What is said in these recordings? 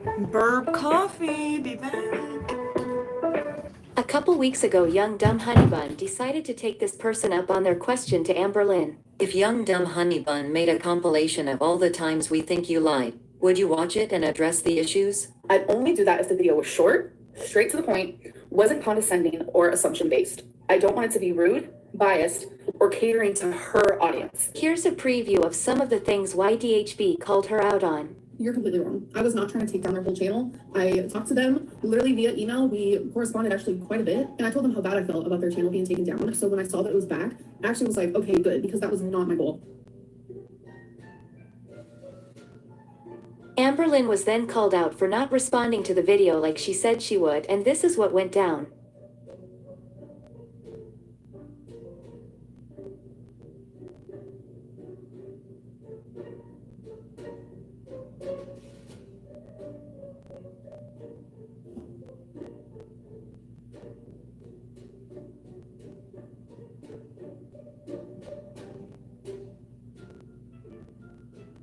Burp coffee, be back. A couple weeks ago, young dumb honeybun decided to take this person up on their question to Amberlynn. If young dumb honeybun made a compilation of all the times we think you lied, would you watch it and address the issues? I'd only do that if the video was short, straight to the point, wasn't condescending or assumption-based. I don't want it to be rude, biased, or catering to her audience. Here's a preview of some of the things YDHB called her out on. You're completely wrong. I was not trying to take down their whole channel. I talked to them literally via email. We corresponded actually quite a bit. And I told them how bad I felt about their channel being taken down. So when I saw that it was back, I actually was like, okay, good, because that was not my goal. Amberlynn was then called out for not responding to the video like she said she would, and this is what went down.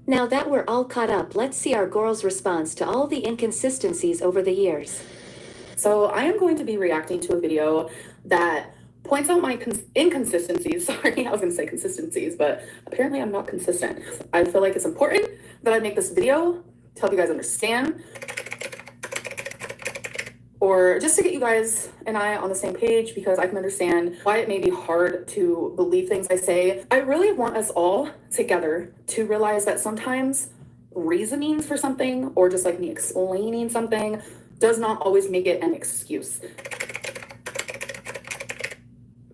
Now that we're all caught up, let's see our girl's response to all the inconsistencies over the years. So I am going to be reacting to a video that points out my inconsistencies. Sorry, I was going to say consistencies, but apparently I'm not consistent. I feel like it's important that I make this video to help you guys understand, or just to get you guys and I on the same page, because I can understand why it may be hard to believe things I say. I really want us all together to realize that sometimes reasonings for something, or just like me explaining something, does not always make it an excuse.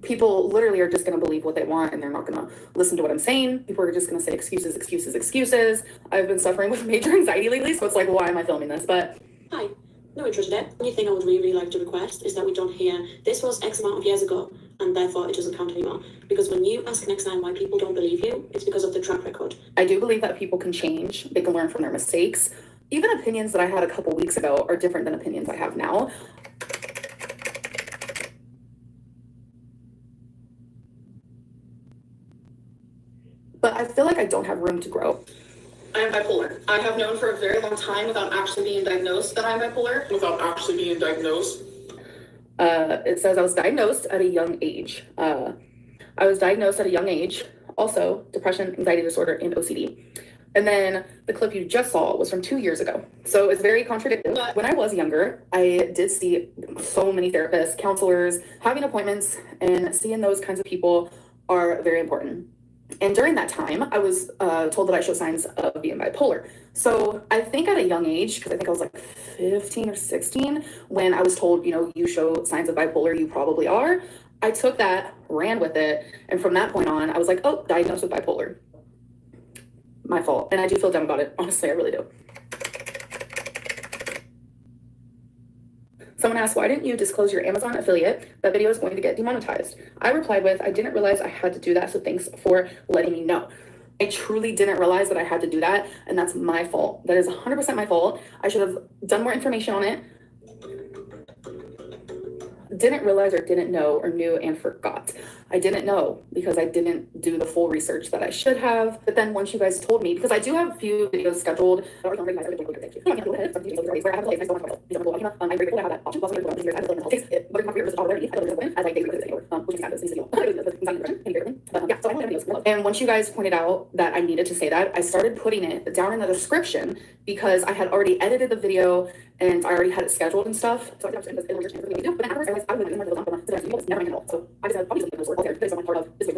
People literally are just going to believe what they want, and they're not going to listen to what I'm saying. People are just going to say excuses, excuses, excuses. I've been suffering with major anxiety lately, so it's like, why am I filming this? But hi. No interest in it. The only thing I would really like to request is that we don't hear, this was X amount of years ago, and therefore it doesn't count anymore. Because when you ask next time why people don't believe you, it's because of the track record. I do believe that people can change. They can learn from their mistakes. Even opinions that I had a couple weeks ago are different than opinions I have now. But I feel like I don't have room to grow. I am bipolar. I have known for a very long time, without actually being diagnosed, that I'm bipolar. Without actually being diagnosed? It says I was diagnosed at a young age. I was diagnosed at a young age. Also, depression, anxiety disorder, and OCD. And then the clip you just saw was from 2 years ago. So it's very contradictory. But when I was younger, I did see so many therapists, counselors. Having appointments and seeing those kinds of people are very important. And during that time, I was told that I showed signs of being bipolar. So I think at a young age, because I think I was like 15 or 16, when I was told, you know, you show signs of bipolar, you probably are. I took that, ran with it. And from that point on, I was like, oh, diagnosed with bipolar. My fault. And I do feel dumb about it. Honestly, I really do. Someone asked, why didn't you disclose your Amazon affiliate? That video is going to get demonetized. I replied with, I didn't realize I had to do that, so thanks for letting me know. I truly didn't realize that I had to do that, and that's my fault. That is 100% my fault. I should have done more information on it. Didn't realize, or didn't know, or knew and forgot. I didn't know because I didn't do the full research that I should have. But then once you guys told me, because I do have a few videos scheduled. I'm very grateful to have that option. And once you guys pointed out that I needed to say that, I started putting it down in the description because I had already edited the video and I already had it scheduled and stuff. So I did but then afterwards I realized I was never so I just had obviously those words there because I'm part of this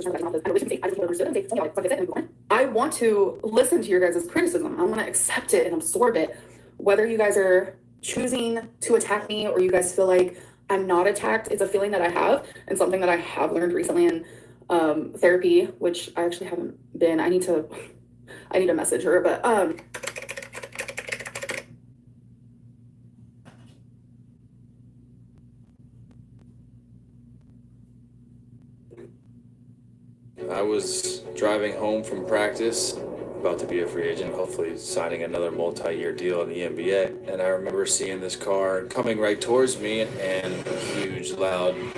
I want to listen to your guys' criticism. I want to accept it and absorb it. Whether you guys are choosing to attack me or you guys feel like I'm not attacked, it's a feeling that I have and something that I have learned recently in therapy, which I actually haven't been. I need to message her, but I was driving home from practice, about to be a free agent, hopefully signing another multi-year deal in the NBA. And I remember seeing this car coming right towards me and a huge loud noise.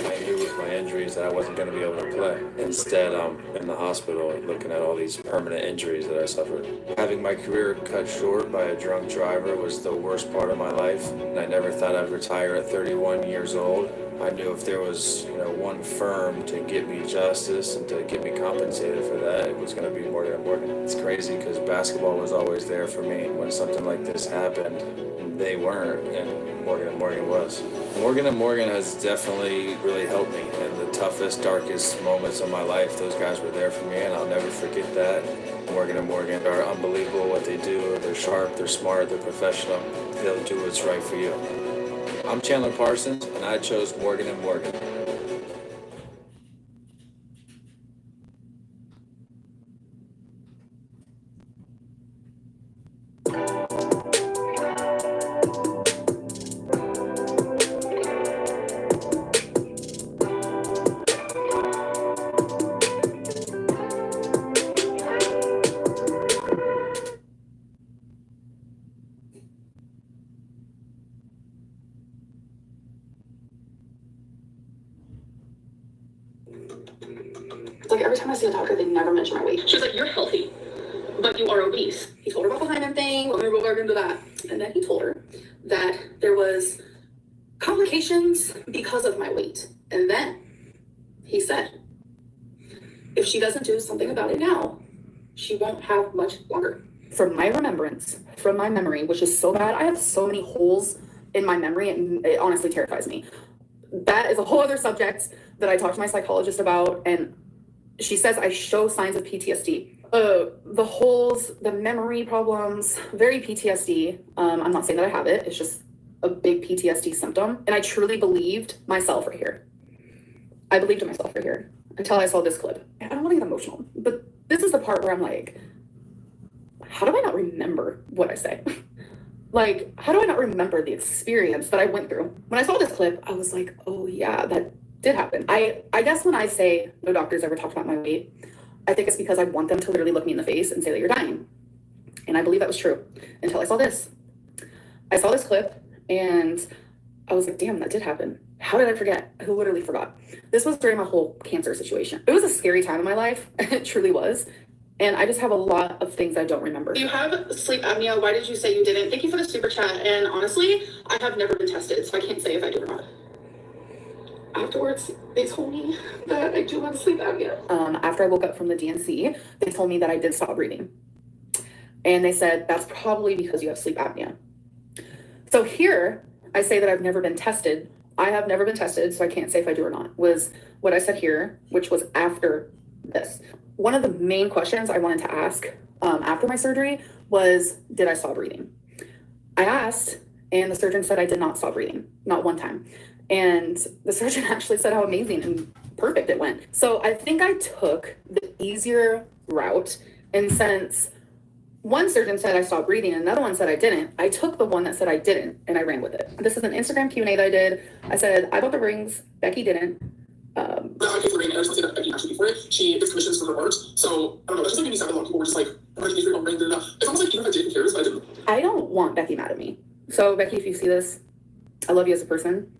I knew with my injury injuries that I wasn't going to be able to play. Instead, I'm in the hospital looking at all these permanent injuries that I suffered. Having my career cut short by a drunk driver was the worst part of my life, and I never thought I'd retire at 31 years old. I knew if there was, one firm to get me justice and to get me compensated for that, it was going to be Morgan & Morgan. It's crazy because basketball was always there for me. When something like this happened, they weren't, and Morgan & Morgan was. Morgan & Morgan has definitely really helped me in the toughest, darkest moments of my life. Those guys were there for me, and I'll never forget that. Morgan & Morgan are unbelievable what they do. They're sharp, they're smart, they're professional. They'll do what's right for you. I'm Chandler Parsons, and I chose Morgan & Morgan. It's like every time I see a doctor, they never mention my weight. She was like, "You're healthy, but you are obese." He told her about the hymen thing. We're gonna go into that. And then he told her that there was complications because of my weight. And then he said, if she doesn't do something about it now, she won't have much longer. From my remembrance, from my memory, which is so bad, I have so many holes in my memory, and it honestly terrifies me. That is a whole other subject that I talked to my psychologist about, and she says I show signs of PTSD. The holes, the memory problems, very PTSD. I'm not saying that I have it. It's just a big PTSD symptom. And I truly believed myself right here. I believed in myself right here until I saw this clip. I don't want to get emotional, but this is the part where I'm like, how do I not remember what I say? Like, how do I not remember the experience that I went through? When I saw this clip, I was like, oh yeah, that did happen. I guess when I say no doctors ever talked about my weight, I think it's because I want them to literally look me in the face and say that you're dying. And I believe that was true until I saw this. I saw this clip and I was like, damn, that did happen. How did I forget? I literally forgot. This was during my whole cancer situation. It was a scary time in my life. It truly was. And I just have a lot of things I don't remember. You have sleep apnea. Why did you say you didn't? Thank you for the super chat. And honestly, I have never been tested, so I can't say if I do or not. Afterwards, they told me that I do have sleep apnea. After I woke up from the DNC, they told me that I did stop breathing. And they said, that's probably because you have sleep apnea. So here, I say that I've never been tested. I have never been tested, so I can't say if I do or not, was what I said here, which was after this. One of the main questions I wanted to ask after my surgery was, did I stop breathing? I asked, and the surgeon said I did not stop breathing, not one time. And the surgeon actually said how amazing and perfect it went. So I think I took the easier route, and since one surgeon said I stopped breathing and another one said I didn't, I took the one that said I didn't and I ran with it. This is an Instagram Q&A that I did. I said, I bought the rings, Becky didn't. I paid for the ring, and I just want to say that Becky actually paid for it. She gets commissions for her art. So, I don't know, that's just like made me sad. A lot of people were just like, I'm going to pay for your ring. It's almost like even if I did, who cares? But I didn't. I don't want Becky mad at me. So, Becky, if you see this, I love you as a person.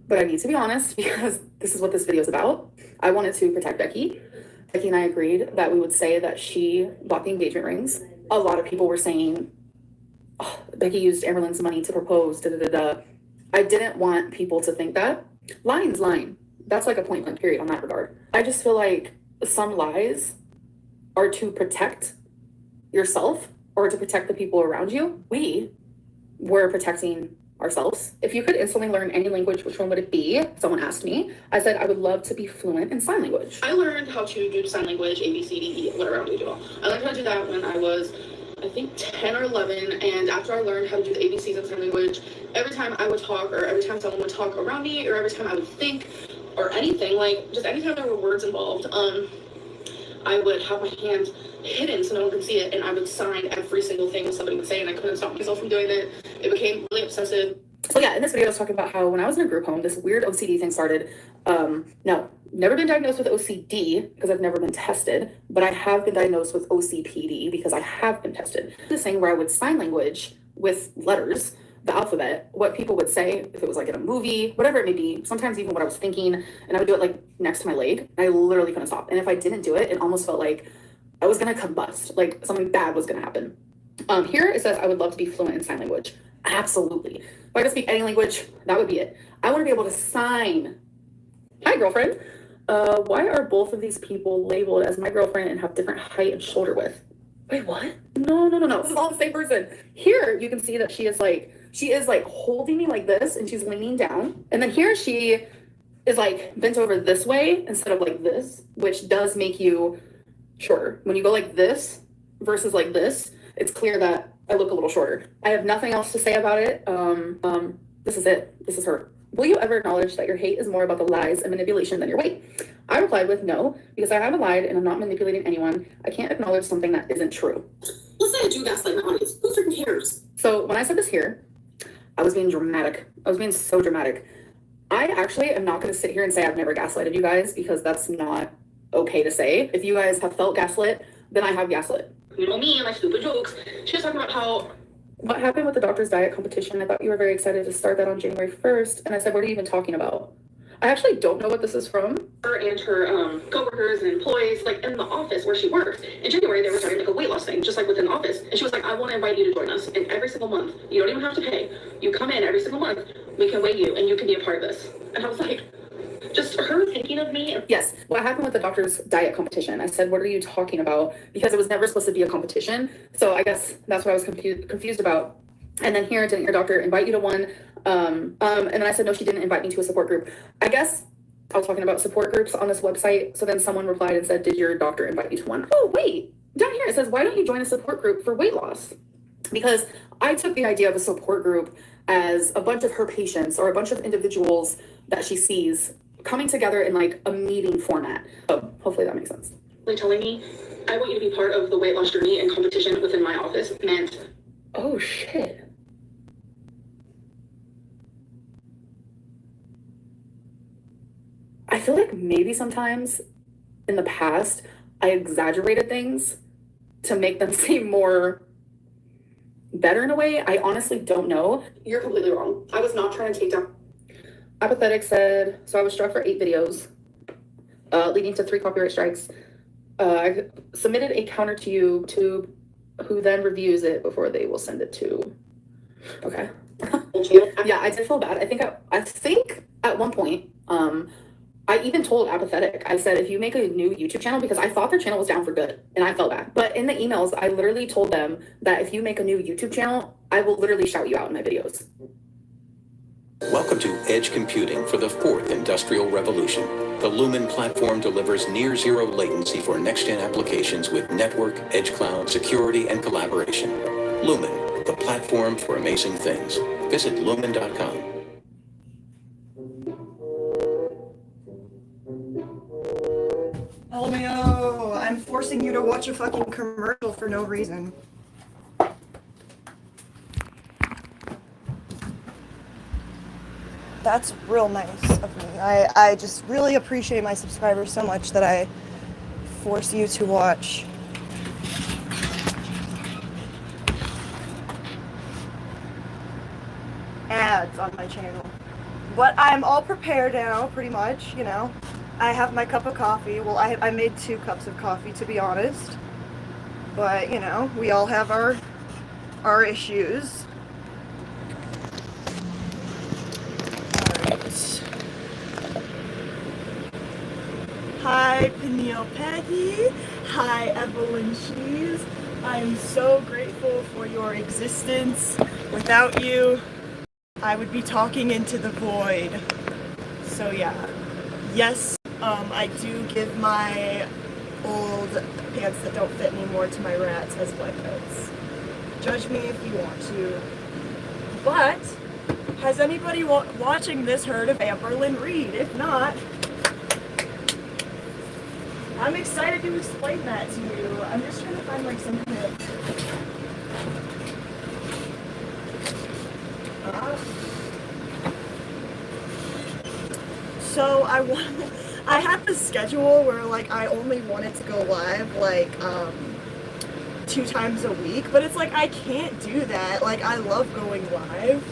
But I need to be honest because this is what this video is about. I wanted to protect Becky. Becky and I agreed that we would say that she bought the engagement rings. A lot of people were saying, oh, Becky used Amberlynn's money to propose, I didn't want people to think that. Lying's lying. That's like a point blank period on that regard. I just feel like some lies are to protect yourself or to protect the people around you. We were protecting ourselves. If you could instantly learn any language, which one would it be? Someone asked me. I said I would love to be fluent in sign language. I learned how to do sign language, A, B, C, D, E, whatever I want to do. I learned how to do that when I was, I think, 10 or 11. And after I learned how to do the ABCs of sign language, every time I would talk, or every time someone would talk around me, or every time I would think, or anything, like just anytime there were words involved, I would have my hand hidden so no one could see it, and I would sign every single thing somebody would say, and I couldn't stop myself from doing it. It became really obsessive. So yeah, in this video I was talking about how when I was in a group home, this weird OCD thing started. No, never been diagnosed with OCD because I've never been tested, but I have been diagnosed with OCPD because I have been tested. This thing where I would sign language with letters the alphabet, what people would say, if it was like in a movie, whatever it may be, sometimes even what I was thinking, and I would do it like next to my leg. I literally couldn't stop. And if I didn't do it, it almost felt like I was gonna combust, like something bad was gonna happen. Here it says I would love to be fluent in sign language. Absolutely. If I could speak any language, that would be it. I want to be able to sign. Hi, girlfriend. Why are both of these people labeled as my girlfriend and have different height and shoulder width? Wait, what? No. This is all the same person. Here you can see that she is like holding me like this and she's leaning down. And then here she is like bent over this way instead of like this, which does make you shorter. When you go like this versus like this, it's clear that I look a little shorter. I have nothing else to say about it. This is it. This is her. Will you ever acknowledge that your hate is more about the lies and manipulation than your weight? I replied with no, because I haven't lied and I'm not manipulating anyone. I can't acknowledge something that isn't true. Let's say I do gaslight my audience. Who freaking cares? So when I said this here, I was being dramatic. I was being so dramatic. I actually am not going to sit here and say I've never gaslighted you guys, because that's not okay to say. If you guys have felt gaslit, then I have gaslit. You know me and my stupid jokes. She was talking about how what happened with the doctor's diet competition. I thought you were very excited to start that on January 1st. And I said, what are you even talking about? I actually don't know what this is from. her and her coworkers and employees, like in the office where she works. In January, they were starting like a weight loss thing, just like within the office. And she was like, I want to invite you to join us. And every single month, you don't even have to pay. You come in every single month, we can weigh you and you can be a part of this. And I was like, just her thinking of me. Yes. What happened with the doctor's diet competition? I said, what are you talking about? Because it was never supposed to be a competition. So I guess that's what I was confused about. And then here, didn't your doctor invite you to one? And then I said, no, she didn't invite me to a support group. I guess I was talking about support groups on this website. So then someone replied and said, did your doctor invite you to one? Oh, wait. Down here it says, why don't you join a support group for weight loss? Because I took the idea of a support group as a bunch of her patients or a bunch of individuals that she sees coming together in like a meeting format. So hopefully that makes sense. Like telling me, I want you to be part of the weight loss journey and competition within my office meant, oh shit. I feel like maybe sometimes in the past, I exaggerated things to make them seem more better in a way. I honestly don't know. you're completely wrong. I was not trying to take down. Apathetic said, so I was struck for 8 videos, leading to 3 copyright strikes. I submitted a counter to YouTube, who then reviews it before they will send it to. Okay. Yeah, I did feel bad. I think at one point, I even told Apathetic, I said, if you make a new YouTube channel, because I thought their channel was down for good and I felt bad. But in the emails, I literally told them that if you make a new YouTube channel, I will literally shout you out in my videos. Welcome to Edge Computing for the 4th Industrial Revolution. The Lumen platform delivers near zero latency for next-gen applications with network, edge cloud, security, and collaboration. Lumen, the platform for amazing things. Visit lumen.com. LMAO, I'm forcing you to watch a fucking commercial for no reason. That's real nice of me. I just really appreciate my subscribers so much that I force you to watch. Ads on my channel. But I'm all prepared now, pretty much, you know. I have my cup of coffee. Well, I made 2 cups of coffee, to be honest. But, you know, we all have our issues. Alright. Hi, Peniel Peggy. Hi, Evelyn Cheese. I'm so grateful for your existence. Without you, I would be talking into the void. So yeah. Yes, I do give my old pants that don't fit anymore to my rats as wet coats. Judge me if you want to. But, has anybody watching this heard of Amberlynn Reid? If not, I'm excited to explain that to you. I'm just trying to find like some kind of... So I had this schedule where like I only wanted to go live like 2 times a week, but it's like I can't do that. Like, I love going live.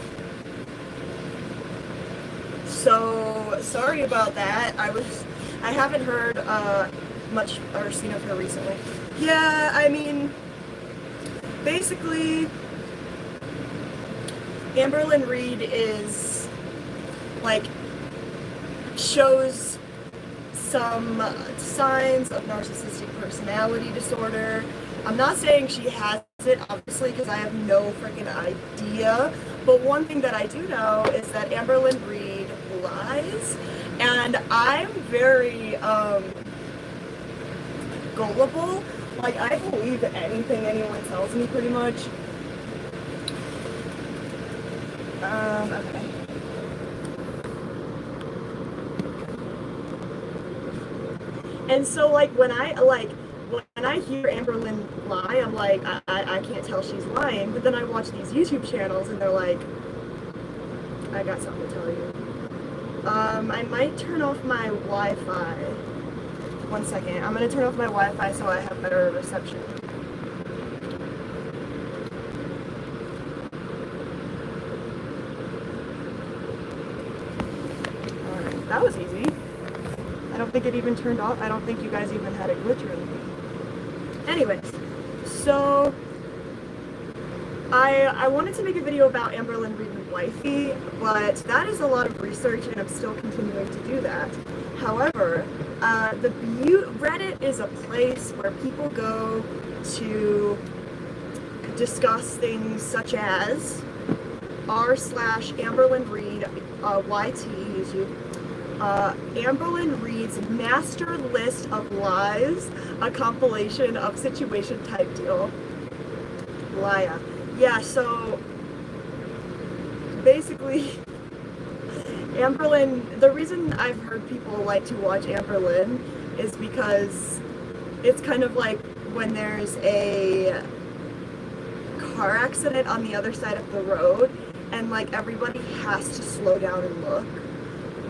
So sorry about that. I haven't heard much or seen of her recently. Yeah, I mean, basically, Amberlynn Reid is like shows some signs of narcissistic personality disorder. I'm not saying she has it, obviously, because I have no freaking idea. But one thing that I do know is that Amberlynn Reid lies, and I'm very gullible. Like, I believe anything anyone tells me, pretty much. Okay. And so, like, when I hear Amberlynn lie, I'm like, I can't tell she's lying. But then I watch these YouTube channels, and they're like, I got something to tell you. I might turn off my Wi-Fi. One second. I'm gonna turn off my Wi-Fi so I have better reception. Alright, that was easy. I don't think it even turned off. I don't think you guys even had a glitch or anything. Anyways, so I wanted to make a video about Amberlynn Reid and wifey, but that is a lot of research and I'm still continuing to do that. However, Reddit is a place where people go to discuss things such as r/Amberlynn Reid, YT, YouTube, Amberlynn Reid's Master List of Lies, a compilation of situation type deal. Liar. Yeah, so basically, Amberlynn, the reason I've heard people like to watch Amberlynn is because it's kind of like when there's a car accident on the other side of the road and like everybody has to slow down and look.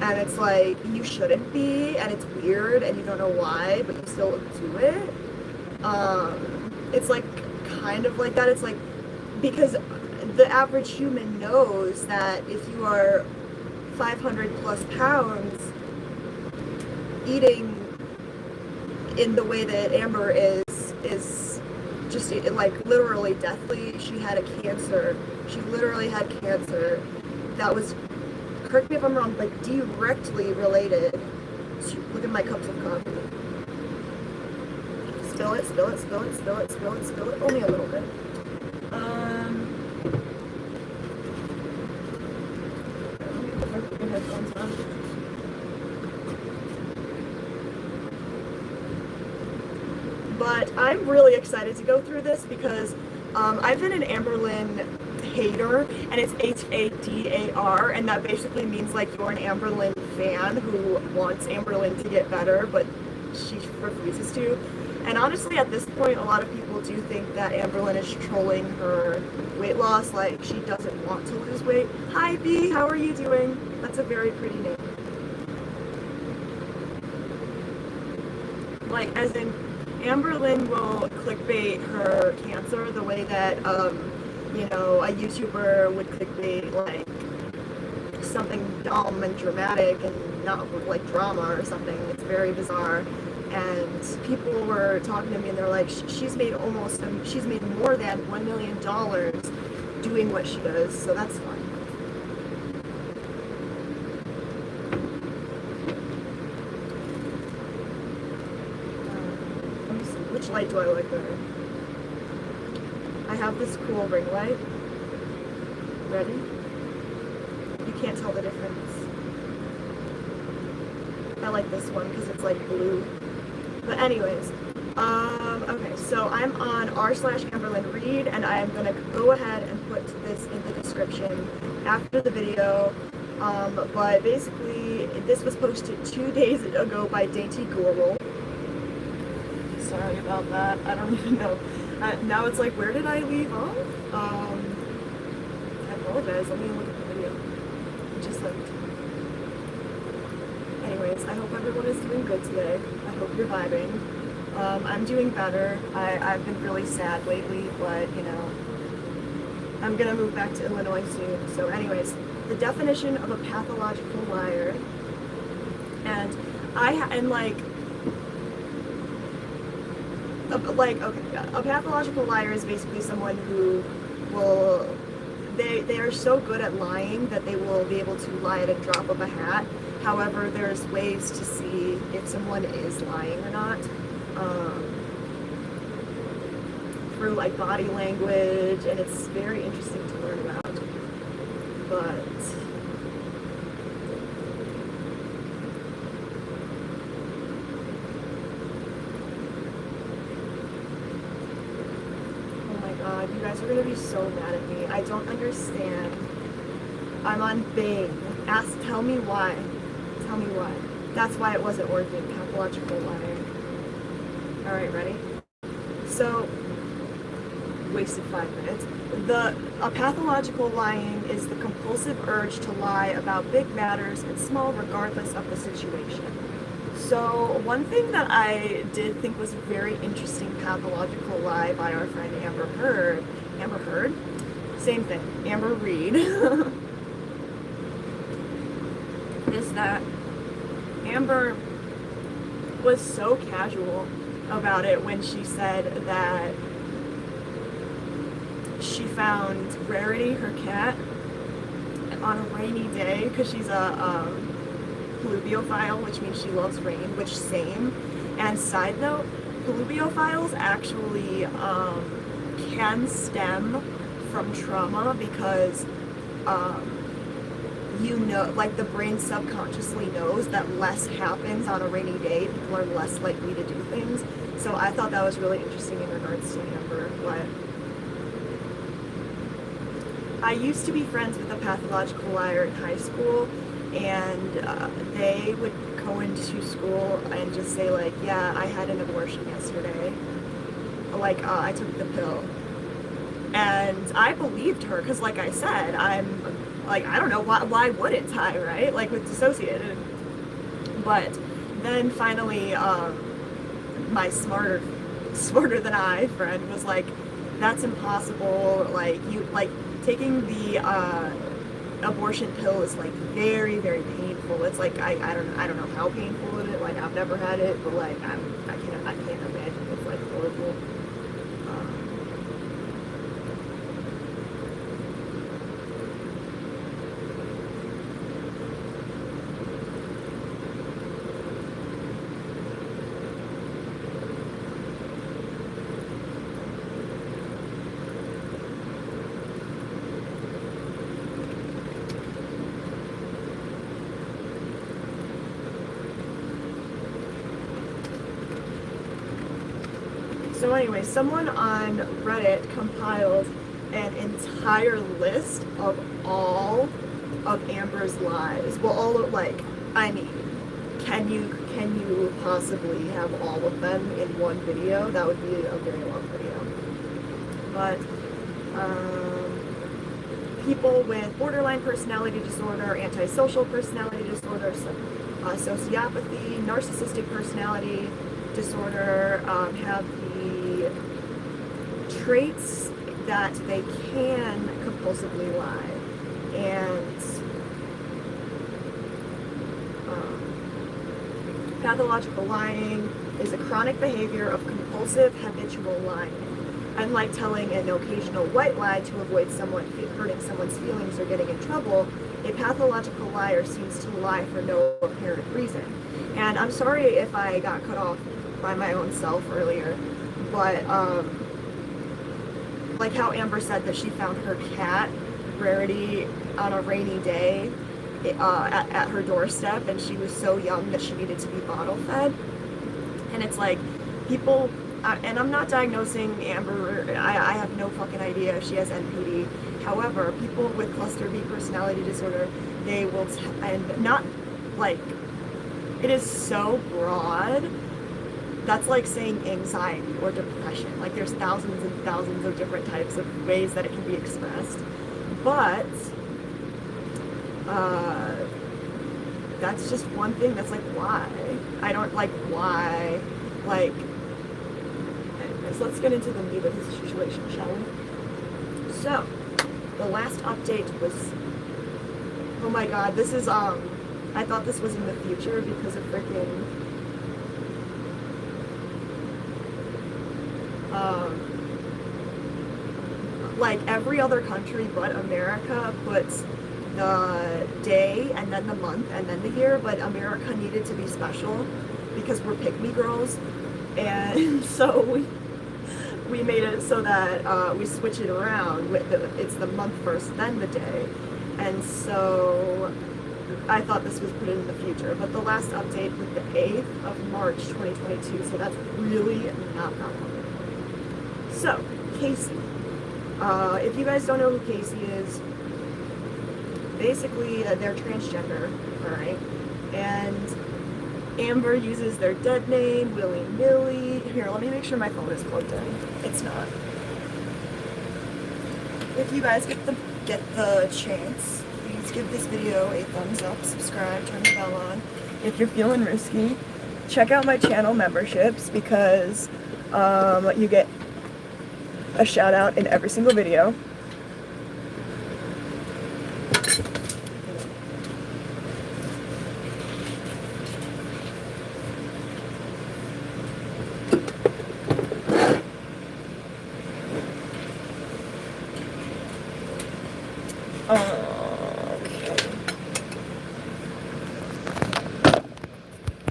And it's like, you shouldn't be, and it's weird, and you don't know why, but you still do it. It's like, kind of like that. It's like, because the average human knows that if you are 500 plus pounds, eating in the way that Amber is just like literally deathly. She had a cancer. She literally had cancer that was, correct me if I'm wrong, like directly related. Look at my cups of coffee. Spill it, spill it, spill it, spill it, spill it, spill it. Only a little bit. Headphones on. But I'm really excited to go through this because I've been an Amberlynn hater, and it's HADAR, and that basically means like you're an Amberlynn fan who wants Amberlynn to get better, but she refuses to. And honestly, at this point, a lot of people do think that Amberlynn is trolling her weight loss, like she doesn't want to lose weight. Hi B, how are you doing? That's a very pretty name. Like, as in, Amberlynn will clickbait her cancer the way that, you know, a YouTuber would clickbait, like, something dumb and dramatic and not, like, drama or something. It's very bizarre. And people were talking to me and they're like, she's made more than $1 million doing what she does, so that's fine. Let me see, which light do I like better? I have this cool ring light. Ready? You can't tell the difference. I like this one because it's like blue. But anyways, okay, so I'm on r/Amberlynn Reid, and I am gonna go ahead and put this in the description after the video. But basically, this was posted 2 days ago by Dainty Global. Sorry about that. I don't even know. Now it's like, where did I leave off? I apologize. Let me look at the video. Just like. Anyways, I hope everyone is doing good today. I hope you're vibing. I'm doing better. I've been really sad lately, but you know, I'm gonna move back to Illinois soon. So anyways, the definition of a pathological liar, and a pathological liar is basically someone who will, they are so good at lying that they will be able to lie at a drop of a hat. However, there's ways to see if someone is lying or not, through like body language, and it's very interesting to learn about. But God, you guys are gonna be so mad at me. I don't understand. I'm on Bing. Tell me why. Tell me why. That's why it wasn't working. Pathological lying. Alright, ready? So, wasted 5 minutes. A pathological lying is the compulsive urge to lie about big matters and small regardless of the situation. So one thing that I did think was a very interesting pathological lie by our friend Amber Heard? Same thing, Amber Reid, is that Amber was so casual about it when she said that she found Rarity, her cat, on a rainy day, because she's a pluviophile, which means she loves rain, which same. And side note, pluviophiles actually can stem from trauma because you know, like the brain subconsciously knows that less happens on a rainy day, people are less likely to do things. So I thought that was really interesting in regards to Amber. But I used to be friends with a pathological liar in high school, and they would go into school and just say like, yeah, I had an abortion yesterday, like I took the pill. And I believed her because, like I said, I'm like, I don't know, why wouldn't I, right? Like with dissociated. But then finally my smarter than I friend was like, that's impossible, like you, like taking the abortion pill is like very, very painful. It's like I don't know how painful it is. Like I've never had it, but like I can't imagine. It's like horrible. So anyway, someone on Reddit compiled an entire list of all of Amber's lies. Well, all of, like, I mean, can you possibly have all of them in one video? That would be a very long video. But people with borderline personality disorder, antisocial personality disorder, sociopathy, narcissistic personality disorder have the traits that they can compulsively lie. And pathological lying is a chronic behavior of compulsive habitual lying. Unlike telling an occasional white lie to avoid hurting someone's feelings or getting in trouble, a pathological liar seems to lie for no apparent reason. And I'm sorry if I got cut off by my own self earlier, but like how Amber said that she found her cat, Rarity, on a rainy day at her doorstep, and she was so young that she needed to be bottle fed. And it's like, people, and I'm not diagnosing Amber, I have no fucking idea if she has NPD. However, people with cluster B personality disorder, they will, and not like, it is so broad. That's like saying anxiety or depression. Like there's thousands and thousands of different types of ways that it can be expressed. But that's just one thing that's like, why? I don't like, why? Like, anyways, let's get into the meat of the situation, shall we? So, the last update was, oh my god, this is, I thought this was in the future because of freaking, like every other country but America puts the day and then the month and then the year, but America needed to be special because we're pick-me girls, and so we made it so that we switch it around. It's the month first, then the day, and so I thought this was put in the future, but the last update was the 8th of March 2022, so that's really not that long. So, Casey. If you guys don't know who Casey is, basically they're transgender, alright? And Amber uses their dead name willy-nilly. Here, let me make sure my phone is plugged in. It's not. If you guys get the chance, please give this video a thumbs up, subscribe, turn the bell on. If you're feeling risky, check out my channel memberships because you get a shout out in every single video.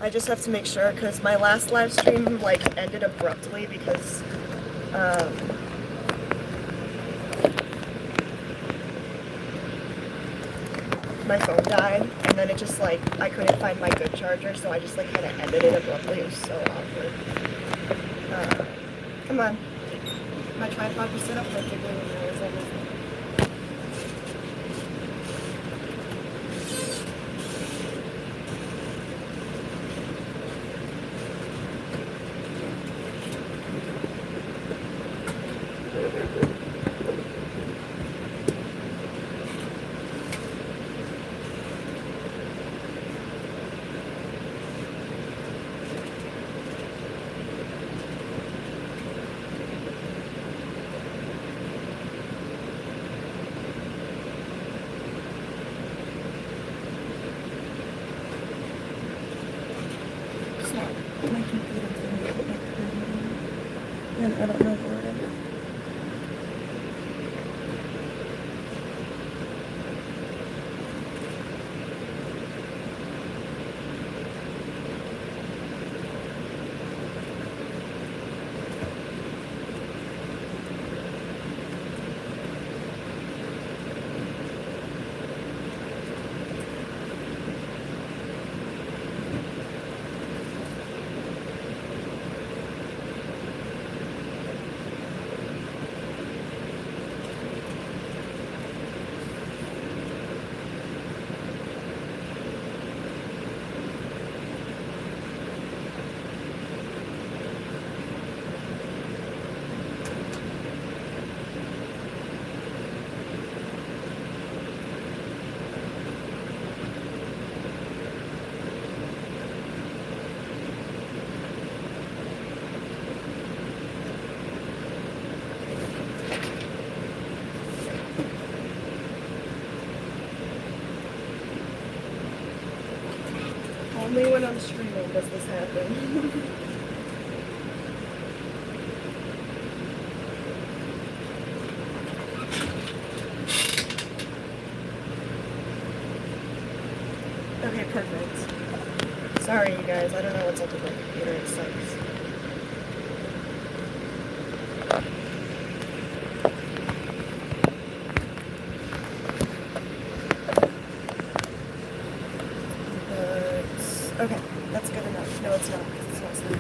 I just have to make sure because my last live stream like ended abruptly because my phone died, and then it just like I couldn't find my good charger, so I just like kind of ended it abruptly. It was so awkward. Come on, my tripod was set up perfectly when I was almost. I don't know where it is. Only when I'm streaming does this happen. Okay, perfect. Sorry, you guys. I don't know what's up with my computer. It sucks. Okay, that's good enough. No, it's not, because it's not sleeping.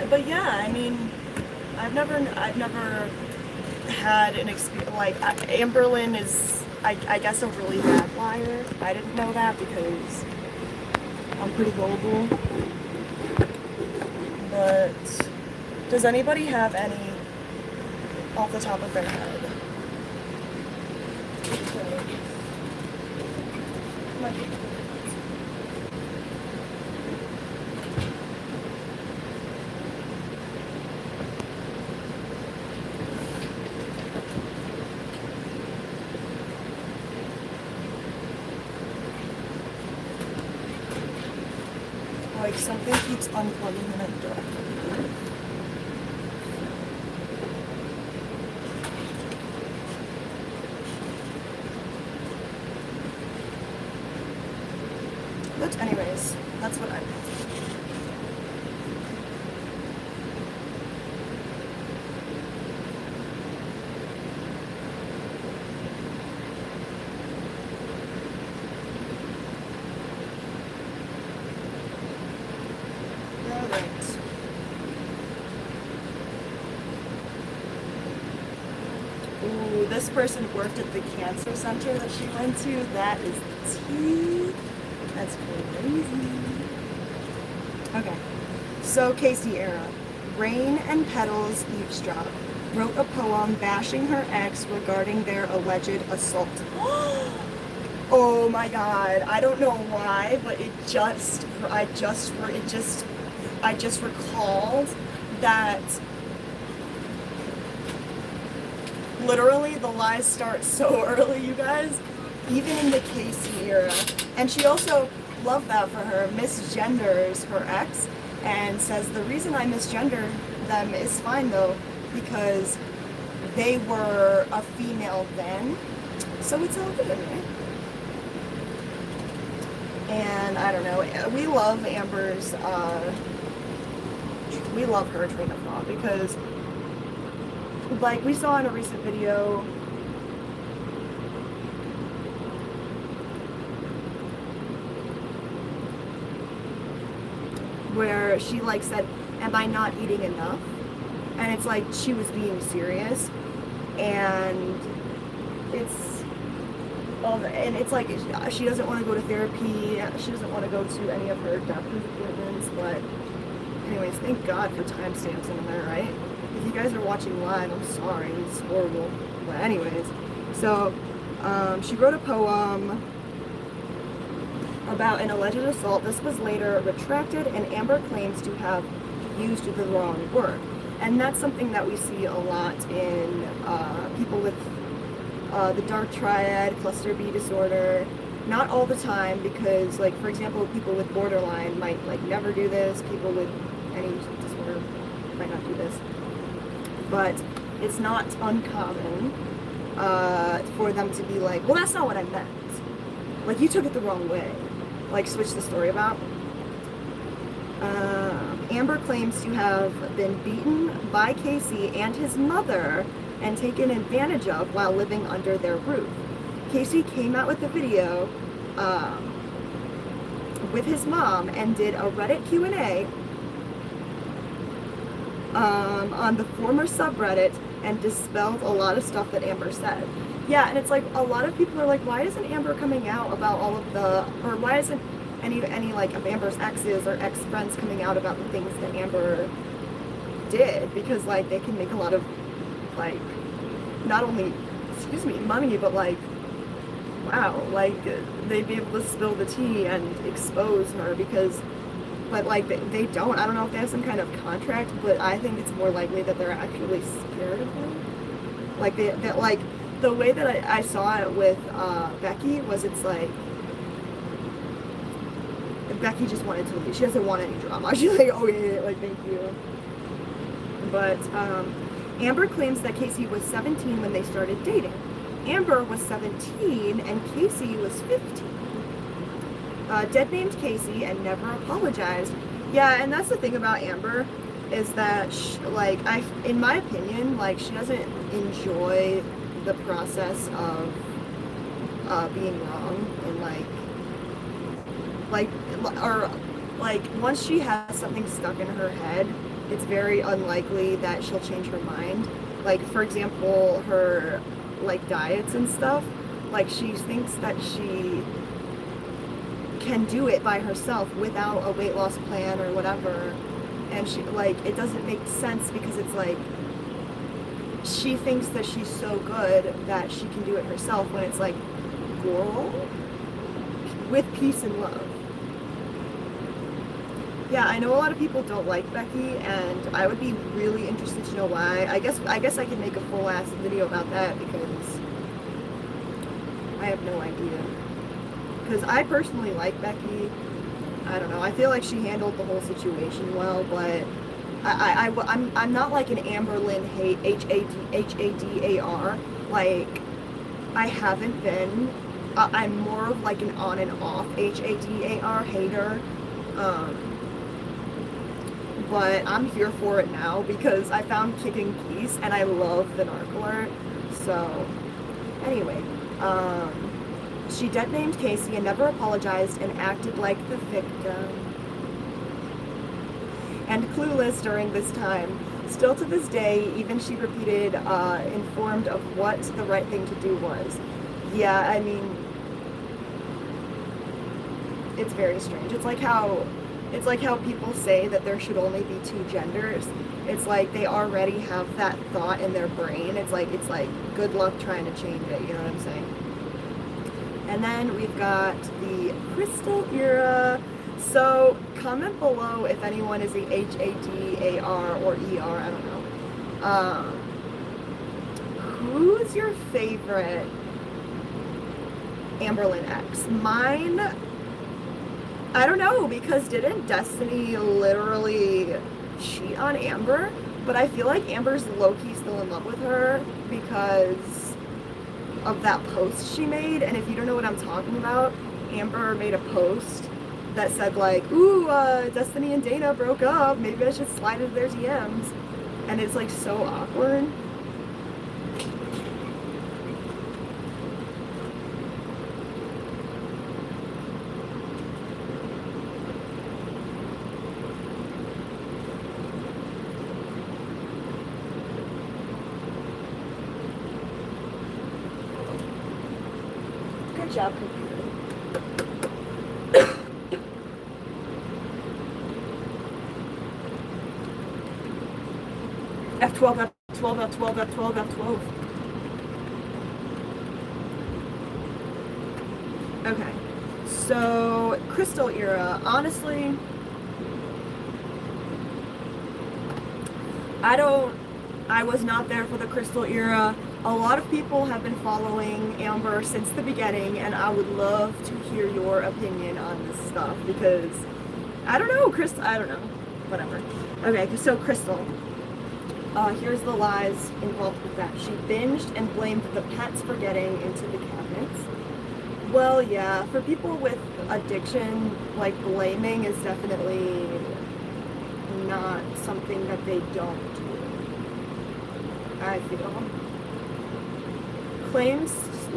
But yeah, I mean, I've never had an experience like Amberlynn is I guess a really bad liar. I didn't know that because I'm pretty gullible. But does anybody have any off the top of their head? Like something keeps unplugging in a direction. But anyways, that's what I did. Ooh, this person worked at the cancer center that she went to. That is tea. That's crazy. Okay, so Casey era. Rain and Petals eavesdrop. Wrote a poem bashing her ex regarding their alleged assault. Oh my god, I don't know why, but I just recalled that literally the lies start so early, you guys, even in the Casey era. And she also, love that for her, misgenders her ex and says the reason I misgender them is fine though, because they were a female then, so it's all good, right? And I don't know, we love Amber's, we love her train of thought because, like we saw in a recent video, where she like said, am I not eating enough? And it's like she was being serious, and it's like she doesn't want to go to therapy, she doesn't want to go to any of her doctor's appointments. But anyways, thank God for timestamps in there, right? If you guys are watching live, I'm sorry, it's horrible. But anyways, so she wrote a poem about an alleged assault. This was later retracted, and Amber claims to have used the wrong word. And that's something that we see a lot in people with the dark triad, cluster B disorder. Not all the time, because like, for example, people with borderline might like never do this. People with any disorder might not do this. But it's not uncommon for them to be like, well, that's not what I meant. Like, you took it the wrong way. Like, switch the story about. Amber claims to have been beaten by Casey and his mother and taken advantage of while living under their roof. Casey came out with a video with his mom and did a Reddit Q&A on the former subreddit and dispelled a lot of stuff that Amber said. Yeah, and it's like a lot of people are like, why isn't Amber coming out about all of the, or why isn't any like of Amber's exes or ex-friends coming out about the things that Amber did? Because like they can make a lot of like, not only, excuse me, money, but like, wow, like they'd be able to spill the tea and expose her because, but like they don't. I don't know if they have some kind of contract, but I think it's more likely that they're actually scared of her. Like that like the way that I saw it with Becky was, it's like Becky just wanted to leave. She doesn't want any drama. She's like, oh yeah, like thank you. But Amber claims that Casey was 17 when they started dating. Amber was 17 and Casey was 15. Dead named Casey and never apologized. Yeah, and that's the thing about Amber, is that she, like, in my opinion, like, she doesn't enjoy the process of being wrong, and like once she has something stuck in her head, it's very unlikely that she'll change her mind. Like, for example, her like diets and stuff, Like, she thinks that she can do it by herself without a weight loss plan or whatever. And she, like, it doesn't make sense because it's like, she thinks that she's so good that she can do it herself when it's like, girl, with peace and love. Yeah, I know a lot of people don't like Becky, and I would be really interested to know why. I guess I could make a full ass video about that because I have no idea. Because I personally like Becky. I don't know. I feel like she handled the whole situation well, but I'm not like an Amberlynn hate HADAR. Like, I haven't been. I'm more of like an on and off HADAR hater. But I'm here for it now because I found Kicking Geese and I love the narc alert. So anyway, she dead named Casey and never apologized and acted like the victim and clueless during this time. Still to this day, even she repeated, informed of what the right thing to do was. Yeah, I mean, it's very strange. It's like how people say that there should only be two genders. It's like they already have that thought in their brain. It's like good luck trying to change it, you know what I'm saying? And then we've got the Krystle era. So comment below if anyone is a HADAR or ER, I don't know. Who's your favorite Amberlynn X? Mine, I don't know, because didn't Destiny literally cheat on Amber? But I feel like Amber's low-key still in love with her because of that post she made. And if you don't know what I'm talking about, Amber made a post that said like, ooh, Destiny and Dana broke up, maybe I should slide into their DMs. And it's like so awkward. Good job, computer. F12, F12, F12, F12, F12. Okay, so Krystle era, honestly, I was not there for the Krystle era. A lot of people have been following Amber since the beginning, and I would love to hear your opinion on this stuff because I don't know, I don't know, whatever. Okay, so Krystle. Here's the lies involved with that. She binged and blamed the pets for getting into the cabinets. Well, yeah, for people with addiction, like, blaming is definitely not something that they don't do, I feel. Claims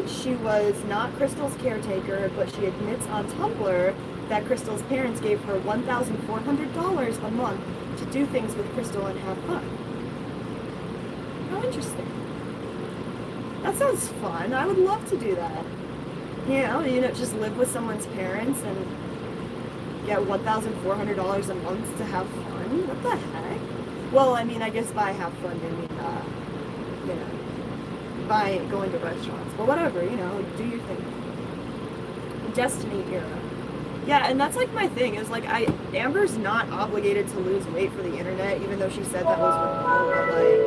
she was not Krystle's caretaker, but she admits on Tumblr that Krystle's parents gave her $1,400 a month to do things with Krystle and have fun. How interesting. That sounds fun. I would love to do that. You know, just live with someone's parents and get $1,400 a month to have fun. What the heck? Well, I mean, I guess by have fun, I mean, you know, by going to restaurants. But whatever, you know, do your thing. Destiny era. Yeah, and that's like my thing, is like, Amber's not obligated to lose weight for the internet, even though she said that was her goal, but like,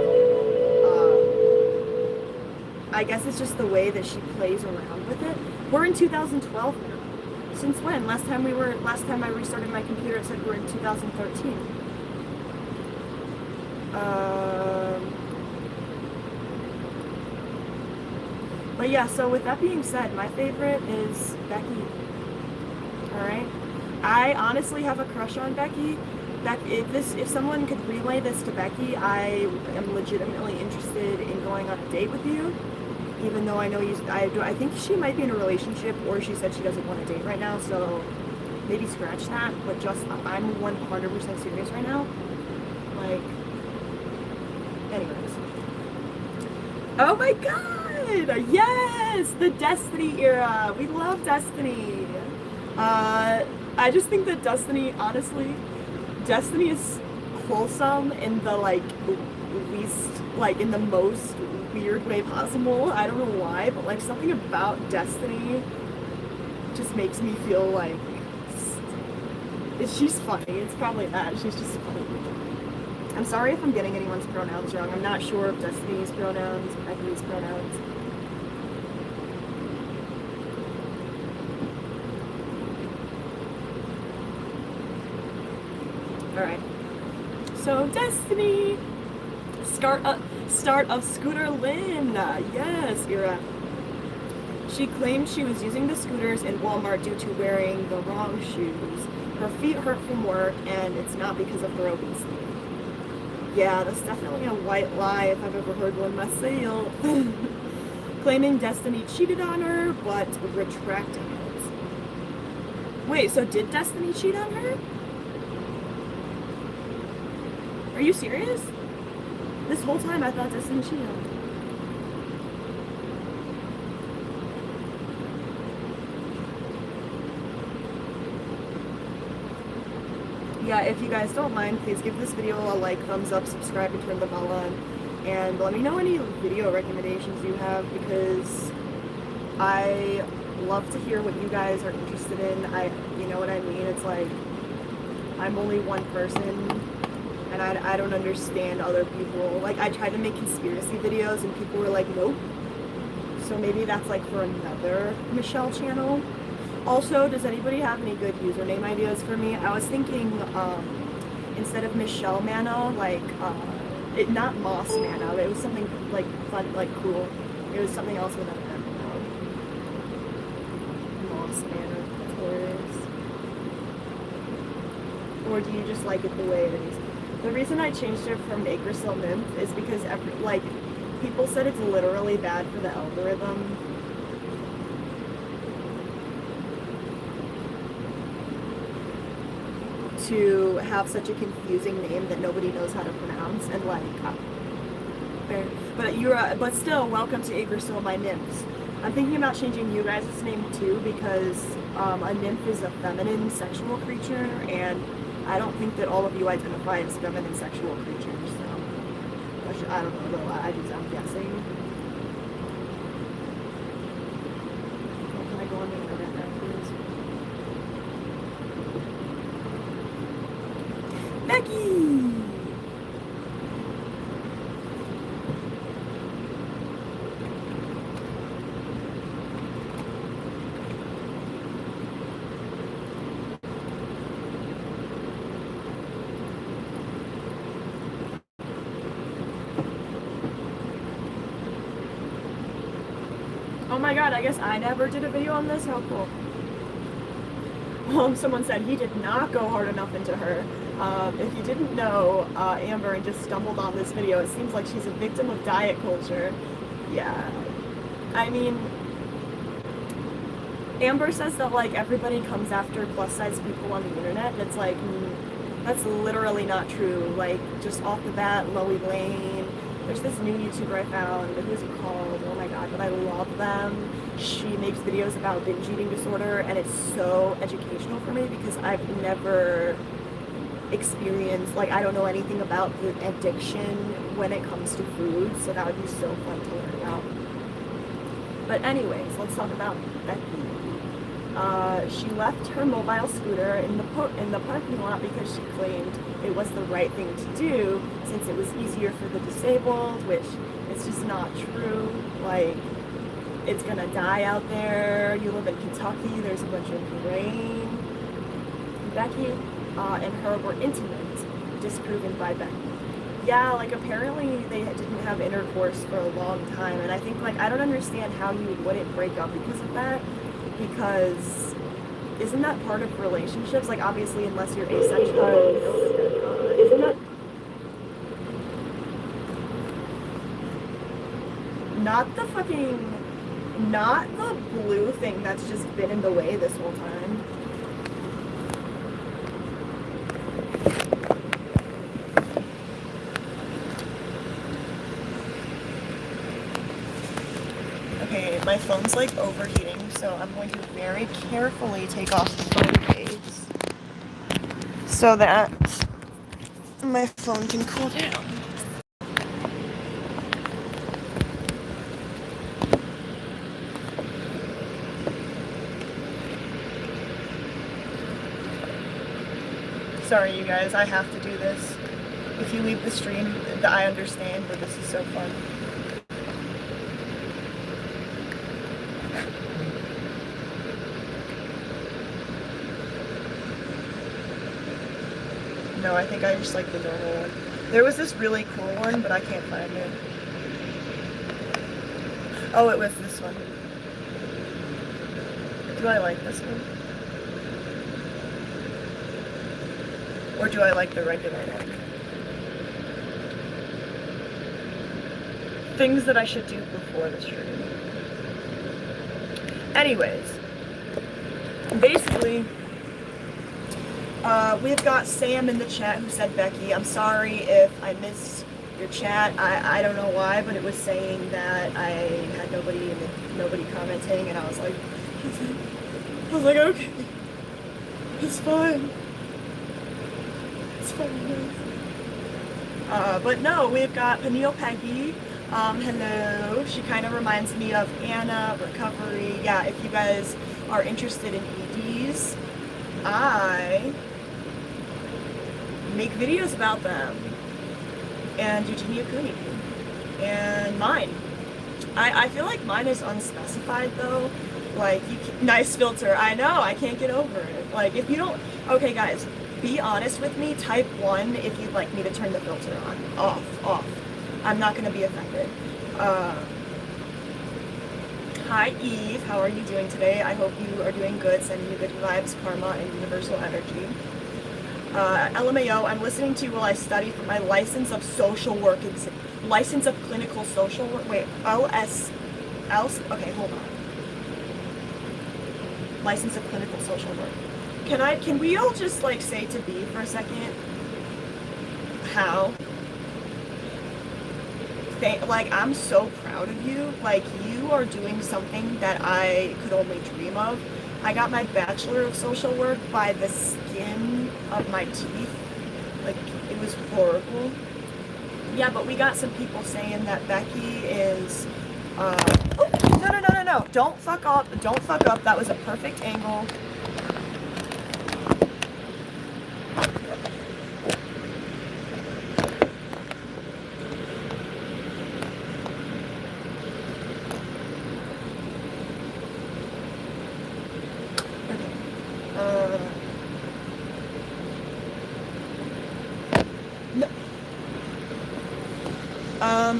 I guess it's just the way that she plays around with it. We're in 2012 now. Since when? Last time I restarted my computer, it said we're in 2013. But yeah, so with that being said, my favorite is Becky. Alright? I honestly have a crush on Becky. If someone could relay this to Becky, I am legitimately interested in going on a date with you. Even though I know I think she might be in a relationship, or she said she doesn't want to date right now, so maybe scratch that. But just, I'm 100% serious right now. Like, anyways. Oh my god! good. Yes, the Destiny era. We love Destiny. I just think that Destiny, honestly, Destiny is wholesome in the like least, like in the most weird way possible. I don't know why, but like something about Destiny just makes me feel like she's funny. It's probably that. She's just funny. I'm sorry if I'm getting anyone's pronouns wrong. I'm not sure of Destiny's pronouns, Becky's pronouns. Alright. So, Destiny! Start of Scooter Lynn. Yes, era. She claimed she was using the scooters in Walmart due to wearing the wrong shoes. Her feet hurt from work, and it's not because of her obesity. Yeah, that's definitely a white lie if I've ever heard one myself. Claiming Destiny cheated on her, but retracting it. Wait, so did Destiny cheat on her? Are you serious? This whole time I thought Destiny cheated on her. Yeah, if you guys don't mind, please give this video a like, thumbs up, subscribe, and turn the bell on. And let me know any video recommendations you have, because I love to hear what you guys are interested in. You know what I mean? It's like, I'm only one person, and I don't understand other people. Like, I tried to make conspiracy videos, and people were like, nope. So maybe that's like for another Michelle channel. Also, does anybody have any good username ideas for me? I was thinking, instead of Michelle Mana, like, not Moss Mana, it was something like fun, like cool. It was something else with an M. Moss Mana, that's hilarious. Or do you just like it the way it is? The reason I changed it from Krystle Nymph is because people said it's literally bad for the algorithm. To have such a confusing name that nobody knows how to pronounce, and like, but still, welcome to Krystle, my nymphs. I'm thinking about changing you guys' name too, because a nymph is a feminine sexual creature, and I don't think that all of you identify as feminine sexual creatures. So I don't know though. I'm guessing. Can I go on the internet now, please? Becky! Oh my god, I guess I never did a video on this? How cool. Someone said he did not go hard enough into her. If you didn't know, Amber just stumbled on this video. It seems like she's a victim of diet culture. Yeah. I mean, Amber says that, like, everybody comes after plus-size people on the internet, and it's like, that's literally not true. Like, just off the bat, Loey Lane. There's this new YouTuber I found, who's it called? Oh my god, but I love them. She makes videos about binge eating disorder, and it's so educational for me because I've never experienced, like, I don't know anything about the addiction when it comes to food, so that would be so fun to learn about. But anyways, let's talk about Becky. She left her mobile scooter in the parking lot because she claimed it was the right thing to do since it was easier for the disabled, which it's just not true. Like, it's gonna die out there. You live in Kentucky, there's a bunch of rain. Becky and her were intimate, disproven by Becky. Yeah, like, apparently they didn't have intercourse for a long time, and I think, like, I don't understand how you wouldn't break up because of that, because isn't that part of relationships? Like, obviously, unless you're asexual, isn't that... Not the blue thing that's just been in the way this whole time. Alright, my phone's like overheating, so I'm going to very carefully take off the phone case so that my phone can cool down. Sorry, you guys, I have to do this. If you leave the stream, I understand, but this is so fun. No, I think I just like the normal one. There was this really cool one, but I can't find it. Oh, it was this one. Do I like this one? Or do I like the regular one? Things that I should do before the stream. Anyways, basically, we've got Sam in the chat who said, Becky, I'm sorry if I missed your chat. I don't know why, but it was saying that I had nobody commenting, and I was like, okay, it's fine. It's fine. But no, we've got Peniel Peggy. Hello. She kind of reminds me of Anna, recovery. Yeah, if you guys are interested in EDs, I make videos about them. And Eugenia Cooney. And mine. I feel like mine is unspecified though. Like, nice filter. I know, I can't get over it. Like, if you don't, okay guys, be honest with me. Type 1 if you'd like me to turn the filter on. Off. I'm not gonna be offended. Hi Eve, how are you doing today? I hope you are doing good, sending you good vibes, karma, and universal energy. LMAO, I'm listening to you while I study for my license of social work, license of clinical social work, wait, okay, hold on. License of clinical social work. Can we all just like say to be for a second? How? Like, I'm so proud of you. Like, you are doing something that I could only dream of. I got my Bachelor of Social Work by the skin of my teeth. Like, it was horrible. Yeah, but we got some people saying that Becky is, oh, no. Don't fuck up. That was a perfect angle.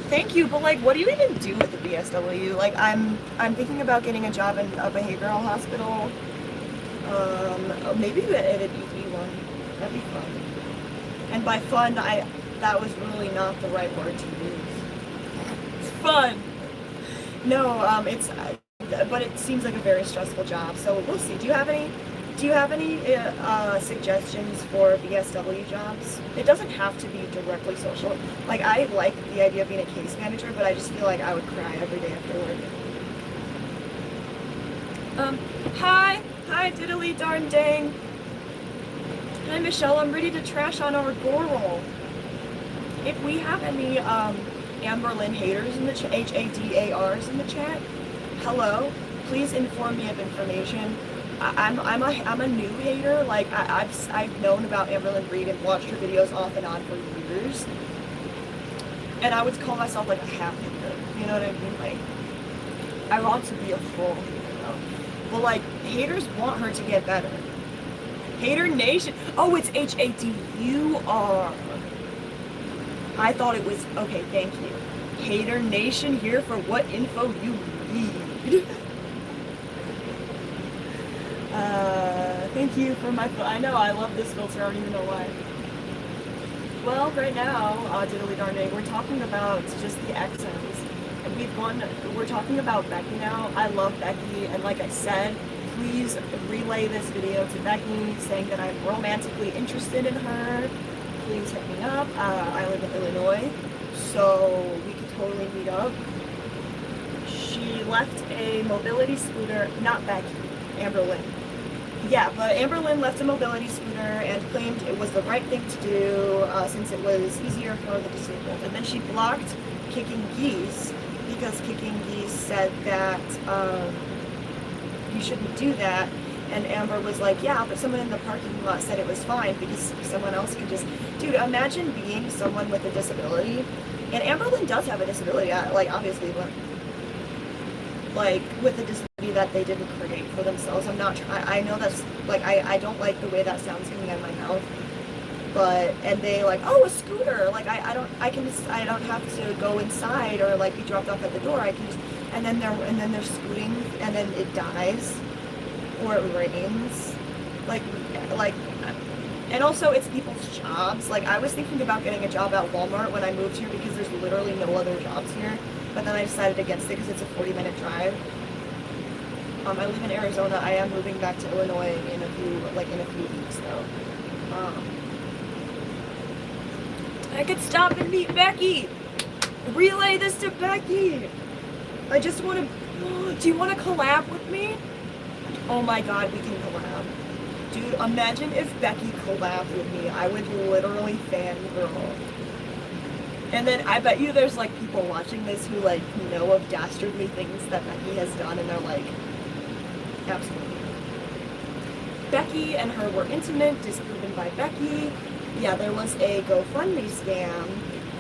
Thank you, but like, what do you even do with the BSW? Like, I'm thinking about getting a job in a behavioral hospital. Maybe at an ED one. That'd be fun. And by fun, that was really not the right word to use. It's fun. No, but it seems like a very stressful job. So we'll see. Do you have any suggestions for BSW jobs? It doesn't have to be directly social. Like, I like the idea of being a case manager, but I just feel like I would cry every day after work. Hi diddly darn dang. Hi Michelle, I'm ready to trash on our Goral. If we have any Amberlynn haters in the HADARs in the chat, hello, please inform me of information. I'm a new hater. Like, I've known about Amberlynn Reid and watched her videos off and on for years, and I would call myself like a half hater. You know what I mean? Like, I want to be a full hater, but like, haters want her to get better. Hater Nation. Oh, it's HADUR. I thought it was okay. Thank you. Hater Nation here for what info you need. Thank you for my, I know, I love this filter, I don't even know why. Well, right now, diddly darn dang, we're talking about just the exes. And we're talking about Becky now. I love Becky, and like I said, please relay this video to Becky, saying that I'm romantically interested in her. Please hit me up. I live in Illinois, so we could totally meet up. she left a mobility scooter, not Becky, Amberlynn. Yeah, but Amberlynn left a mobility scooter and claimed it was the right thing to do since it was easier for the disabled. And then she blocked Kicking Geese because Kicking Geese said that you shouldn't do that. And Amber was like, yeah, but someone in the parking lot said it was fine because someone else could just... Dude, imagine being someone with a disability. And Amberlynn does have a disability, like, obviously, but... like, with a disability that they didn't create for themselves. I know that's, like, I don't like the way that sounds coming out of my mouth. But, and they like, oh, a scooter. Like, I don't have to go inside or, like, be dropped off at the door. I can just... And then they're scooting, and then it dies. Or it rains, like, and also it's people's jobs. Like, I was thinking about getting a job at Walmart when I moved here because there's literally no other jobs here, but then I decided against it because it's a 40-minute drive. I live in Arizona. I am moving back to Illinois in a few weeks though. I could stop and meet Becky. Relay this to Becky. I just want to. Do you want to collab with me? Oh my god, we can collab. Dude, imagine if Becky collabed with me. I would literally fangirl. And then I bet you there's like people watching this who like know of dastardly things that Becky has done and they're like, absolutely. Becky and her were intimate, disproven by Becky. Yeah, there was a GoFundMe scam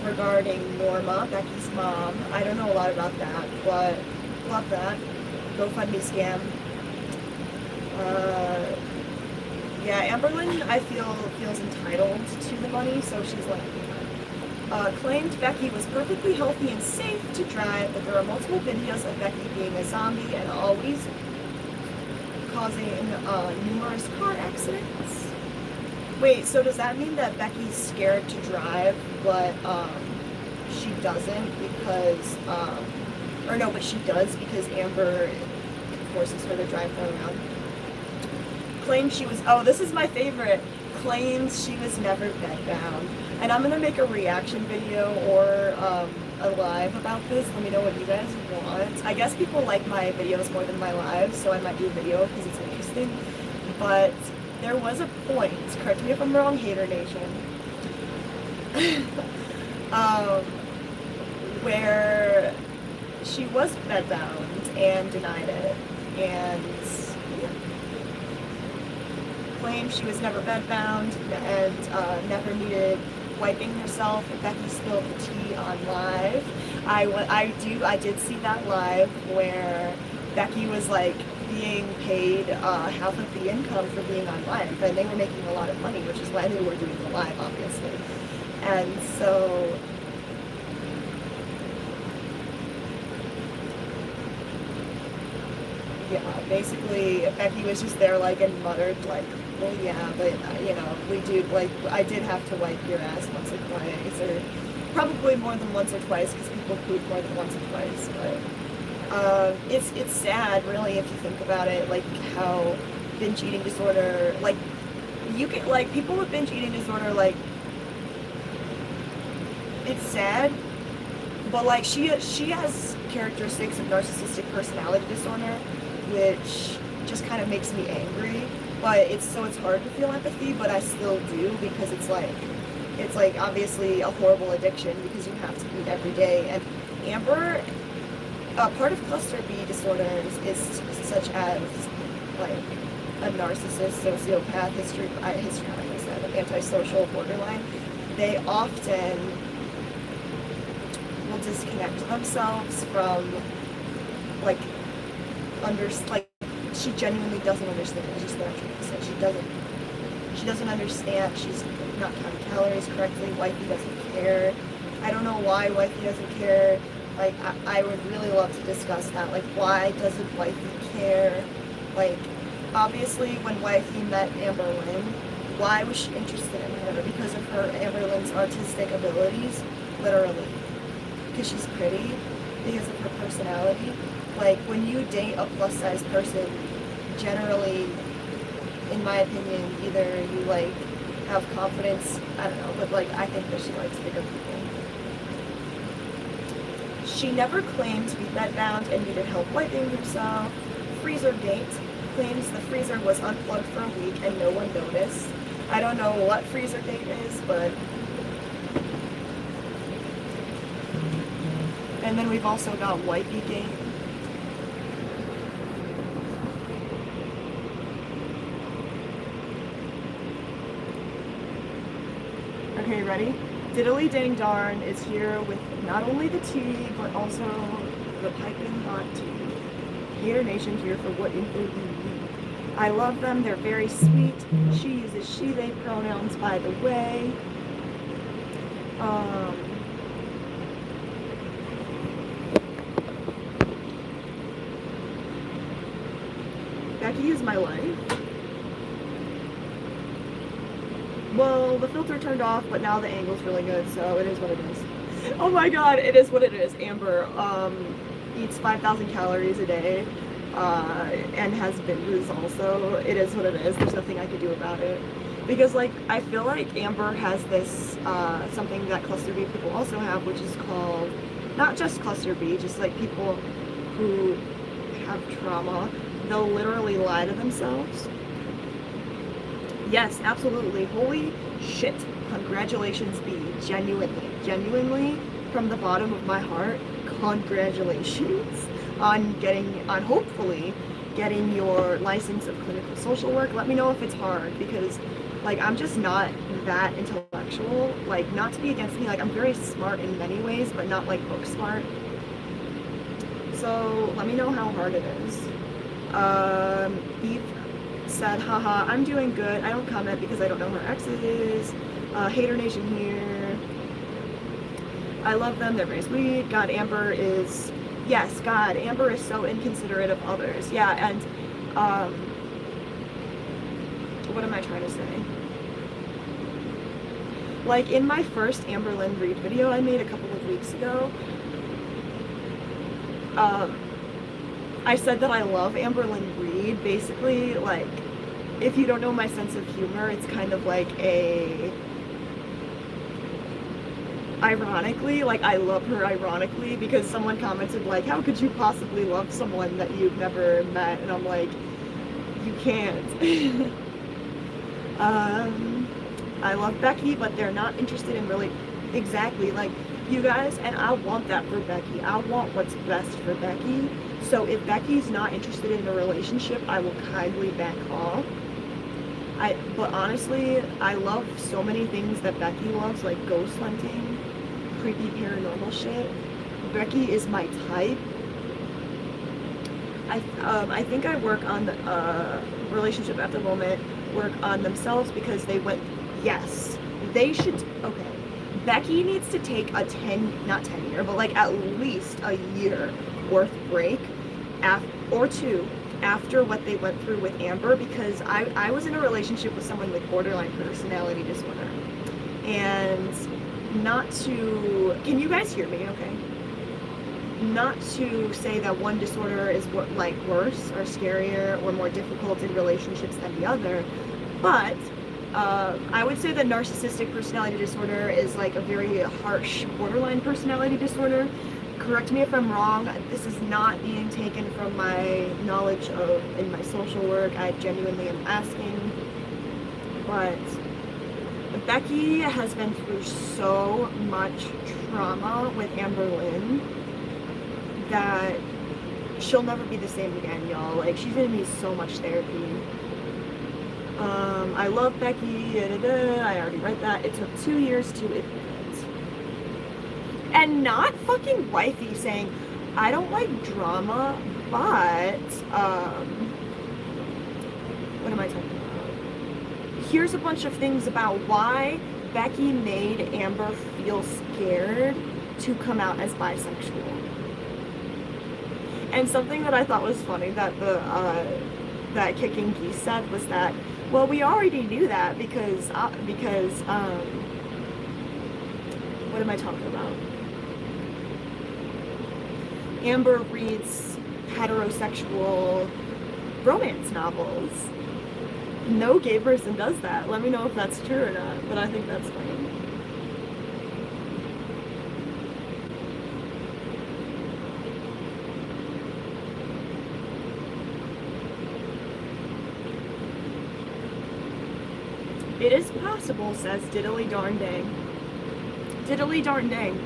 regarding Norma, Becky's mom. I don't know a lot about that, but love that. GoFundMe scam. Yeah, Amberlynn, I feels entitled to the money, so she's like, claimed Becky was perfectly healthy and safe to drive, but there are multiple videos of Becky being a zombie and always causing numerous car accidents. Wait, so does that mean that Becky's scared to drive, but she doesn't because, or no, but she does because Amber forces her to drive her around? Claims she was, oh, this is my favorite, claims she was never bedbound. And I'm gonna make a reaction video or a live about this. Let me know what you guys want. I guess people like my videos more than my lives, so I might do a video because it's interesting. But there was a point, correct me if I'm wrong, Hater Nation, where she was bedbound and denied it, and claimed she was never bedbound and never needed wiping herself. Becky spilled the tea on live. I did see that live where Becky was like being paid half of the income for being on live, and they were making a lot of money, which is why they were doing the live, obviously. And so yeah, basically Becky was just there like and muttered like, well, yeah, but you know, we do, like, I did have to wipe your ass once or twice, or probably more than once or twice because people poop more than once or twice. But it's sad, really, if you think about it, like how binge eating disorder, like you can, like people with binge eating disorder, like it's sad, but like she has characteristics of narcissistic personality disorder, which just kind of makes me angry. But it's hard to feel empathy, but I still do because it's like obviously a horrible addiction because you have to eat every day. And Amber, part of cluster B disorders is such as like a narcissist, sociopath, histrionic, antisocial, borderline. They often will disconnect themselves from she genuinely doesn't understand. It's just what I'm trying to say. She doesn't understand. She's not counting calories correctly. Wifey doesn't care. I don't know why wifey doesn't care. Like, I would really love to discuss that. Like, why doesn't wifey care? Like, obviously, when wifey met Amberlynn, why was she interested in her? Because of her, Amberlynn's artistic abilities, literally. Because she's pretty, because of her personality. Like, when you date a plus-size person, generally, in my opinion, either you, like, have confidence, I don't know, but, like, I think that she likes bigger people. She never claimed to be bedbound and needed help wiping herself. Freezer date claims the freezer was unplugged for a week and no one noticed. I don't know what freezer date is, but... And then we've also got wipey date. Okay, ready? Diddly dang darn is here with not only the tea, but also the piping hot tea. Hater Nation here for what info you need. I love them, they're very sweet. She uses she, they pronouns, by the way. Becky is my life. Well, the filter turned off, but now the angle's really good, so it is what it is. Oh my god, it is what it is. Amber eats 5,000 calories a day and has binges also. It is what it is. There's nothing I could do about it. Because, like, I feel like Amber has this, something that cluster B people also have, which is called, not just cluster B, just like people who have trauma, they'll literally lie to themselves. Yes, absolutely. Holy shit. Congratulations, B. Genuinely, from the bottom of my heart, congratulations on hopefully getting your license of clinical social work. Let me know if it's hard, because, like, I'm just not that intellectual. Like, not to be against me, like, I'm very smart in many ways, but not, like, book smart. So, let me know how hard it is. Eve said, haha, I'm doing good. I don't comment because I don't know her exes. Hater Nation here. I love them. They're very sweet. God, Amber is... Yes, God, Amber is so inconsiderate of others. Yeah, and, what am I trying to say? Like, in my first Amberlynn Reid video I made a couple of weeks ago, I said that I love Amberlynn Reid. Basically, like, if you don't know my sense of humor, it's kind of like a... Ironically, like, I love her ironically, because someone commented, like, how could you possibly love someone that you've never met? And I'm like, you can't. I love Becky, but they're not interested in really... Exactly, like, you guys, and I want that for Becky. I want what's best for Becky. So if Becky's not interested in a relationship, I will kindly back off. But honestly, I love so many things that Becky loves, like ghost hunting, creepy paranormal shit. Becky is my type. I think I work on the relationship at the moment, work on themselves, because they went, yes, they should, okay. Becky needs to take a not 10 year, but like at least a year worth break or two after what they went through with Amber, because I was in a relationship with someone with borderline personality disorder. And not to, can you guys hear me okay? Not to say that one disorder is like worse or scarier or more difficult in relationships than the other, but I would say that narcissistic personality disorder is like a very harsh borderline personality disorder. Correct me if I'm wrong. This is not being taken from my knowledge of in my social work. I genuinely am asking. But Becky has been through so much trauma with Amberlynn that she'll never be the same again, y'all. Like, she's gonna need so much therapy. I love Becky, I already read that. It took 2 years to admit. And not fucking wifey saying, I don't like drama, but, what am I talking about? Here's a bunch of things about why Becky made Amber feel scared to come out as bisexual. And something that I thought was funny that that Kicking Geese said was that, well, we already knew that because what am I talking about? Amber reads heterosexual romance novels. No gay person does that. Let me know if that's true or not, but I think that's funny. It is possible, says Diddly Darn Dang. Diddly Darn Dang.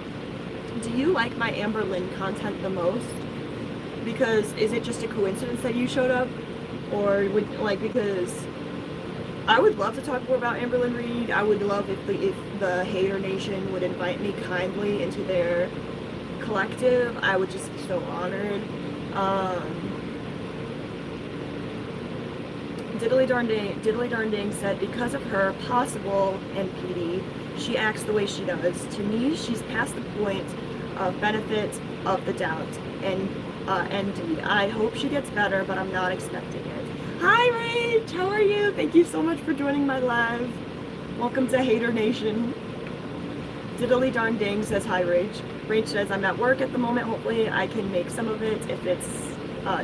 Do you like my Amberlynn content the most? Because is it just a coincidence that you showed up? Or would, like, because I would love to talk more about Amberlynn Reid. I would love if the Hater Nation would invite me kindly into their collective. I would just be so honored. Diddly Darn Ding said, because of her possible NPD, she acts the way she does. To me, she's past the point of benefit of the doubt and ND. I hope she gets better, but I'm not expecting it. Hi, Rach! How are you? Thank you so much for joining my live. Welcome to Hater Nation. Diddly Darn Ding says, hi, Rach. Rach says, I'm at work at the moment. Hopefully I can make some of it if it's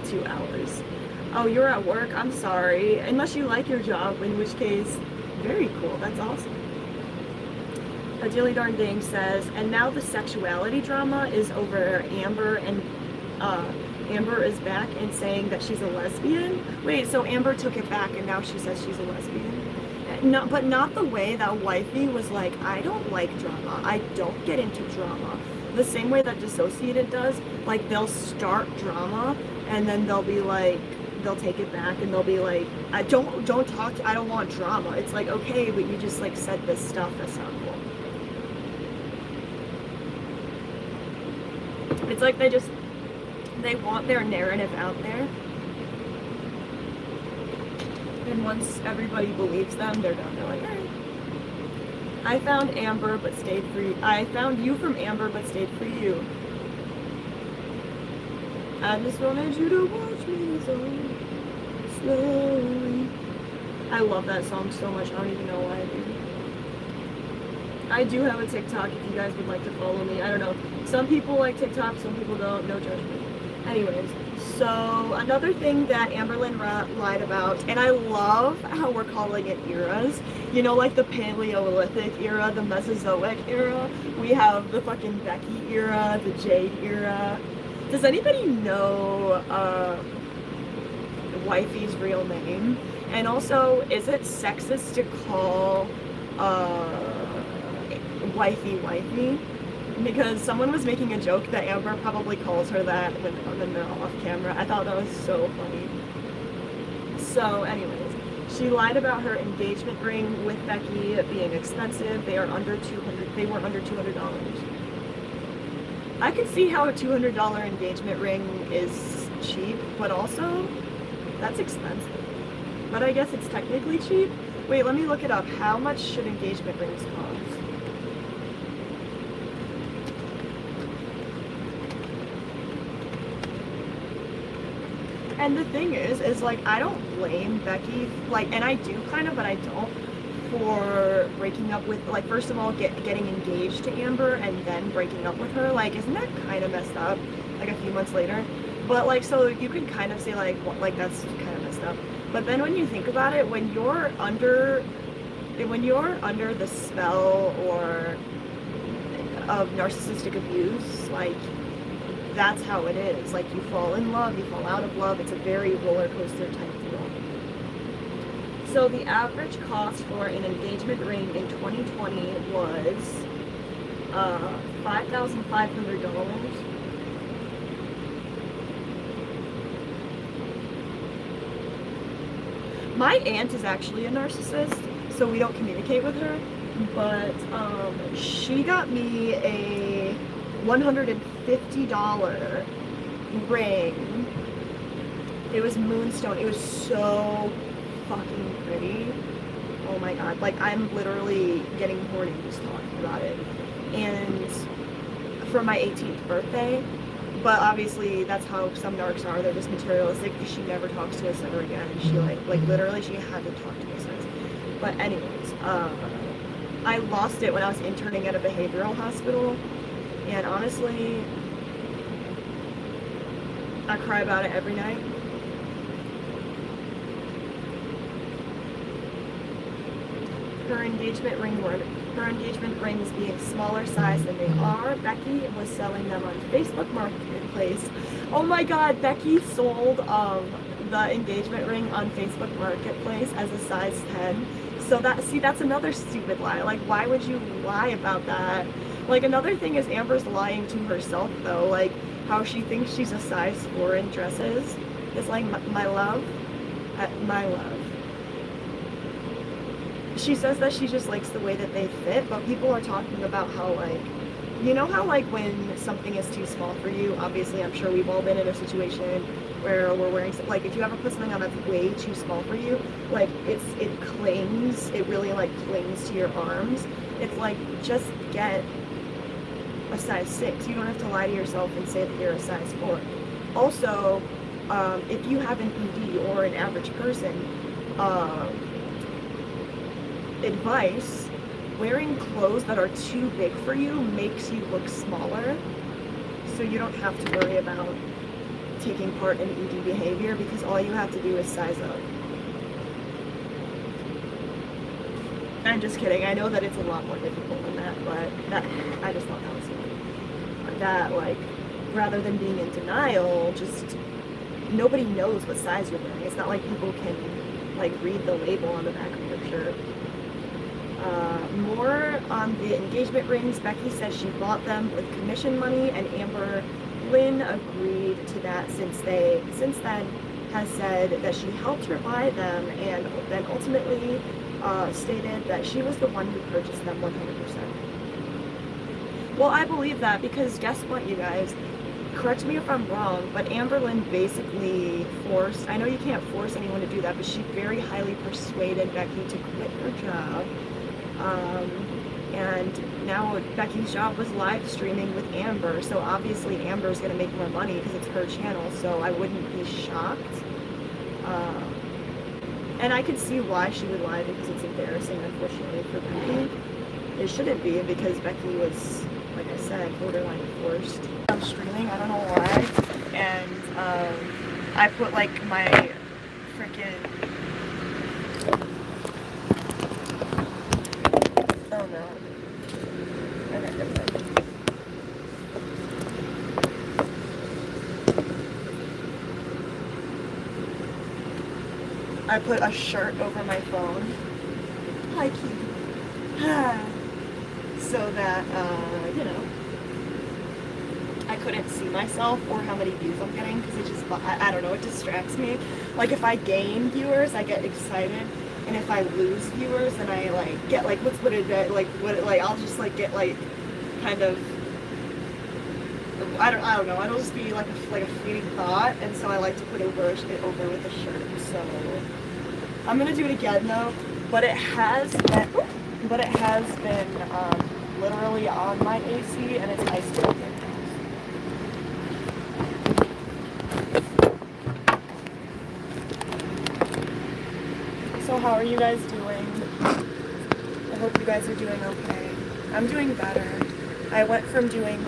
2 hours. Oh, you're at work? I'm sorry. Unless you like your job, in which case, very cool. That's awesome. Dilly Darn Ding says, and now the sexuality drama is over Amber, and Amber is back and saying that she's a lesbian. Wait, so Amber took it back and now she says she's a lesbian? No, but not the way that Wifey was like, I don't like drama. I don't get into drama. The same way that Dissociated does. Like, they'll start drama and then they'll be like, they'll take it back and they'll be like, I don't talk, I don't want drama. It's like, okay, but you just like said this stuff, that's not cool. It's like they want their narrative out there. And once everybody believes them, they're done. They're like, all right. I found Amber but stayed for you. I found you from Amber but stayed for you. I just wanted you to watch me so slowly. I love that song so much. I don't even know why I do. I do have a TikTok if you guys would like to follow me. I don't know. Some people like TikTok, some people don't. No judgment. Anyways, so another thing that Amberlynn lied about, and I love how we're calling it eras. You know, like the Paleolithic era, the Mesozoic era. We have the fucking Becky era, the Jade era. Does anybody know Wifey's real name? And also, is it sexist to call Wifey? Because someone was making a joke that Amber probably calls her that when they're off camera. I thought that was so funny. So anyways, she lied about her engagement ring with Becky being expensive. They were under $200. I could see how a $200 engagement ring is cheap, but also that's expensive. But I guess it's technically cheap. Wait, let me look it up. How much should engagement rings cost? And the thing is like, I don't blame Becky, like, and I do kind of, but I don't, for breaking up with, like, first of all, getting engaged to Amber and then breaking up with her. Like, isn't that kind of messed up, like, a few months later? But, like, so you can kind of say, like, that's kind of messed up. But then when you think about it, when you're under the spell or of narcissistic abuse, like, that's how it is. Like, you fall in love, you fall out of love. It's a very roller coaster type deal. So the average cost for an engagement ring in 2020 was $5,500. My aunt is actually a narcissist, so we don't communicate with her, but she got me a $150 ring. It was moonstone. It was so fucking pretty. Oh my god, like, I'm literally getting horny just talking about it. And for my 18th birthday, but obviously that's how some narcs are. They're just materialistic, because she never talks to us ever again. She like literally she had to talk to us once. But anyways, I lost it when I was interning at a behavioral hospital, and honestly, I cry about it every night. Her engagement rings being smaller size than they are. Becky was selling them on Facebook Marketplace. Oh my god, Becky sold the engagement ring on Facebook Marketplace as a size 10, So that's another stupid lie. Like, why would you lie about that? Like, another thing is Amber's lying to herself, though. Like, how she thinks she's a size 4 in dresses. It's like, my love. She says that she just likes the way that they fit, but people are talking about how, like, you know how, like, when something is too small for you, obviously I'm sure we've all been in a situation where we're wearing, like, if you ever put something on that's way too small for you, like, it really, like, clings to your arms. It's like, just get a size 6. You don't have to lie to yourself and say that you're a size 4. Also, if you have an ED or an average person, advice, wearing clothes that are too big for you makes you look smaller, so you don't have to worry about taking part in ED behavior, because all you have to do is size up. I'm just kidding. I know that it's a lot more difficult than that, but I just thought that was funny. That, like, rather than being in denial, just nobody knows what size you're wearing. It's not like people can, like, read the label on the back of your shirt. More on the engagement rings. Becky says she bought them with commission money, and Amberlynn agreed to that since then has said that she helped her buy them, and then ultimately stated that she was the one who purchased them 100%. Well, I believe that, because guess what, you guys? Correct me if I'm wrong, but Amberlynn basically forced, I know you can't force anyone to do that, but she very highly persuaded Becky to quit her job. And now Becky's job was live streaming with Amber, so obviously Amber's gonna make more money because it's her channel, so I wouldn't be shocked. And I could see why she would lie, because it's embarrassing, unfortunately, for Becky. It shouldn't be, because Becky was, like I said, borderline forced. I'm streaming, I don't know why, and I put, like, my freaking, oh no, okay, never mind. I put a shirt over my phone, hi cute, so that, you know, I couldn't see myself or how many views I'm getting, because it just, I don't know, it distracts me. Like, if I gain viewers, I get excited, and if I lose viewers, then I, like, get, like, I'll just, like, get, like, kind of, I don't know, it'll just be, like a fleeting thought, and so I like to put it over with a shirt, so, I'm gonna do it again, though, but it has been, literally on my AC, and it's ice cold. So how are you guys doing? I hope you guys are doing okay. I'm doing better. I went from doing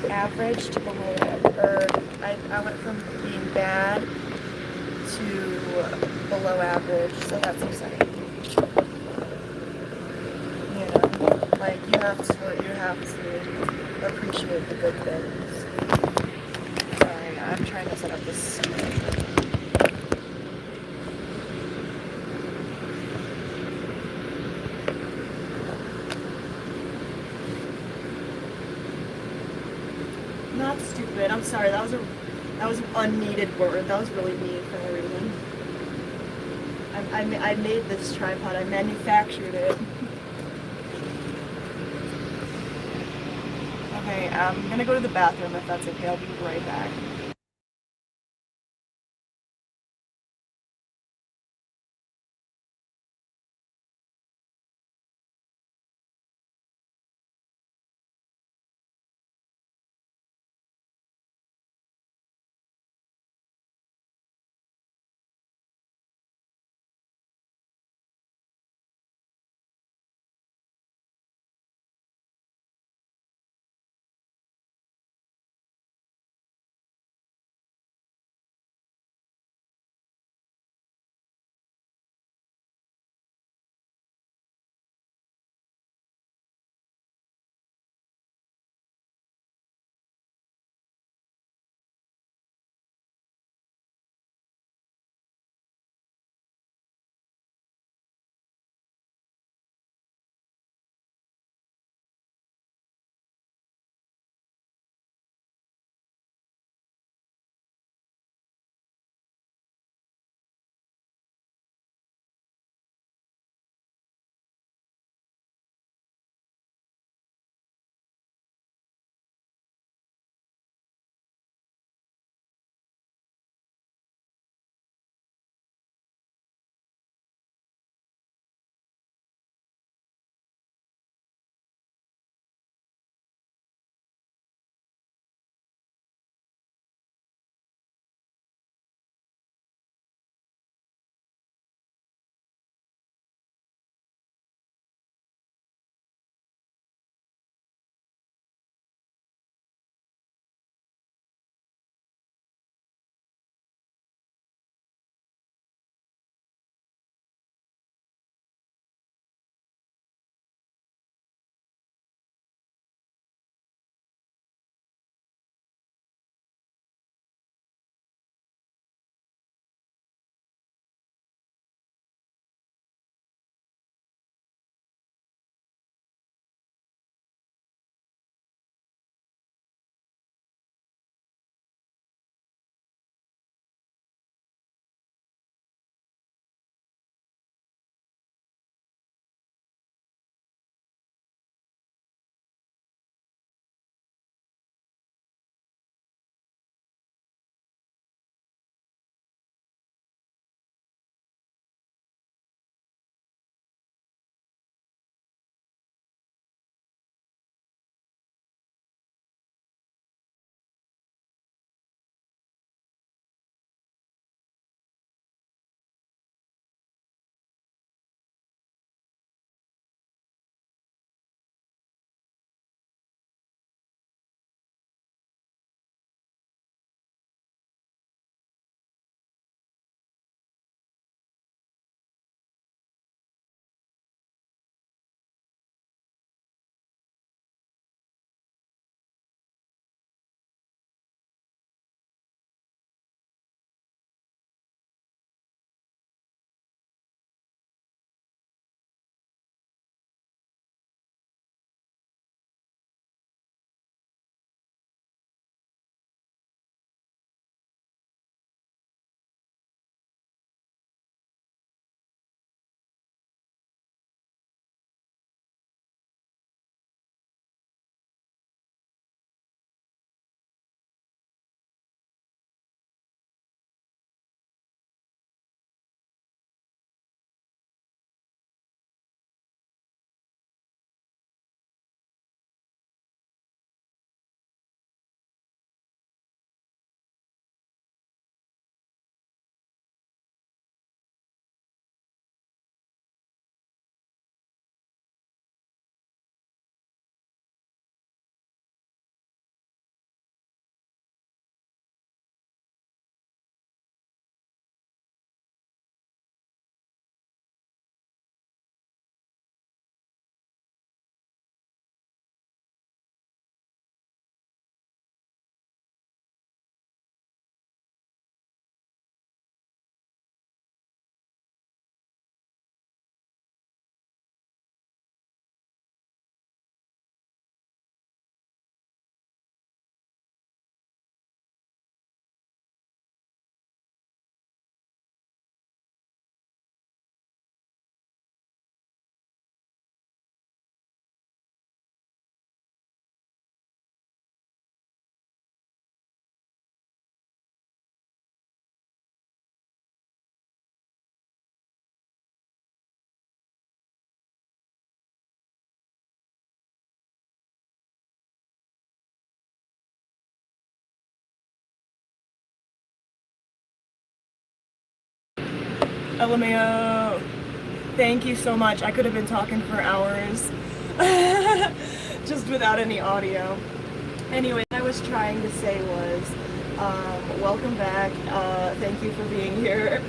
average to below average, I went from being bad to below average, so that's exciting. You know, like, you have to appreciate the good things. Sorry, I'm trying to set up this. Not stupid. I'm sorry. That was an unneeded word. That was really mean for no reason. I made this tripod. I manufactured it. Okay, I'm gonna go to the bathroom if that's okay. I'll be right back. LMAO. Thank you so much. I could have been talking for hours just without any audio. Anyway, what I was trying to say was, welcome back. Thank you for being here.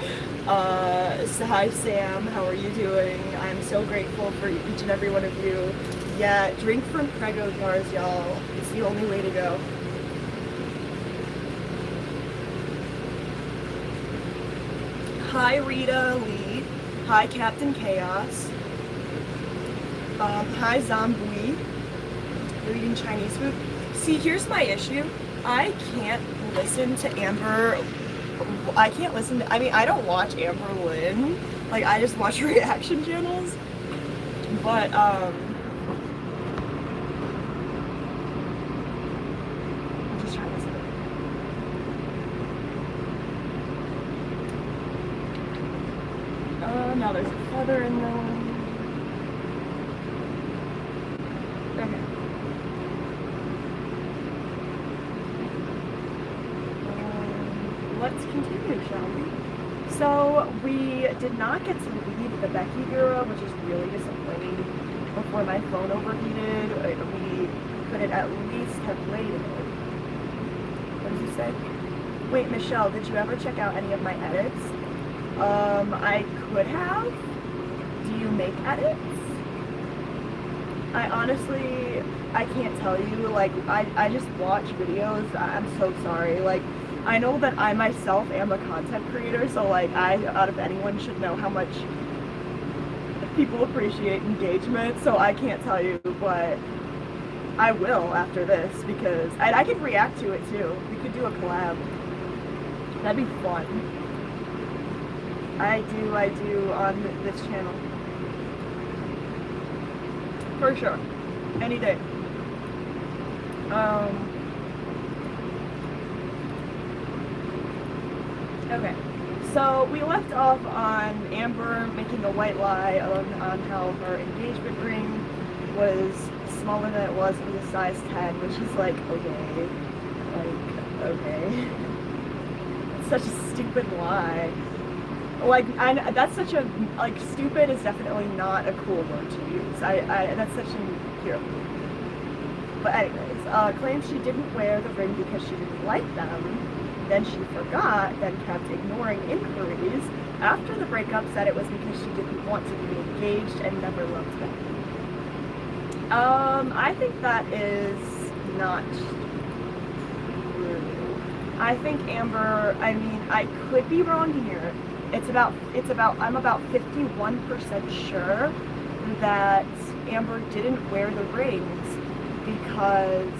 Hi Sam, how are you doing? I'm so grateful for each and every one of you. Yeah, drink from Prego jars, y'all. It's the only way to go. Hi Rita Lee. Hi Captain Chaos. Hi Zombie. We're eating Chinese food. See, here's my issue. I can't listen to Amber. I can't listen to, I mean, I don't watch Amberlynn. Like, I just watch reaction channels. But, I'm just trying to say. Now there's a feather in there. Okay. Let's continue, shall we? So we did not get to leave the Becky era, which is really disappointing. Before my phone overheated, we could at least have waited. What did you say? Wait, Michelle, did you ever check out any of my edits? I could have. Do you make edits? I honestly, I can't tell you. Like, I just watch videos. I'm so sorry. Like, I know that I myself am a content creator, so like I, out of anyone, should know how much people appreciate engagement, so I can't tell you, but I will after this, because I could react to it too. We could do a collab. That'd be fun. I do on this channel. For sure. Any day. Okay, so we left off on Amber making a white lie on how her engagement ring was smaller than it was. It was a size 10, which is like, okay. Like, okay. It's such a stupid lie. Like, that's such a, like, stupid is definitely not a cool word to use. That's such a hero. But anyways, claims she didn't wear the ring because she didn't like them. Then she forgot, then kept ignoring inquiries. After the breakup, said it was because she didn't want to be engaged and never loved them. I think that is not true. I think Amber, I mean, I could be wrong here. I'm about 51% sure that Amber didn't wear the rings because,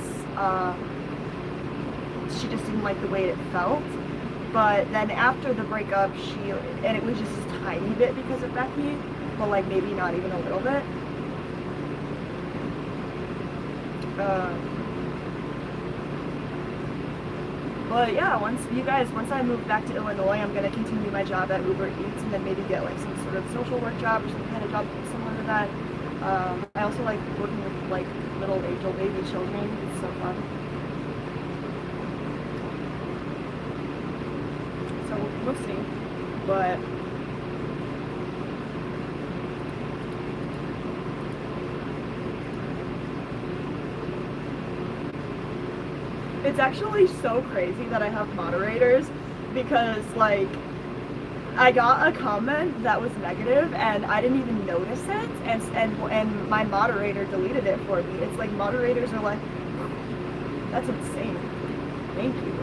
she just didn't like the way it felt. But then after the breakup, and it was just a tiny bit because of Becky, but like maybe not even a little bit. But yeah, once I move back to Illinois, I'm gonna continue my job at Uber Eats and then maybe get like some sort of social work job or some kind of job similar to that. I also like working with like little angel baby children. It's so fun. So we'll see, but it's actually so crazy that I have moderators, because like I got a comment that was negative and I didn't even notice it, and my moderator deleted it for me. It's like moderators are like, that's insane. Thank you.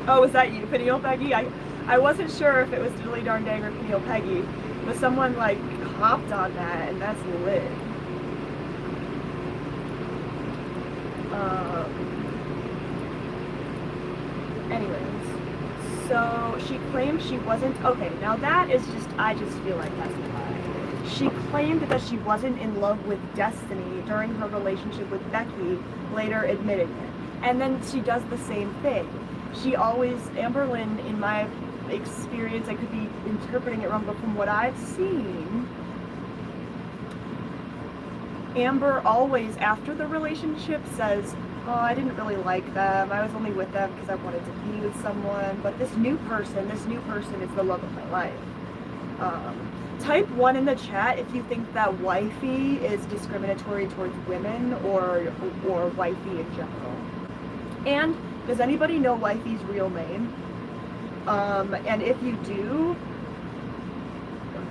Oh, was that you, Peniel Peggy? I wasn't sure if it was Dilly Darn Dang or Peniel Peggy, but someone like hopped on that, and that's lit. Anyways, so she claimed she wasn't, okay, now that is just, I just feel like that's a lie. She claimed that she wasn't in love with Destiny during her relationship with Becky, later admitting it. And then she does the same thing. She always, Amberlynn, in my experience, I could be interpreting it wrong, but from what I've seen, Amber always, after the relationship, says, oh, I didn't really like them. I was only with them because I wanted to be with someone. But this new person is the love of my life. Type 1 in the chat if you think that wifey is discriminatory towards women or wifey in general. And does anybody know wifey's real name? And if you do,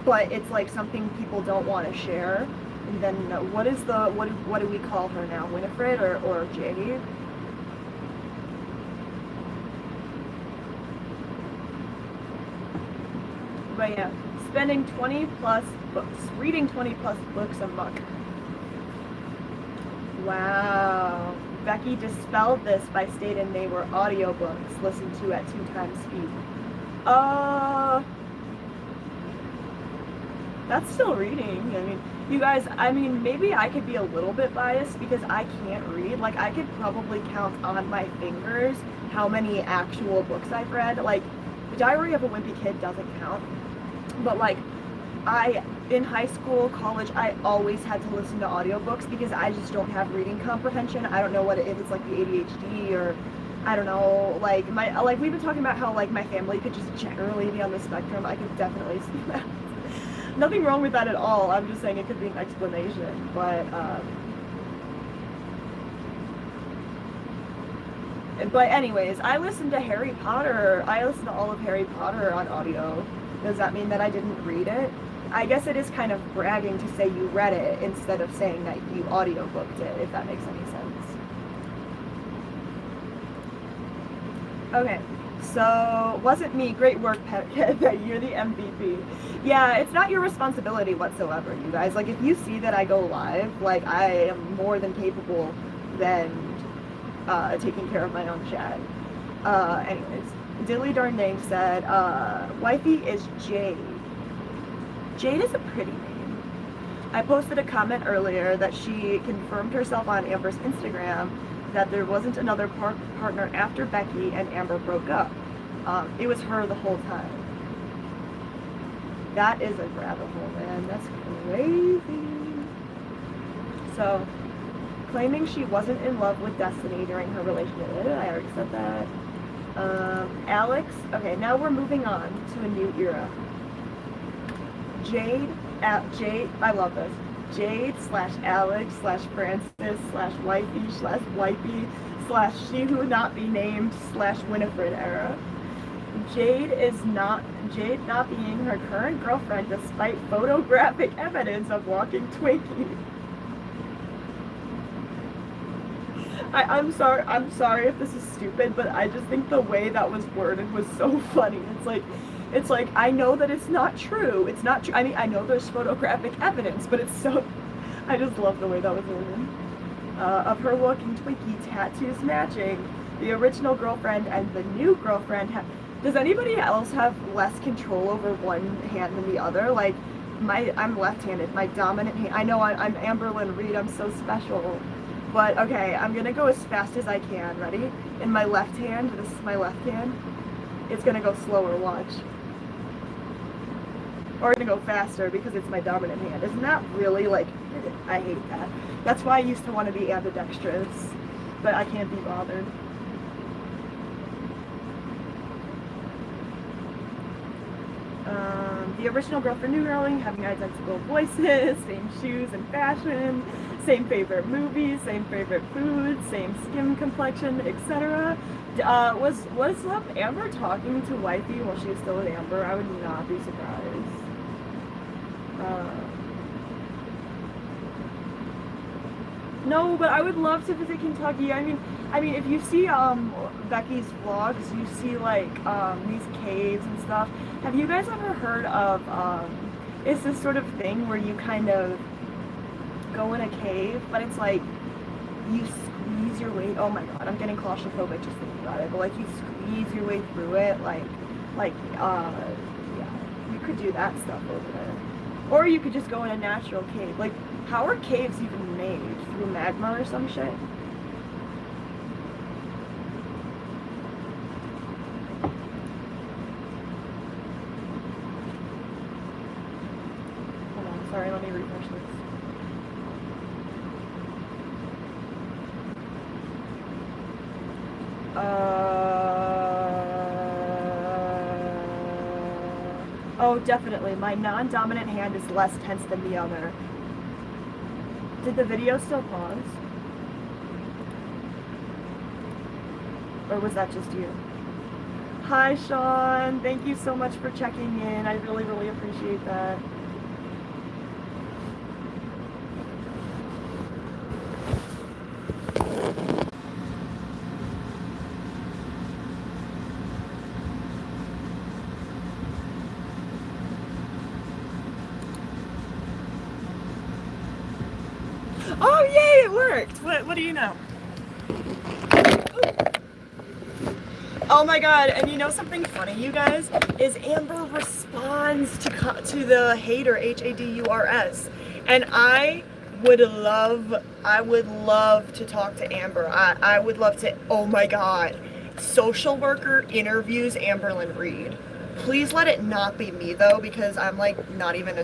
but it's like something people don't want to share, and then what do we call her now? Winifred or Jade? But yeah, spending 20 plus books, reading 20 plus books a month. Wow. Becky dispelled this by stating they were audiobooks listened to at 2 times speed. That's still reading. I mean, you guys, I mean, maybe I could be a little bit biased because I can't read. Like, I could probably count on my fingers how many actual books I've read. Like, The Diary of a Wimpy Kid doesn't count. But, like, in high school, college, I always had to listen to audiobooks because I just don't have reading comprehension. I don't know what if it's like the ADHD or I don't know, like we've been talking about how like my family could just generally be on the spectrum. I could definitely see that. Nothing wrong with that at all. I'm just saying it could be an explanation, but anyways, I listened to Harry Potter. I listened to all of Harry Potter on audio. Does that mean that I didn't read it? I guess it is kind of bragging to say you read it instead of saying that you audiobooked it, if that makes any sense. Okay, so wasn't me. Great work, Pet. You're the MVP. Yeah, it's not your responsibility whatsoever, you guys. Like, if you see that I go live, like, I am more than capable than taking care of my own chat. Anyways, Dilly Darndang said, wifey is Jade. Jade is a pretty name. I posted a comment earlier that she confirmed herself on Amber's Instagram that there wasn't another partner after Becky and Amber broke up. It was her the whole time. That is a rabbit hole, man. That's crazy. So, claiming she wasn't in love with Destiny during her relationship. I already said that. Alex. Okay, now we're moving on to a new era. Jade, I love this. Jade / Alex / Francis / wifey / wifey / she who not be named / Winifred era. Jade not being her current girlfriend despite photographic evidence of walking Twinkie. I'm sorry if this is stupid, but I just think the way that was worded was so funny. It's like, I know that it's not true. It's not true. I mean, I know there's photographic evidence, but it's so, I just love the way that was worded. Of her walking Twinkie, tattoos matching, the original girlfriend and the new girlfriend does anybody else have less control over one hand than the other? Like, I'm left-handed, my dominant hand. I know I'm Amberlynn Reid, I'm so special. But, okay, I'm gonna go as fast as I can. Ready? In my left hand, this is my left hand. It's gonna go slower, watch. Or gonna go faster because it's my dominant hand. Isn't that really, like, I hate that. That's why I used to want to be ambidextrous, but I can't be bothered. The original girlfriend, new girling, having identical voices, same shoes and fashion, same favorite movies, same favorite food, same skin complexion, etc. Was Amber talking to wifey while she was still with Amber? I would not be surprised. No, but I would love to visit Kentucky. I mean, if you see Becky's vlogs, you see like these caves and stuff. Have you guys ever heard of it's this sort of thing where you kind of go in a cave, but it's like you squeeze your way. Oh my god, I'm getting claustrophobic just thinking about it. But like you squeeze your way through it, yeah, you could do that stuff over there. Or you could just go in a natural cave. Like, how are caves even made? Through magma or some shit? Hold on, sorry, let me refresh this. Oh, definitely. My non-dominant hand is less tense than the other. Did the video still pause? Or was that just you? Hi, Sean. Thank you so much for checking in. I really, really appreciate that. Oh, yay, it worked. What do you know? Oh my god, and you know something funny, you guys, is Amber responds to the hater, H-A-D-U-R-S, and I would love to talk to Amber. I would love to, oh my god, social worker interviews Amberlynn Reid. Please let it not be me though, because I'm like not even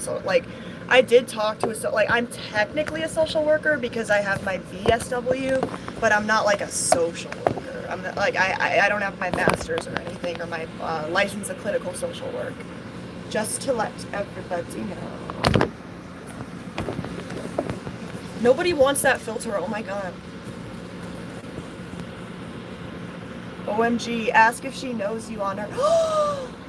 I did talk to I'm technically a social worker because I have my VSW, but I'm not like a social worker. I'm not, like, I don't have my master's or anything, or my license of clinical social work. Just to let everybody know. Nobody wants that filter, oh my god. OMG, ask if she knows you on her.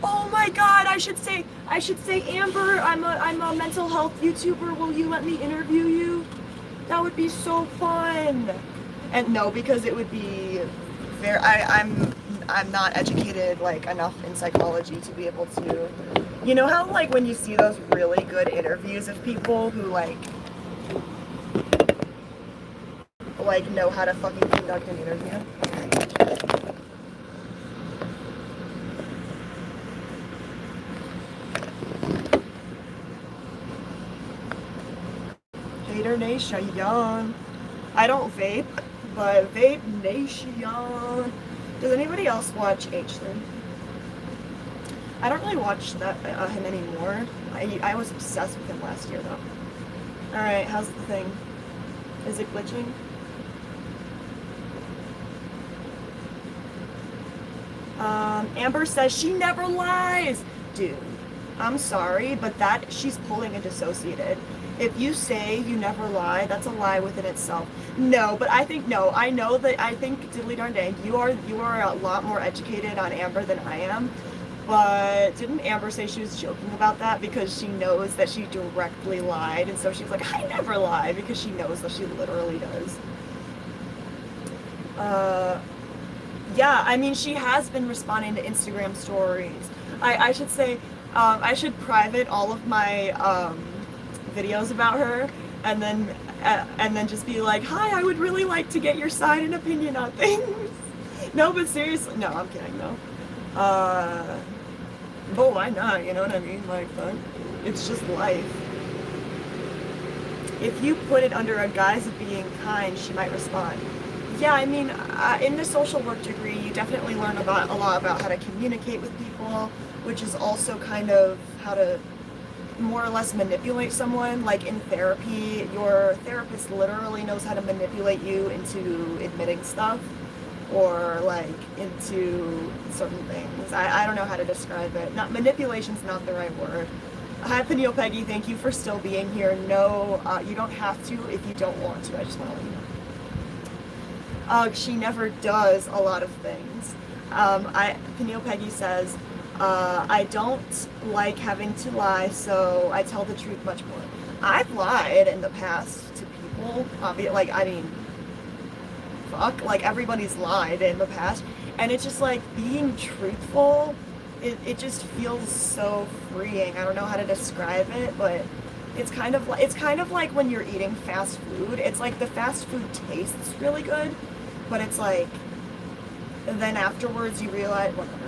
Oh my god, I should say, Amber, I'm a mental health YouTuber, will you let me interview you? That would be so fun. And no, because it would be very, I'm not educated like enough in psychology to be able to, you know how like when you see those really good interviews of people who like know how to fucking conduct an interview? Hater Nation. I don't vape, but Vape Nation. Does anybody else watch H3? I don't really watch him anymore. I was obsessed with him last year though. Alright, how's the thing? Is it glitching? Amber says she never lies! Dude, I'm sorry, but she's pulling a dissociated. If you say you never lie, that's a lie within itself. No, but I think diddly darn dang, you are a lot more educated on Amber than I am. But didn't Amber say she was joking about that because she knows that she directly lied, and so she's like, I never lie, because she knows that she literally does. Yeah, I mean, she has been responding to Instagram stories. I should say, I should private all of my videos about her, and then just be like, hi, I would really like to get your side and opinion on things. No, but seriously, no, I'm kidding though. But why not, you know what I mean? Like, it's just life. If you put it under a guise of being kind, she might respond. Yeah, I mean, in the social work degree, you definitely learn a lot about how to communicate with people, which is also kind of how to more or less manipulate someone. Like in therapy, your therapist literally knows how to manipulate you into admitting stuff, or like into certain things. I don't know how to describe it. Manipulation's not the right word. Hi, Peniel Peggy, thank you for still being here. No, you don't have to if you don't want to. I just want to let you know. She never does a lot of things. Peniel Peggy says, I don't like having to lie, so I tell the truth much more. I've lied in the past to people, like everybody's lied in the past, and it's just like being truthful, it just feels so freeing. I don't know how to describe it, but it's kind of like when you're eating fast food. It's like the fast food tastes really good, but it's like, and then afterwards you realize, whatever.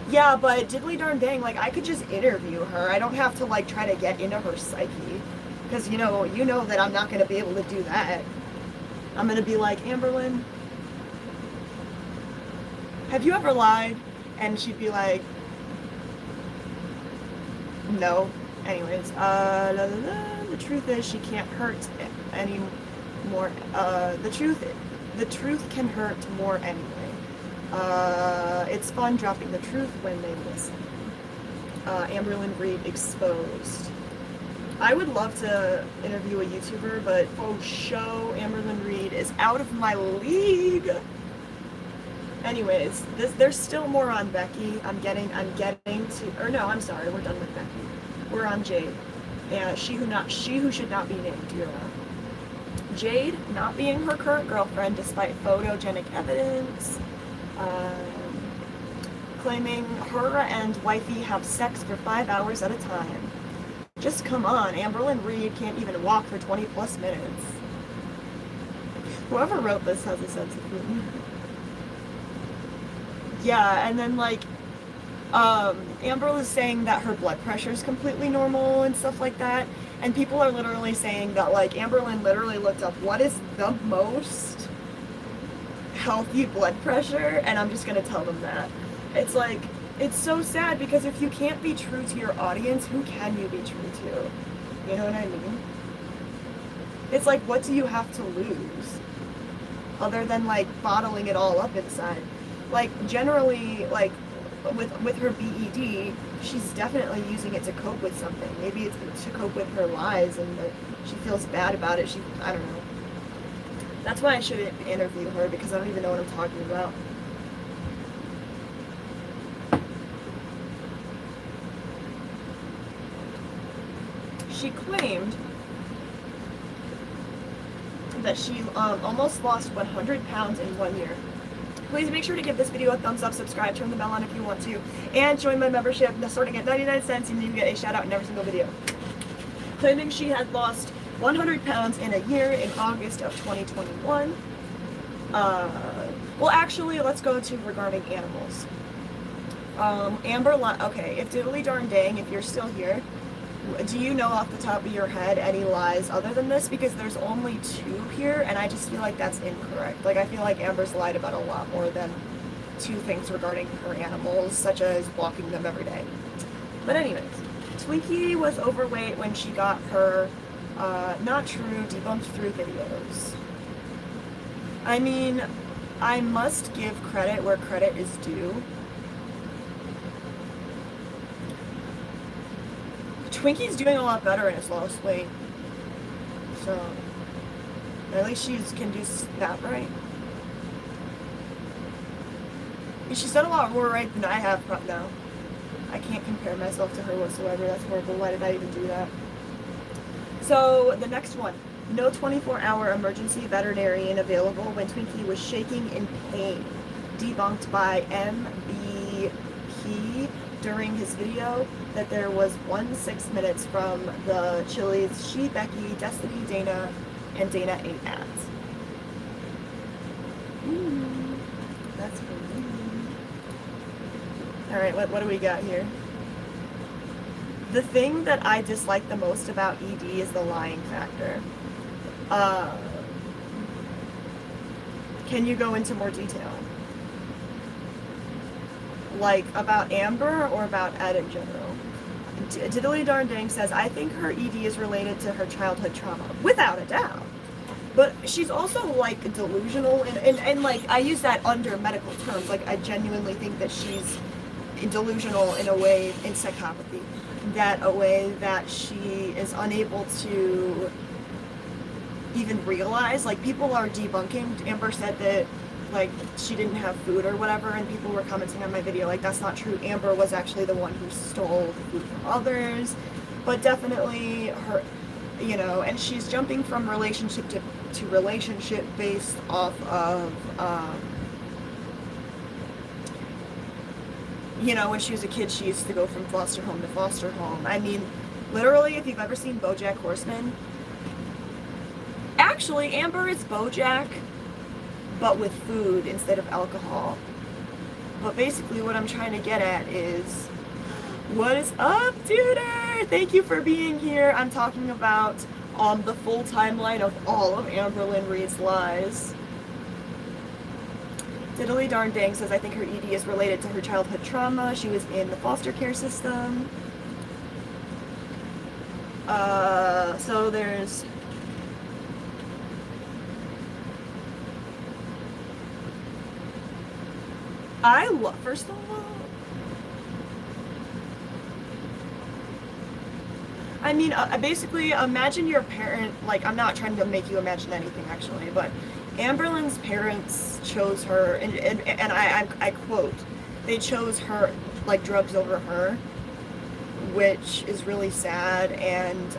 Yeah, but diddly darn dang, like I could just interview her. I don't have to like try to get into her psyche, because you know that I'm not going to be able to do that. I'm going to be like, Amberlynn, have you ever lied? And she'd be like, no. Anyways, the truth is she can't hurt anymore. The truth can hurt more anyway. it's fun dropping the truth when they listen. Amberlynn Reid exposed. I would love to interview a YouTuber, but oh, Amberlynn Reid is out of my league. Anyways, there's still more on Becky. I'm getting to, or no, I'm sorry, we're done with Becky. We're on Jade. And she who should not be named, Jade not being her current girlfriend despite photogenic evidence, claiming her and wifey have sex for 5 hours at a time. Just come on, Amberlynn Reid can't even walk for 20 plus minutes. Whoever wrote this has a sense of humor. Yeah, and then like, Amber is saying that her blood pressure is completely normal and stuff like that, and people are literally saying that like Amberlynn literally looked up what is the most healthy blood pressure, and I'm just gonna tell them that. It's like, it's so sad because if you can't be true to your audience, who can you be true to? You know what I mean? It's like, what do you have to lose other than like bottling it all up inside? Like generally, like with her BED, she's definitely using it to cope with something. Maybe it's to cope with her lies and that she feels bad about it. I don't know. That's why I shouldn't interview her, because I don't even know what I'm talking about. She claimed that she almost lost 100 pounds in 1 year. Please make sure to give this video a thumbs up, subscribe, turn the bell on if you want to, and join my membership starting at 99 cents and you get a shout out in every single video. Claiming she had lost 100 pounds in a year in August of 2021. Well, actually, let's go to regarding animals. Okay, if diddly darn dang, if you're still here, do you know off the top of your head any lies other than this? Because there's only 2 here, and I just feel like that's incorrect. Like, I feel like Amber's lied about a lot more than 2 things regarding her animals, such as walking them every day. But anyways, Twinkie was overweight when she got her not true, debunked through videos. I mean, I must give credit where credit is due. Twinkie's doing a lot better in his lost weight, so at least she can do that right. She's done a lot more right than I have now. I can't compare myself to her whatsoever. That's horrible. Why did I even do that? So the next one, no 24-hour emergency veterinarian available when Twinkie was shaking in pain. Debunked by MBP during his video that there was 6 minutes from the Chili's she, Becky, Destiny, Dana, and Dana ate at. That's cool. Alright, what do we got here? The thing that I dislike the most about ED is the lying factor. Can you go into more detail? Like, about Amber or about Ed in general? Diddly Darn Dang says, I think her ED is related to her childhood trauma. Without a doubt. But she's also, like, delusional, and like, I use that under medical terms. Like, I genuinely think that she's delusional in a way, in psychopathy. A way that she is unable to even realize. Like, people are debunking. Amber said that, like, she didn't have food or whatever, and people were commenting on my video like, that's not true. Amber was actually the one who stole the food from others. But definitely her, you know, and she's jumping from relationship to relationship based off of, you know, when she was a kid, she used to go from foster home to foster home. I mean, literally, if you've ever seen BoJack Horseman, actually, Amber is BoJack, but with food instead of alcohol. But basically what I'm trying to get at is, what is up, Tutor? Thank you for being here. I'm talking about the full timeline of all of Amberlynn Reid's lies. Diddly Darn Dang says, I think her ED is related to her childhood trauma. She was in the foster care system. So there's First of all, I mean, basically, imagine your parent, like, I'm not trying to make you imagine anything, actually, but Amberlynn's parents chose her, and I quote, they chose her, like, drugs over her, which is really sad, and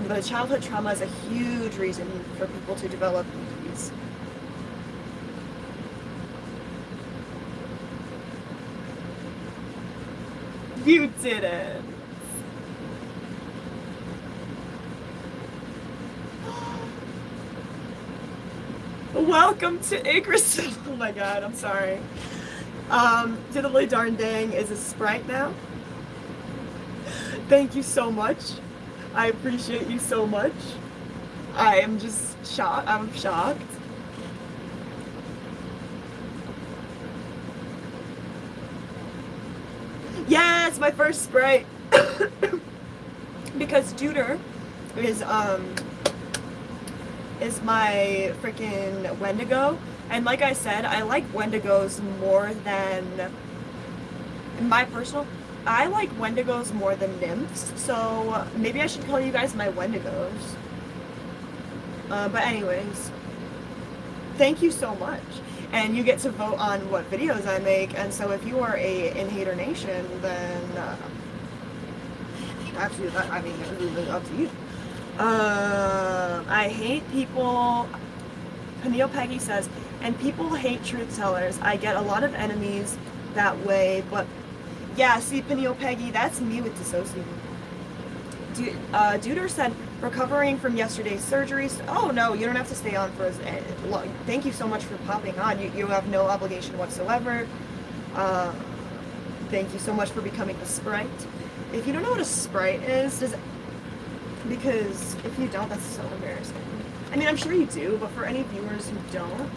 the childhood trauma is a huge reason for people to develop EDs. You didn't. Welcome to Krystle. Oh my god, I'm sorry. Diddly darn dang is a Sprite now. Thank you so much. I appreciate you so much. I am just shocked. I'm shocked. Yeah, it's my first Sprite. Because Duder is my freaking Wendigo, and like I said, I like Wendigos more than, in my personal, I like Wendigos more than nymphs, so maybe I should call you guys my Wendigos. But anyways, thank you so much, and you get to vote on what videos I make, and so if you are in Hater Nation, then actually, I mean, it's really up to you. I hate people. Peniel Peggy says, and people hate truth tellers. I get a lot of enemies that way, but yeah, see, Peniel Peggy, that's me with dissociating. Duder said, recovering from yesterday's surgeries. Oh no, you don't have to stay on for as long. Thank you so much for popping on. You have no obligation whatsoever. Thank you so much for becoming a Sprite. If you don't know what a Sprite is, because if you don't, that's so embarrassing. I mean, I'm sure you do, but for any viewers who don't,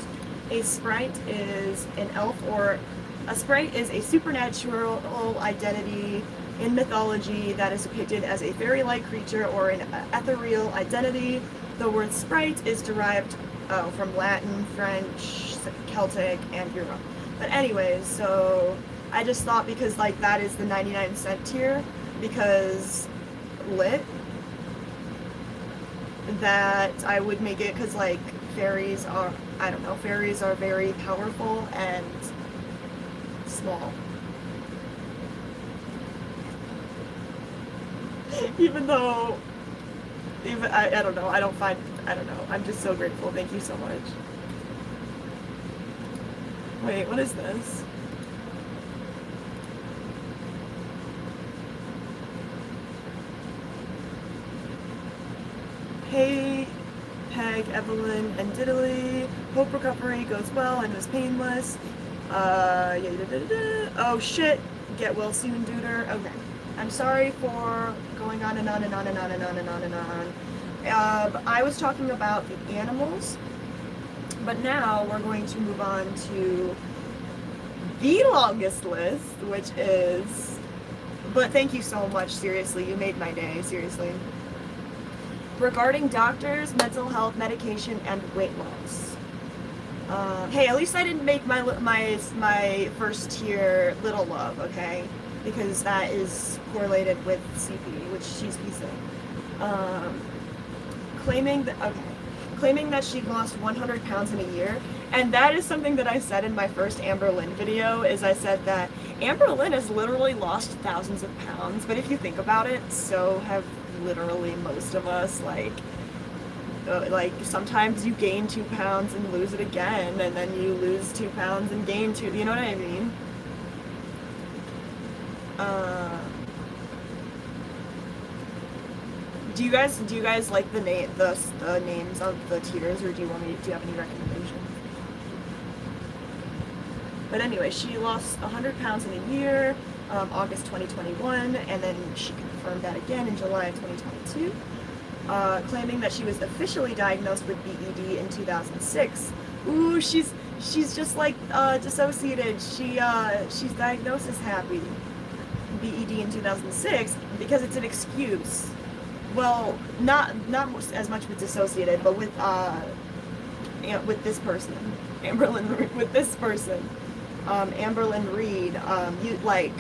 a Sprite is an elf, or a Sprite is a supernatural identity in mythology that is depicted as a fairy-like creature or an ethereal identity. The word Sprite is derived from Latin, French, Celtic, and Europe. But anyways, so I just thought, because like that is the 99-cent tier, because lit, that I would make it, because like fairies are, I don't know, fairies are very powerful and small. Even though, I don't know, I don't know, I'm just so grateful. Thank you so much. Wait, what is this? Hey, Peg, Evelyn, and Diddly. Hope recovery goes well and was painless. Oh shit. Get well soon, Duder. Okay. I'm sorry for going on and on and on and on and on and on and on. I was talking about the animals, but now we're going to move on to the longest list, which is, but thank you so much, seriously, you made my day, seriously. Regarding doctors, mental health, medication, and weight loss. Hey, at least I didn't make my first tier Little Love, okay? Because that is correlated with CP, which she's PC. Claiming that she lost 100 pounds in a year, and that is something that I said in my first Amberlynn video, is I said that Amberlynn has literally lost thousands of pounds, but if you think about it, so have literally most of us. Like sometimes you gain 2 pounds and lose it again, and then you lose 2 pounds and gain 2, you know what I mean? Do you guys like the names of the tiers, or do you have any recommendations? But anyway, she lost 100 pounds in a year, August 2021, and then she confirmed that again in July of 2022, claiming that she was officially diagnosed with BED in 2006. Ooh, she's just like dissociated. She's diagnosis happy. BED in 2006 because it's an excuse. Well, not as much with dissociated, but with this person, Amberlynn, with this person. Amberlynn Reid, you like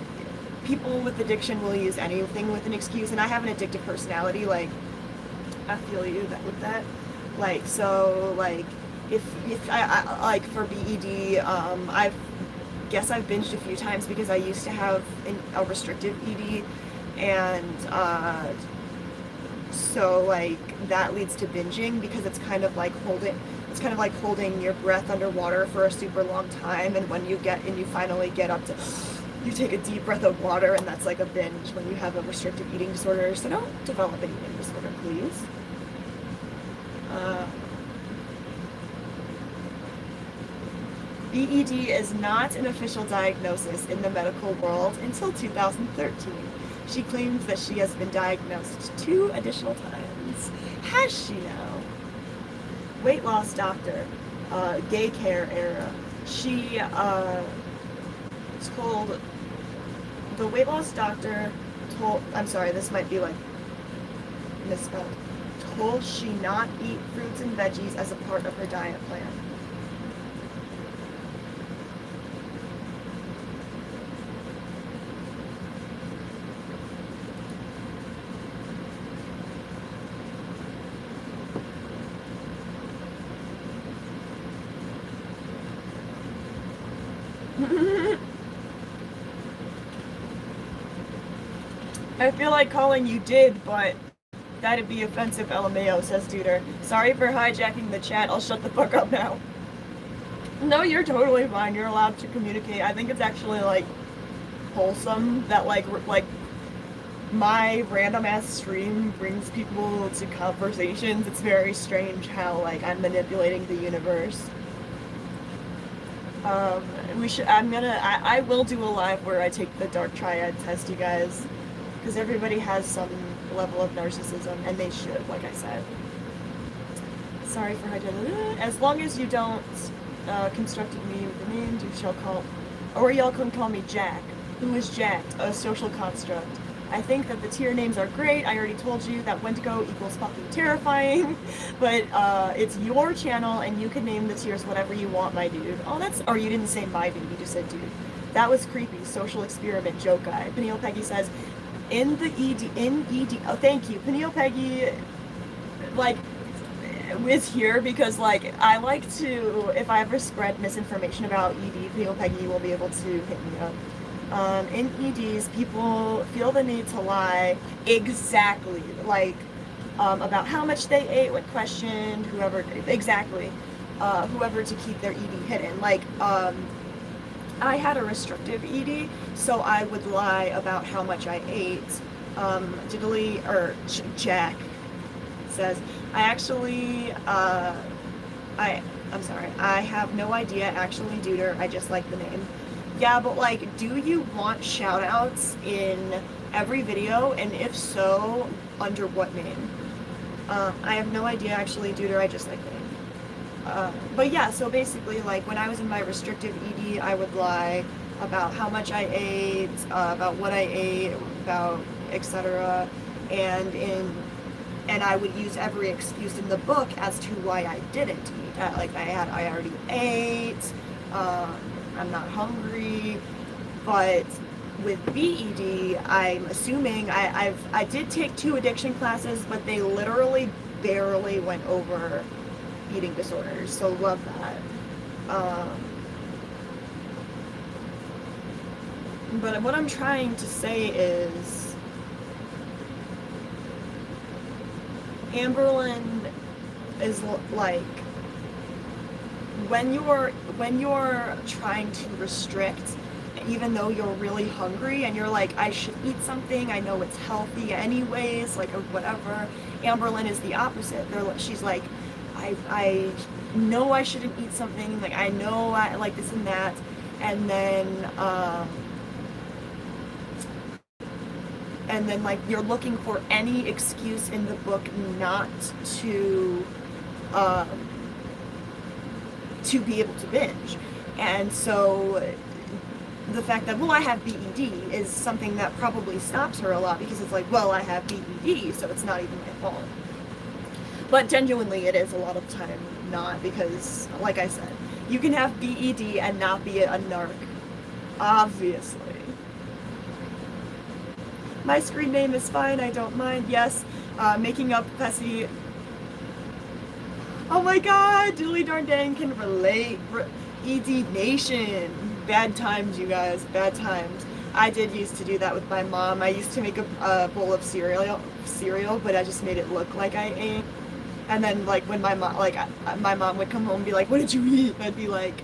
people with addiction will use anything with an excuse, and I have an addictive personality. Like, I feel you with that. Like, so like if I like for BED, I've binged a few times because I used to have a restrictive ED, and so like that leads to binging because it's kind of like holding your breath underwater for a super long time, and when you finally get up to, you take a deep breath of water, and that's like a binge when you have a restrictive eating disorder. So don't develop an eating disorder, please. BED is not an official diagnosis in the medical world until 2013. She claims that she has been diagnosed 2 additional times. Has she now? Weight loss doctor, gay care era. She told, the weight loss doctor told, I'm sorry, this might be like misspelled, told she not eat fruits and veggies as a part of her diet plan. I feel like calling you did, but that'd be offensive, LMAO, says Duder. Sorry for hijacking the chat. I'll shut the fuck up now. No, you're totally fine. You're allowed to communicate. I think it's actually, like, wholesome that, like my random-ass stream brings people to conversations. It's very strange how, like, I'm manipulating the universe. I will do a live where I take the dark triad test, you guys. Because everybody has some level of narcissism, and they should, like I said. Sorry for hijacking. As long as you don't constructed me with a name, you shall call, or y'all can call me Jack. Who is jacked? A social construct. I think that the tier names are great. I already told you that Wendigo equals fucking terrifying, but it's your channel, and you can name the tiers whatever you want, my dude. Oh, or you didn't say my dude, you just said dude. That was creepy. Social experiment, joke guy. Peniel Peggy says, in ED, oh, thank you. Peniel Peggy, like, is here because, like, I like to, if I ever spread misinformation about ED, Peniel Peggy will be able to hit me up. In EDs, people feel the need to lie exactly, like, about how much they ate when questioned, whoever to keep their ED hidden. Like, I had a restrictive ED, so I would lie about how much I ate. Jack says, I'm sorry, I have no idea, actually, Duder, I just like the name. Yeah, but, like, do you want shout-outs in every video, and if so, under what name? I have no idea, actually, Duder, I just like the name. But yeah, so basically, like, when I was in my restrictive ED, I would lie about how much I ate, about what I ate, about etc. And I would use every excuse in the book as to why I didn't eat. Like, I already ate, I'm not hungry. But with BED, I'm assuming I did take 2 addiction classes, but they literally barely went over eating disorders, so love that. But what I'm trying to say is, Amberlynn is like, when you're trying to restrict, even though you're really hungry and you're like, I should eat something, I know it's healthy anyways, like, or whatever. Amberlynn is the opposite. She's like, I know I shouldn't eat something, like, I know I like this and that, and then like, you're looking for any excuse in the book not to be able to binge. And so the fact that, well, I have BED is something that probably stops her a lot, because it's like, well, I have BED, so it's not even my fault. But genuinely, it is a lot of the time not, because, like I said, you can have BED and not be a narc Obviously. My screen name is fine, I don't mind. Yes, making up Pessy. Oh my god, Dilly darn dang can relate. ED Nation. Bad times, you guys, bad times. I did used to do that with my mom. I used to make a bowl of cereal, but I just made it look like I ate. And then, like, when my mom, my mom would come home and be like, what did you eat? I'd be like,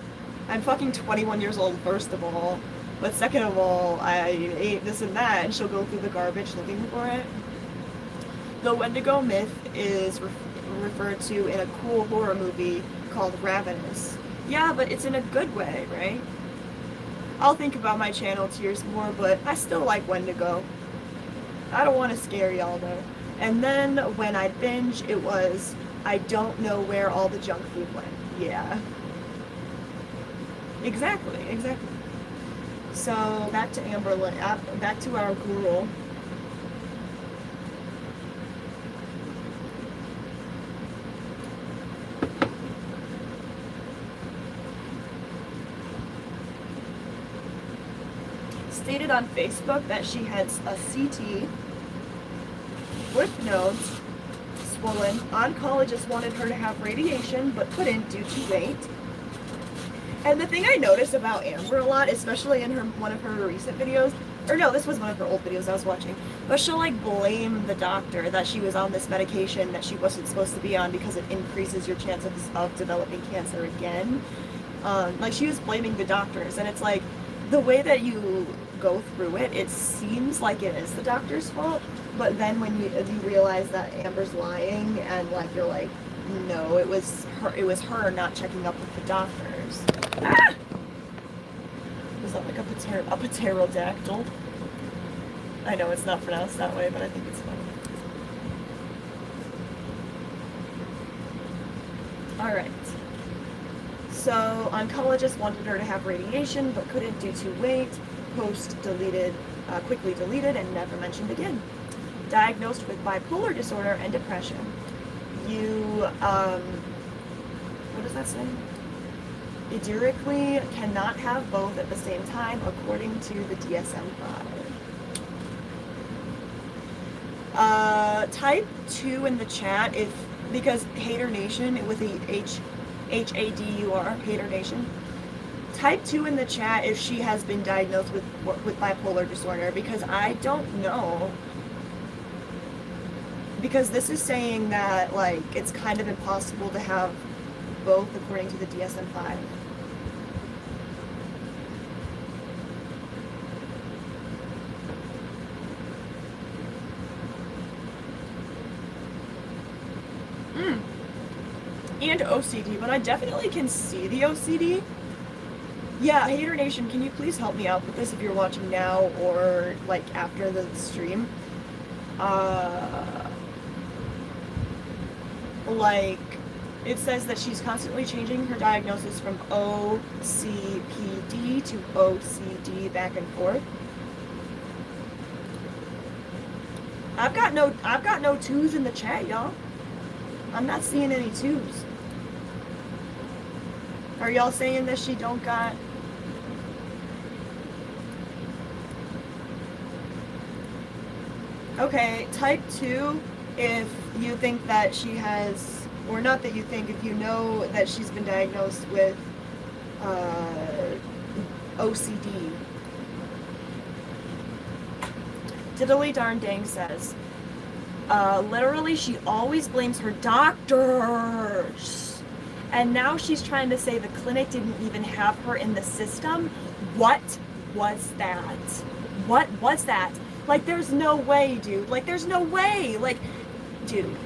I'm fucking 21 years old, first of all. But second of all, I ate this and that, and she'll go through the garbage looking for it. The Wendigo myth is referred to in a cool horror movie called Ravenous. Yeah, but it's in a good way, right? I'll think about my channel tiers more, but I still like Wendigo. I don't want to scare y'all though. And then when I binge, it was, I don't know where all the junk food went. Yeah. Exactly, exactly. So back to Amberlynn, back to our girl. Stated on Facebook that she has a CT, lymph nodes, swollen. Oncologist wanted her to have radiation, but couldn't due to weight. And the thing I noticed about Amber a lot, especially in one of her recent videos, or no, this was one of her old videos I was watching, but she'll like blame the doctor that she was on this medication that she wasn't supposed to be on because it increases your chance of developing cancer again. Like she was blaming the doctors, and it's like, the way that you go through it, it seems like it is the doctor's fault, but then when you realize that Amber's lying, and like you're like, no, it was her not checking up with the doctors. Ah! Was that like a pterodactyl? I know it's not pronounced that way, but I think it's funny. Alright. So, oncologist wanted her to have radiation, but couldn't due to weight. Post deleted, quickly deleted, and never mentioned again. Diagnosed with bipolar disorder and depression. You, what does that say? Idyrically cannot have both at the same time, according to the DSM-5. Type 2 in the chat because Hater Nation with the H-A-D-U-R, Hater Nation. Type 2 in the chat if she has been diagnosed with bipolar disorder, because I don't know. Because this is saying that, like, it's kind of impossible to have both according to the DSM-5. And OCD, but I definitely can see the OCD. Yeah, Hater Nation, can you please help me out with this if you're watching now or like after the stream? Like, it says that she's constantly changing her diagnosis from OCPD to OCD back and forth. I've got no 2s in the chat, y'all. I'm not seeing any 2s. Are y'all saying that she don't got... Okay, type 2 if you think that she has, or not that you think, if you know that she's been diagnosed with OCD. Diddly darn dang says, literally she always blames her doctors. And now she's trying to say the clinic didn't even have her in the system. What was that? What was that? Like, there's no way, dude. Like, there's no way. Like, dude.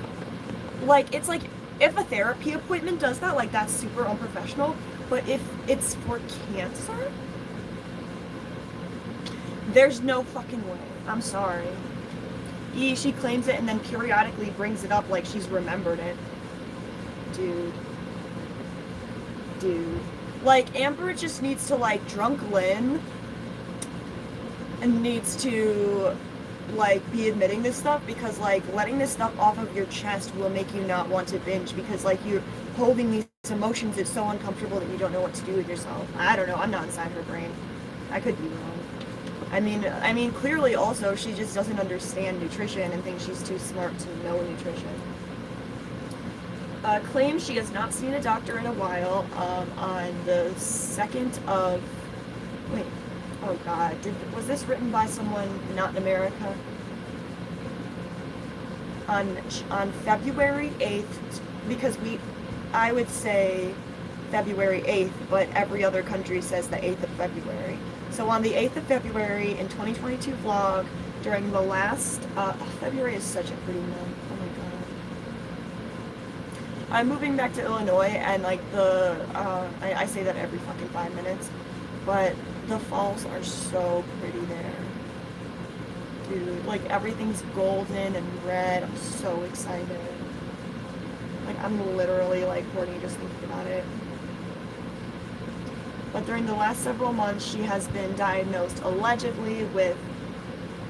Like, it's like, if a therapy appointment does that, like, that's super unprofessional. But if it's for cancer, there's no fucking way. I'm sorry. She claims it and then periodically brings it up like she's remembered it. Dude. Like, Amber just needs to, like, drunk Lynn and needs to, like, be admitting this stuff, because, like, letting this stuff off of your chest will make you not want to binge, because, like, you're holding these emotions, it's so uncomfortable that you don't know what to do with yourself. I don't know, I'm not inside her brain. I could be wrong. I mean, clearly also she just doesn't understand nutrition and thinks she's too smart to know nutrition. Claims she has not seen a doctor in a while. On the 2nd of, wait, oh God, was this written by someone not in America? On February 8th, because I would say February 8th, but every other country says the 8th of February. So on the 8th of February in 2022 vlog, during the last, February is such a pretty month, oh my God. I'm moving back to Illinois, and like I say that every fucking 5 minutes, but the falls are so pretty there. Dude, like everything's golden and red, I'm so excited. Like I'm literally like horny just thinking about it. But during the last several months, she has been diagnosed allegedly with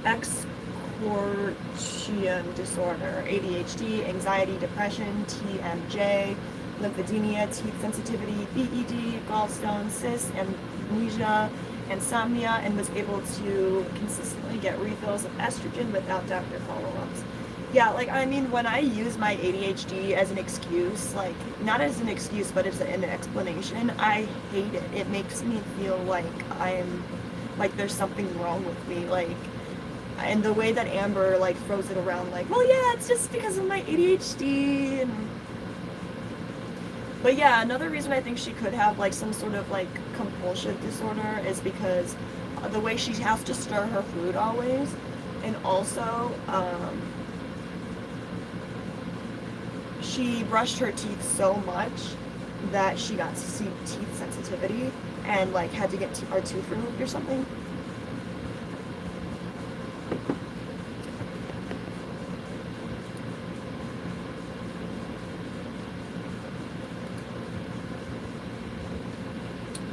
exploitation disorder, ADHD, anxiety, depression, TMJ, lymphedema, teeth sensitivity, BED, gallstones, cysts, amnesia, insomnia, and was able to consistently get refills of estrogen without doctor follow-ups. Yeah, like, I mean, when I use my ADHD as an excuse, like, not as an excuse, but as an explanation, I hate it. It makes me feel like there's something wrong with me, like, and the way that Amber, like, throws it around, like, well, yeah, it's just because of my ADHD, and... But yeah, another reason I think she could have, like, some sort of, like, compulsive disorder is because the way she has to stir her food always, and also, she brushed her teeth so much that she got teeth sensitivity and like had to get our tooth removed or something.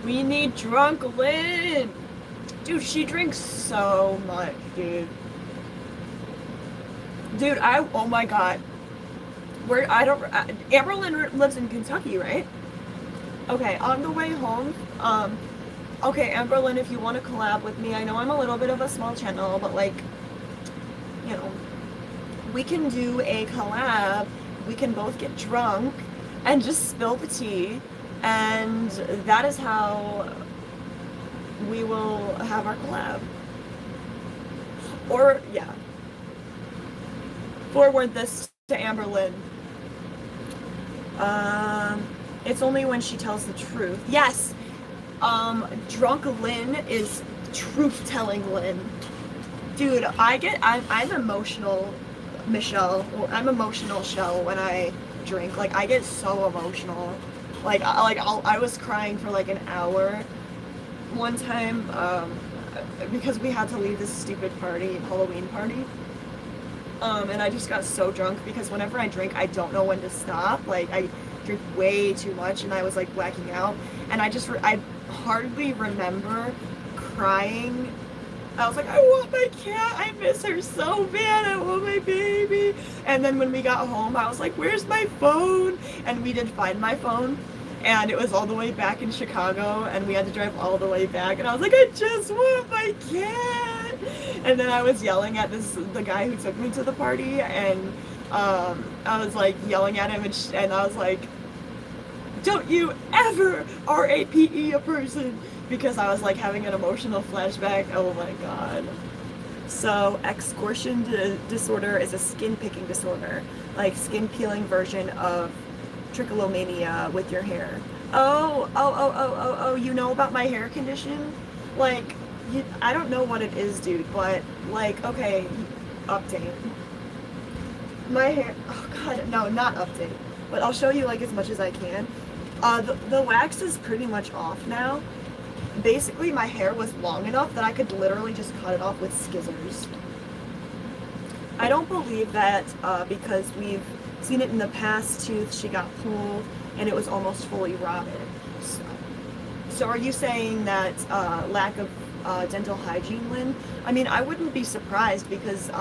We need drunk Lynn. Dude, she drinks so much, dude. Dude, oh my God. Amberlynn lives in Kentucky, right? Okay, on the way home, okay, Amberlynn, if you want to collab with me, I know I'm a little bit of a small channel, but like, you know, we can do a collab, we can both get drunk, and just spill the tea, and that is how we will have our collab. Or, yeah. Forward this to Amberlynn. It's only when she tells the truth. Yes! Drunk Lynn is truth-telling Lynn. Dude, I'm emotional, Michelle. I'm emotional, Shell, when I drink. Like, I get so emotional. Like I was crying for like an hour one time, because we had to leave this stupid party, Halloween party. And I just got so drunk because whenever I drink, I don't know when to stop. Like, I drink way too much and I was like blacking out. And I hardly remember crying. I was like, I want my cat. I miss her so bad. I want my baby. And then when we got home, I was like, where's my phone? And we did find my phone. And it was all the way back in Chicago. And we had to drive all the way back. And I was like, I just want my cat. And then I was yelling at the guy who took me to the party, and I was like yelling at him, and I was like, don't you ever RAPE a person, because I was like having an emotional flashback. Oh my God. So excoriation disorder is a skin picking disorder, like skin peeling version of trichomania with your hair. Oh, you know about my hair condition? Like, I don't know what it is, dude, but like, okay, update. My hair, oh God, no, not update, but I'll show you like as much as I can. The wax is pretty much off now. Basically, my hair was long enough that I could literally just cut it off with scissors. I don't believe that because we've seen it in the past tooth, she got pulled and it was almost fully rotted. So are you saying that lack of dental hygiene, Lynn? I mean, I wouldn't be surprised because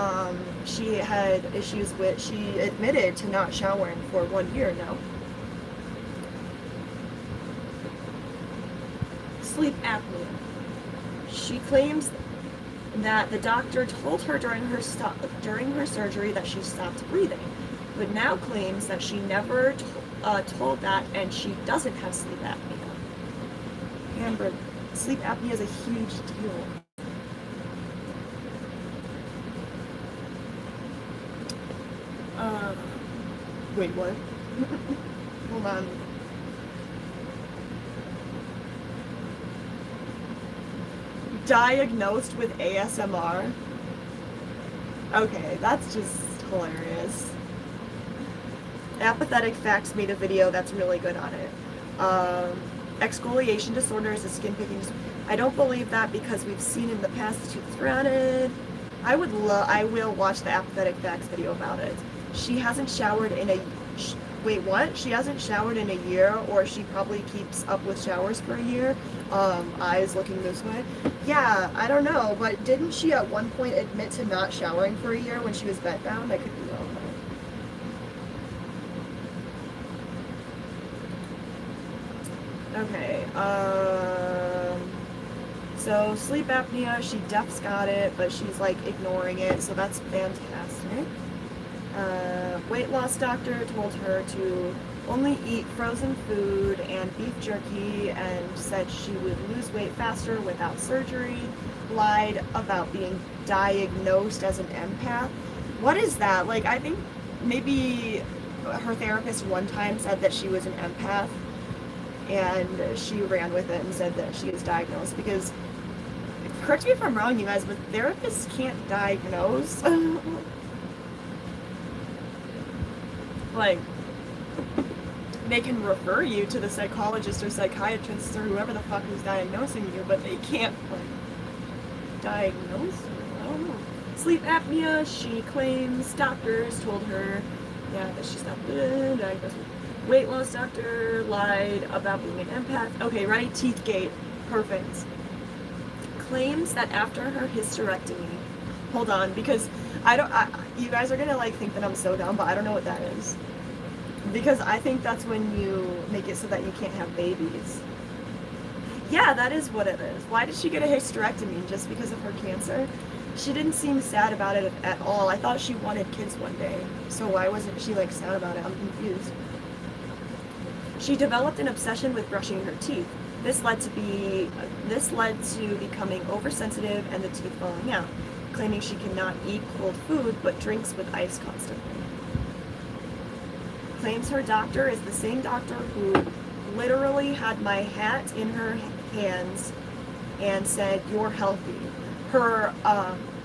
she had issues she admitted to not showering for 1 year now. Sleep apnea. She claims that the doctor told her during her surgery that she stopped breathing, but now claims that she never told that and she doesn't have sleep apnea. Amber, sleep apnea is a huge deal. Wait, what? Hold on. Diagnosed with ASMR? Okay, that's just hilarious. Apathetic Facts made a video that's really good on it. Exfoliation disorder is a skin picking disorder. I don't believe that because we've seen in the past that she was threatened. I will watch the Apathetic Facts video about it. She hasn't showered in a... Wait, what? She hasn't showered in a year, or she probably keeps up with showers for a year. Eyes looking this way. Yeah, I don't know, but didn't she at one point admit to not showering for a year when she was bedbound? I could be wrong. Okay, so sleep apnea, she def's got it, but she's like ignoring it, so that's fantastic. Weight loss doctor told her to only eat frozen food and beef jerky and said she would lose weight faster without surgery. Lied about being diagnosed as an empath. What is that? Like, I think maybe her therapist one time said that she was an empath and she ran with it and said that she is diagnosed, because, correct me if I'm wrong, you guys, but therapists can't diagnose. Like, they can refer you to the psychologist or psychiatrist or whoever the fuck is diagnosing you, but they can't, like, diagnose? I don't know. Sleep apnea, she claims doctors told her, yeah, that she's not diagnosed. Weight loss doctor lied about being an empath. Okay, ready? Teethgate. Perfect. Claims that after her hysterectomy, hold on, because you guys are gonna like think that I'm so dumb, but I don't know what that is. Because I think that's when you make it so that you can't have babies. Yeah, that is what it is. Why did she get a hysterectomy? Just because of her cancer? She didn't seem sad about it at all. I thought she wanted kids one day. So why wasn't she like sad about it? I'm confused. She developed an obsession with brushing her teeth. This led to becoming oversensitive and the teeth falling out, claiming she cannot eat cold food but drinks with ice constantly. Claims her doctor is the same doctor who literally had my hat in her hands and said, "You're healthy." Her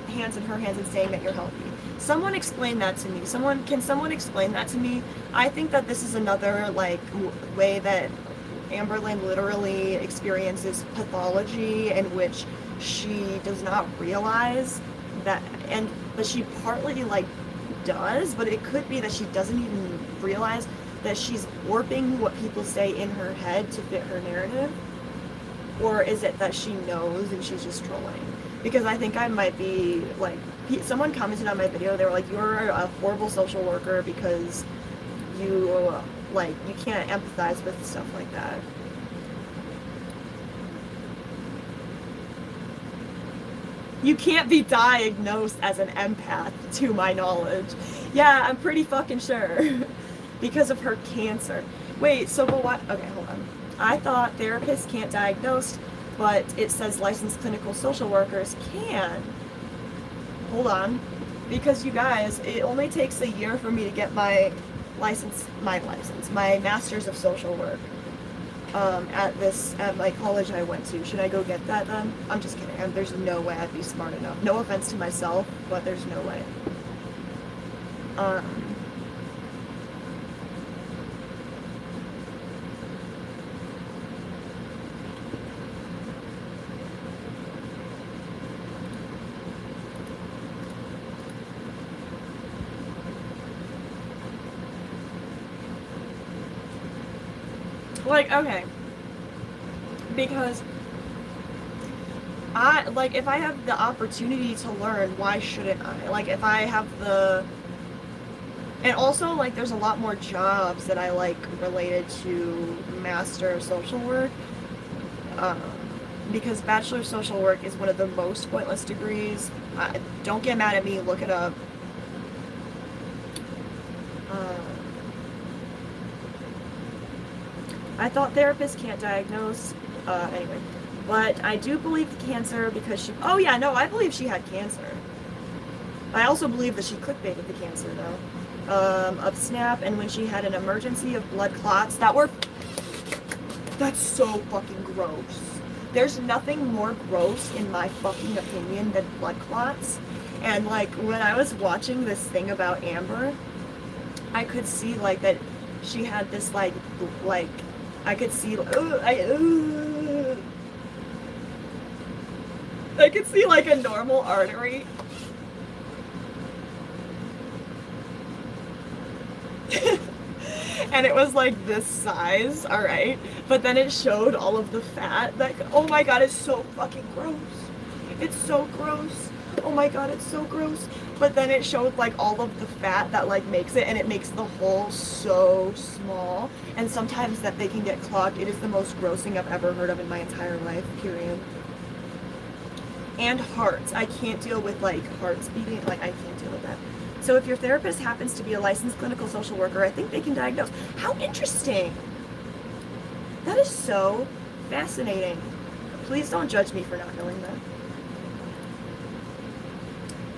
hands in her hands and saying that you're healthy. Someone explain that to me. Can someone explain that to me? I think that this is another like way that Amberlynn literally experiences pathology in which she does not realize that, but she partly like does, but it could be that she doesn't even realize that she's warping what people say in her head to fit her narrative. Or is it that she knows and she's just trolling? Because I think I might be like, someone commented on my video, they were like, "You're a horrible social worker because you can't empathize with stuff like that." You can't be diagnosed as an empath, to my knowledge. Yeah, I'm pretty fucking sure. Because of her cancer. Wait, so but what? Okay, hold on. I thought therapists can't diagnose, but it says licensed clinical social workers can. Hold on. Because you guys, it only takes a year for me to get my master's of social work. At my college I went to. Should I go get that then? I'm just kidding. There's no way I'd be smart enough. No offense to myself, but there's no way. Like, okay, because if I have the opportunity to learn, why shouldn't I? Like, if I have and also, like, there's a lot more jobs that I like related to master social work, because Bachelor of Social Work is one of the most pointless degrees. Don't get mad at me, look it up. I thought therapists can't diagnose, anyway. But I do believe the cancer because she, oh yeah, no, I believe she had cancer. I also believe that she clickbaited the cancer though. Of SNAP, and when she had an emergency of blood clots that were, that's so fucking gross. There's nothing more gross in my fucking opinion than blood clots. And like when I was watching this thing about Amber, I could see like that she had this like I could see I could see like a normal artery. And it was like this size, alright? But then it showed all of the fat that, oh my god, it's so fucking gross. It's so gross. Oh my god, it's so gross. But then it showed like all of the fat that like makes it, and it makes the hole so small. And sometimes that they can get clogged. It is the most gross thing I've ever heard of in my entire life, period. And hearts. I can't deal with like hearts beating, like I can't deal with that. So if your therapist happens to be a licensed clinical social worker, I think they can diagnose. How interesting. That is so fascinating. Please don't judge me for not knowing that.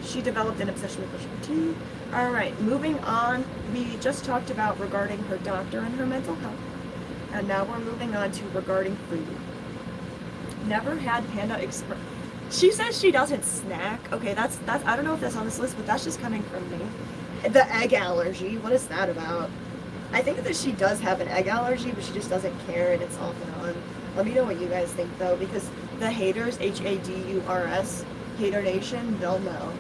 She developed an obsession with pushing tea. All right, moving on. We just talked about regarding her doctor and her mental health. And now we're moving on to regarding food. Never had Panda Express. She says she doesn't snack. Okay, that's I don't know if that's on this list, but that's just coming from me. The egg allergy, what is that about? I think that she does have an egg allergy, but she just doesn't care, and it's off and on. Let me know what you guys think though, because the haters, Hadurs, Hater Nation, they'll know.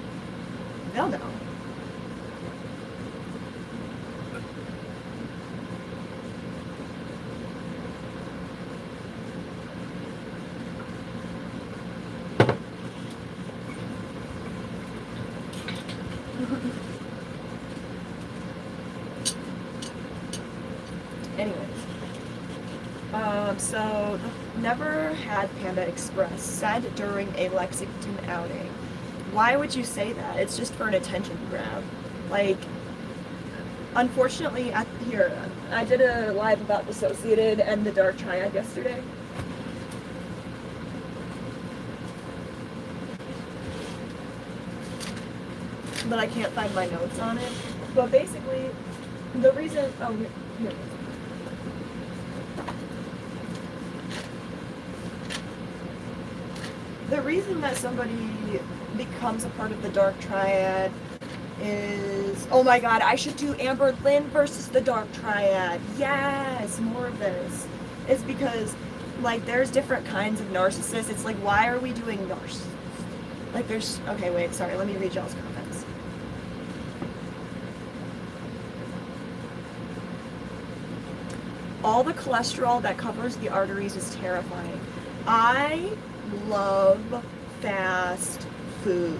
They'll know. So never had Panda Express, said during a Lexington outing. Why would you say that? It's just for an attention grab. Like, unfortunately, I did a live about dissociated and the dark triad yesterday. But I can't find my notes on it. But basically, the reason, oh, here it is. The reason that somebody becomes a part of the dark triad is, oh my god, I should do Amberlynn versus the dark triad. Yes, more of this. It's because, like, there's different kinds of narcissists. It's like, why are we doing narcissists? Like, there's, okay, wait, sorry, let me read y'all's comments. All the cholesterol that covers the arteries is terrifying. I love fast food.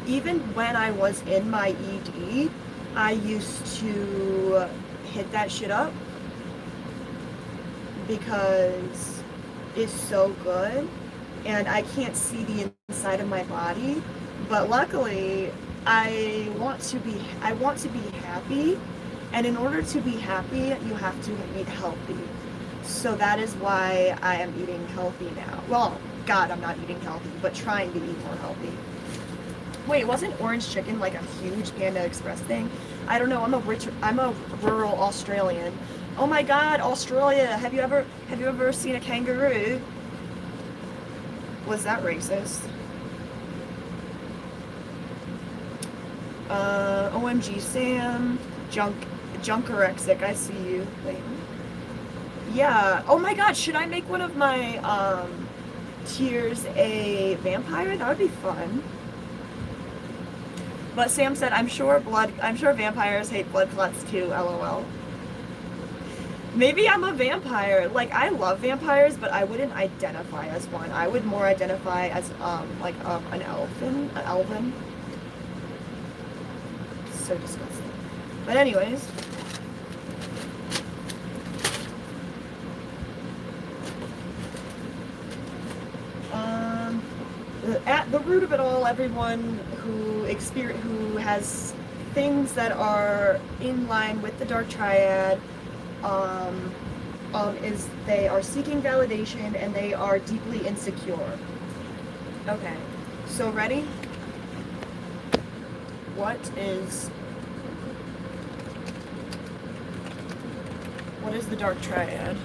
Even when I was in my ED, I used to hit that shit up because it's so good and I can't see the inside of my body. But luckily, I want to be happy, and in order to be happy, you have to eat healthy. So that is why I am eating healthy now. Well, God, I'm not eating healthy, but trying to eat more healthy. Wait, wasn't orange chicken like a huge Panda Express thing? I don't know. I'm a rural Australian. Oh my God, Australia! Have you ever seen a kangaroo? Was that racist? OMG, Sam, Junkerexic. I see you. Wait. Yeah. Oh my god, should I make one of my tiers a vampire? That would be fun. But Sam said, I'm sure vampires hate blood clots too, LOL. Maybe I'm a vampire. Like, I love vampires, but I wouldn't identify as one. I would more identify as an elven. So disgusting. But anyways. at the root of it all, everyone who has things that are in line with the dark triad is they are seeking validation and they are deeply insecure. Okay, so ready? What is the dark triad?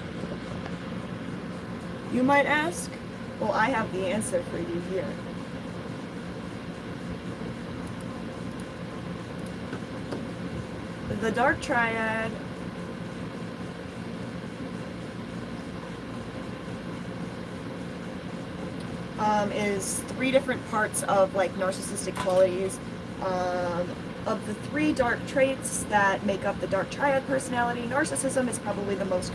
You might ask. Well, I have the answer for you here. The dark triad is 3 different parts of like narcissistic qualities. Of the 3 dark traits that make up the dark triad personality, narcissism is probably the most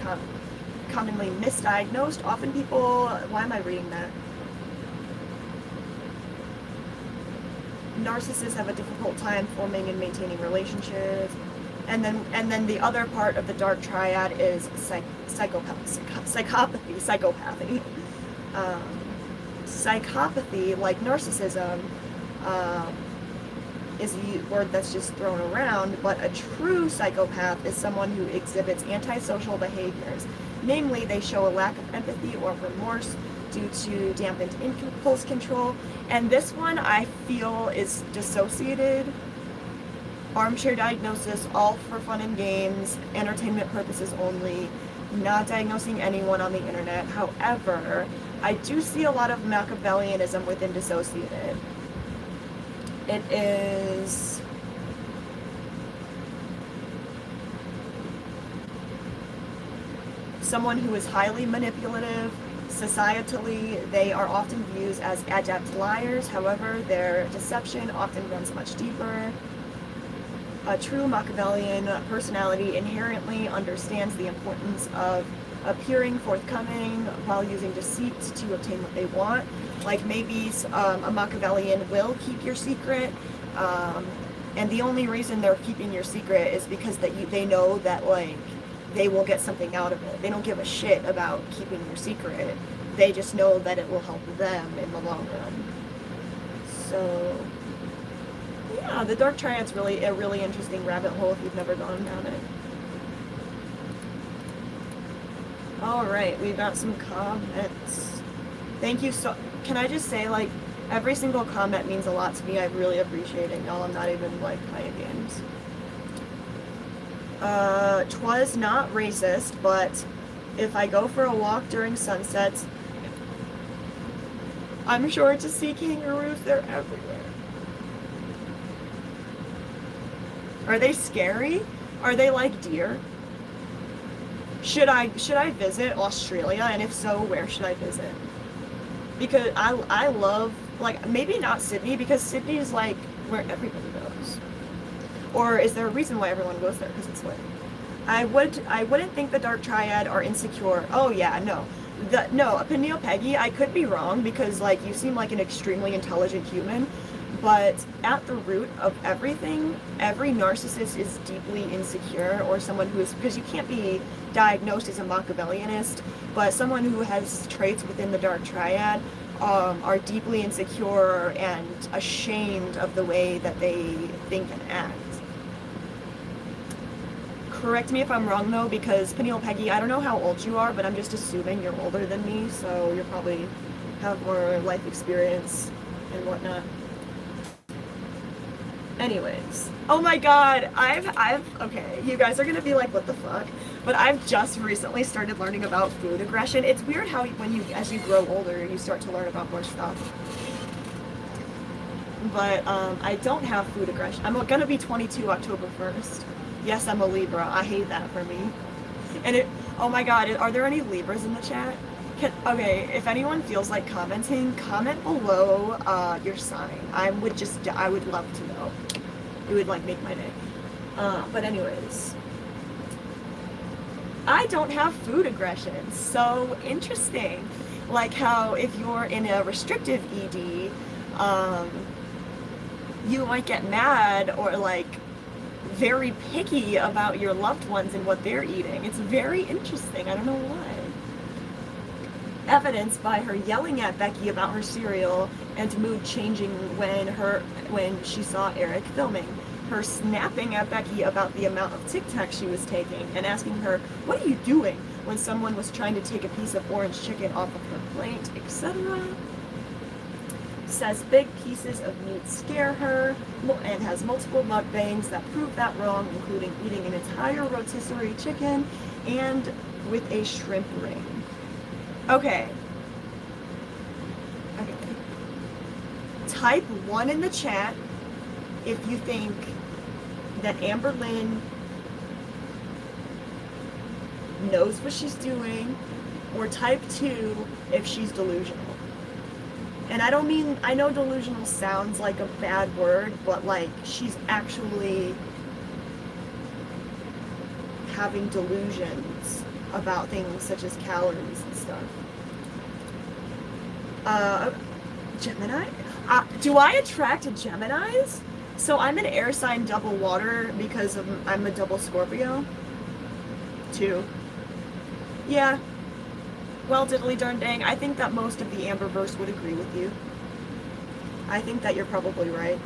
commonly misdiagnosed. Often people, why am I reading that? Narcissists have a difficult time forming and maintaining relationships. And then the other part of the dark triad is psychopathy. Psychopathy, like narcissism, is a word that's just thrown around, but a true psychopath is someone who exhibits antisocial behaviors. Namely, they show a lack of empathy or remorse due to dampened impulse control. And this one I feel is dissociated, armchair diagnosis, all for fun and games, entertainment purposes only, not diagnosing anyone on the internet. However, I do see a lot of Machiavellianism within dissociated. It is someone who is highly manipulative. Societally, they are often viewed as adept liars. However, their deception often runs much deeper. A true Machiavellian personality inherently understands the importance of appearing forthcoming while using deceit to obtain what they want. Like maybe a Machiavellian will keep your secret, and the only reason they're keeping your secret is because they know that like they will get something out of it. They don't give a shit about keeping your secret. They just know that it will help them in the long run. So yeah, the dark triad's really a really interesting rabbit hole if you've never gone down it. Alright, we've got some comments. Thank you so... Can I just say, like, every single comment means a lot to me. I really appreciate it, y'all. I'm not even, like, playing games. 'Twas not racist, but if I go for a walk during sunsets, I'm sure to see kangaroos. They're everywhere. Are they scary? Are they like deer? Should I visit Australia, and if so, where should I visit? Because I love, like, maybe not Sydney, because Sydney is like where everybody goes. Or is there a reason why everyone goes there? Because it's lit. I wouldn't think the dark triad are insecure. Oh yeah, no. No, Peniel Peggy, I could be wrong, because like you seem like an extremely intelligent human. But at the root of everything, every narcissist is deeply insecure, or someone who is, because you can't be diagnosed as a Machiavellianist, but someone who has traits within the dark triad are deeply insecure and ashamed of the way that they think and act. Correct me if I'm wrong though, because Peniel Peggy, I don't know how old you are, but I'm just assuming you're older than me, so you probably have more life experience and whatnot. Anyways, oh my god, okay, you guys are gonna be like, what the fuck? But I've just recently started learning about food aggression. It's weird how as you grow older, you start to learn about more stuff. But I don't have food aggression. I'm gonna be 22 October 1st. Yes, I'm a Libra. I hate that for me. And oh my god, are there any Libras in the chat? Okay, if anyone feels like commenting, comment below your sign. I would love to know. It would like make my day. But anyways, I don't have food aggression. So interesting. Like how if you're in a restrictive ED, you might get mad or like very picky about your loved ones and what they're eating. It's very interesting. I don't know why. evidenced by her yelling at Becky about her cereal and mood changing when she saw Eric filming. Her snapping at Becky about the amount of Tic Tac she was taking and asking her, "What are you doing?" when someone was trying to take a piece of orange chicken off of her plate, etc. Says big pieces of meat scare her and has multiple mukbangs that prove that wrong, including eating an entire rotisserie chicken and with a shrimp ring. Okay. Type 1 in the chat if you think that Amberlynn knows what she's doing, or type 2 if she's delusional. And I don't mean, I know delusional sounds like a bad word, but like she's actually having delusions about things such as calories and stuff. Gemini? Do I attract Geminis? So I'm an air sign double water because I'm a double Scorpio. 2. Yeah. Well, diddly darn dang, I think that most of the Amberverse would agree with you. I think that you're probably right.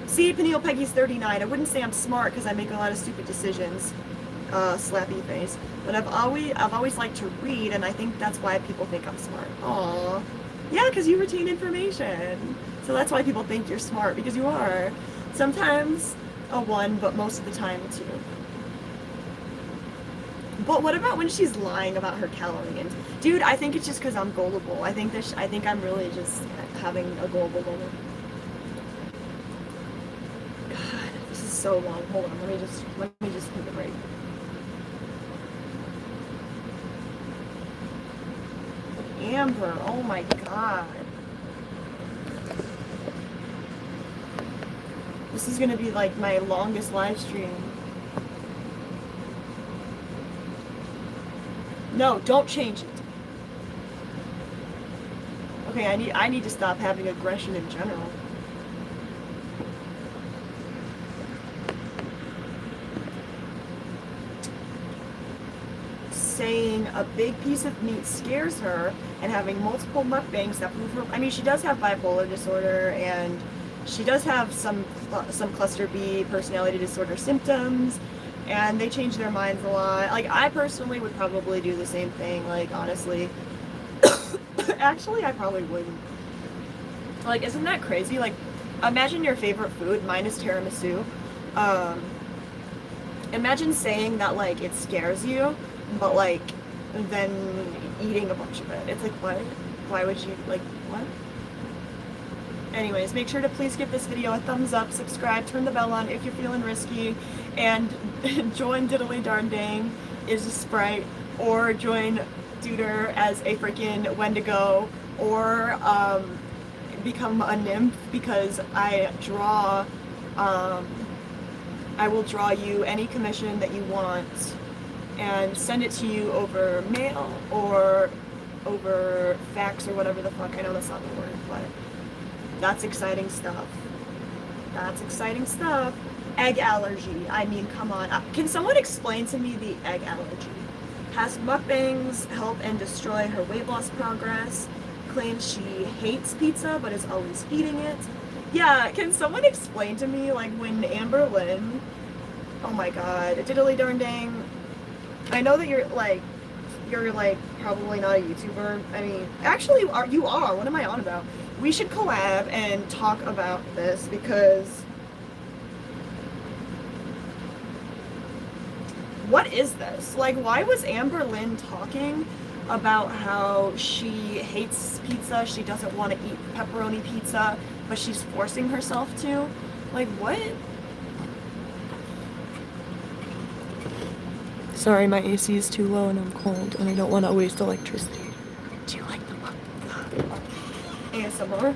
See, Peniel Peggy's 39. I wouldn't say I'm smart because I make a lot of stupid decisions. Slappy face. But I've always liked to read, and I think that's why people think I'm smart. Aww. Yeah, because you retain information. So that's why people think you're smart, because you are. Sometimes a 1, but most of the time a 2. But what about when she's lying about her calorie intake? Dude, I think it's just because I'm gullible. I think I'm really just having a gullible moment. God, this is so long. Hold on, let me just take a break. Amber, oh my god. This is gonna be like my longest live stream. No, don't change it. Okay, I need to stop having aggression in general. Saying a big piece of meat scares her and having multiple mukbangs that prove her. I mean, she does have bipolar disorder and she does have some cluster B personality disorder symptoms. And they change their minds a lot. Like, I personally would probably do the same thing, like, honestly. Actually, I probably wouldn't. Like, isn't that crazy? Like, imagine your favorite food, minus tiramisu. Imagine saying that, like, it scares you, but, like, then eating a bunch of it. It's like, what? Why would you, like, what? Anyways, make sure to please give this video a thumbs up, subscribe, turn the bell on if you're feeling risky, and join Diddly Darn Dang is a Sprite, or join Duder as a freaking Wendigo, or become a nymph, because I will draw you any commission that you want and send it to you over mail or over fax or whatever the fuck. I know that's not the word, but that's exciting stuff. That's exciting stuff. Egg allergy. I mean, come on. Can someone explain to me the egg allergy? Has mukbangs help and destroy her weight loss progress? Claims she hates pizza but is always eating it. Yeah, can someone explain to me, like, when Amberlynn, oh my god, diddly darn dang. I know that you're like probably not a YouTuber. I mean, actually, you are. What am I on about? We should collab and talk about this, because what is this? Like, why was Amberlynn talking about how she hates pizza, she doesn't want to eat pepperoni pizza, but she's forcing herself to? Like, what? Sorry, my AC is too low and I'm cold and I don't want to waste electricity. Do you like the ASMR?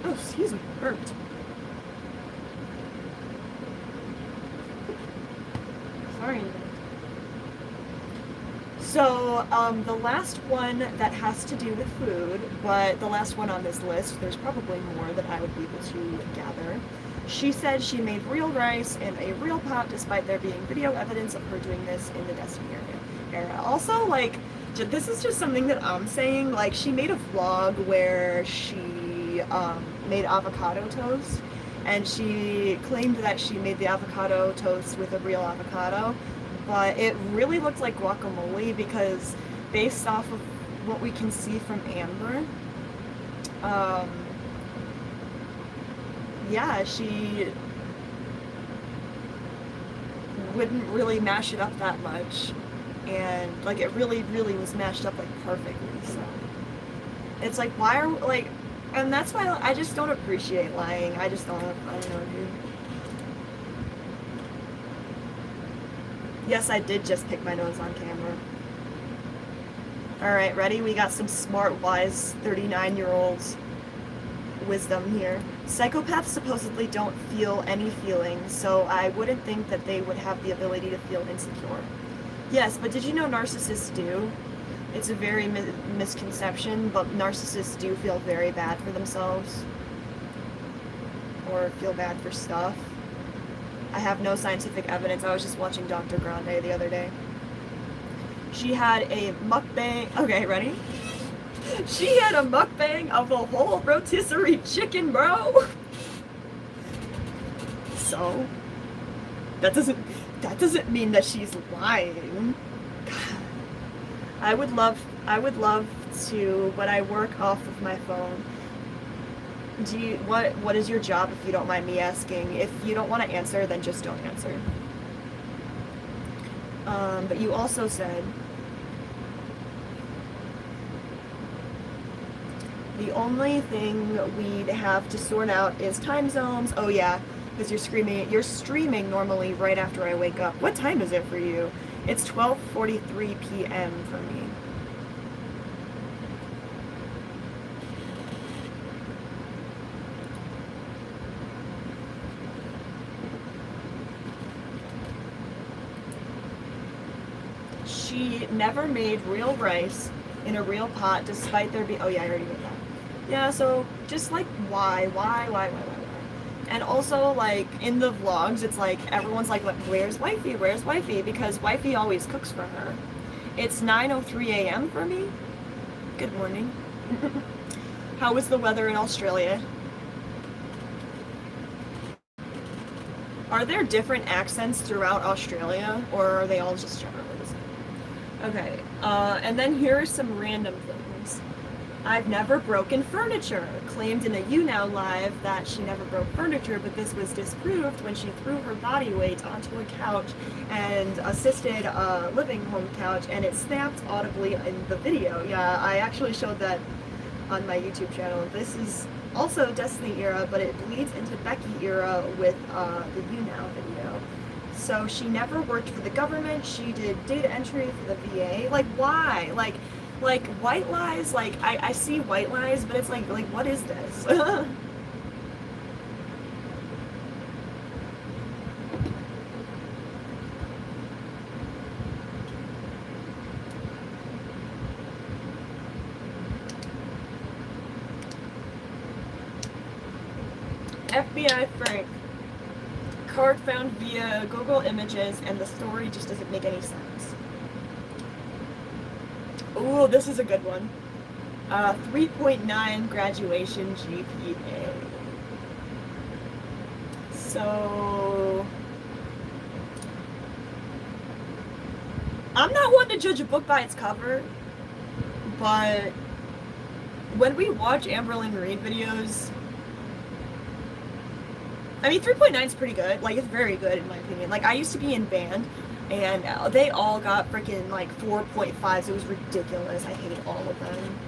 Oh, excuse me, burped. Sorry. So, the last one that has to do with food, but the last one on this list, there's probably more that I would be able to gather. She said she made real rice in a real pot despite there being video evidence of her doing this in the Destiny era. Also, like, this is just something that I'm saying, like, she made a vlog where she made avocado toast, and she claimed that she made the avocado toast with a real avocado, but it really looked like guacamole because based off of what we can see from Amber, yeah, she wouldn't really mash it up that much, and like it really was mashed up like perfectly. So it's like, why are, like, and that's why I just don't appreciate lying. I don't know, dude. Yes, I did just pick my nose on camera. Alright, ready? We got some smart, wise 39-year-olds wisdom here. Psychopaths supposedly don't feel any feelings, so I wouldn't think that they would have the ability to feel insecure. Yes, but did you know narcissists do? It's a very misconception, but narcissists do feel very bad for themselves. Or feel bad for stuff. I have no scientific evidence. I was just watching Dr. Grande the other day. She had a mukbang. Okay, ready? She had a mukbang of a whole rotisserie chicken, bro. So that doesn't mean that she's lying. God. I would love to, but I work off of my phone. What is your job, if you don't mind me asking? If you don't want to answer, then just don't answer. But you also said the only thing we'd have to sort out is time zones. Oh yeah, because you're streaming normally right after I wake up. What time is it for you? It's 12:43 p.m. for me. She never made real rice in a real pot despite there being, oh yeah, I already read that. Yeah, so just like why? And also, like, in the vlogs, it's like everyone's like, where's wifey, because wifey always cooks for her. It's 9:03 a.m. for me. Good morning. How is the weather in Australia? Are there different accents throughout Australia, or are they all just generally the same? Okay, and then here are some random things. I've never broken furniture. Claimed in a YouNow live that she never broke furniture, but this was disproved when she threw her body weight onto a couch and assisted a living home couch, and it snapped audibly in the video. Yeah, I actually showed that on my YouTube channel. This is also Destiny era, but it bleeds into Becky era with the YouNow video. So she never worked for the government. She did data entry for the VA. Like, why? Like white lies, like I see white lies, but it's like what is this? FBI Frank. Card found via Google Images, and the story just doesn't make any sense. Ooh, this is a good one. 3.9 graduation GPA. So I'm not one to judge a book by its cover, but when we watch Amberlynn Reid videos, I mean, 3.9 is pretty good. Like, it's very good in my opinion. Like, I used to be in band, and they all got freaking like 4.5s. It was ridiculous. I hated all of them.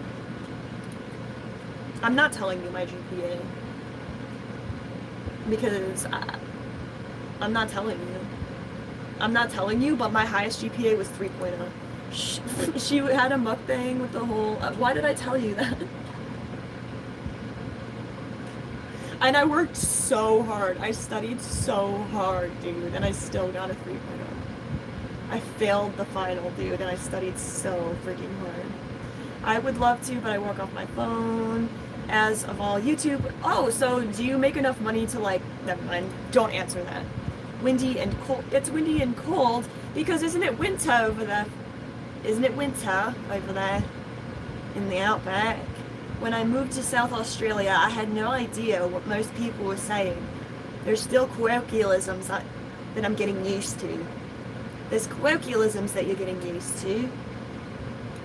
I'm not telling you my GPA because I'm not telling you. I'm not telling you, but my highest GPA was 3.0. She had a mukbang with the whole. Why did I tell you that? And I worked so hard. I studied so hard, dude, and I still got a 3.0. I failed the final, dude, and I studied so freaking hard. I would love to, but I work off my phone. as of all YouTube. Oh, so do you make enough money to like, never mind, don't answer that. Windy and cold. It's windy and cold because isn't it winter over there? Isn't it winter over there in the outback? When I moved to South Australia, I had no idea what most people were saying. There's still colloquialisms that I'm getting used to. There's colloquialisms that you're getting used to.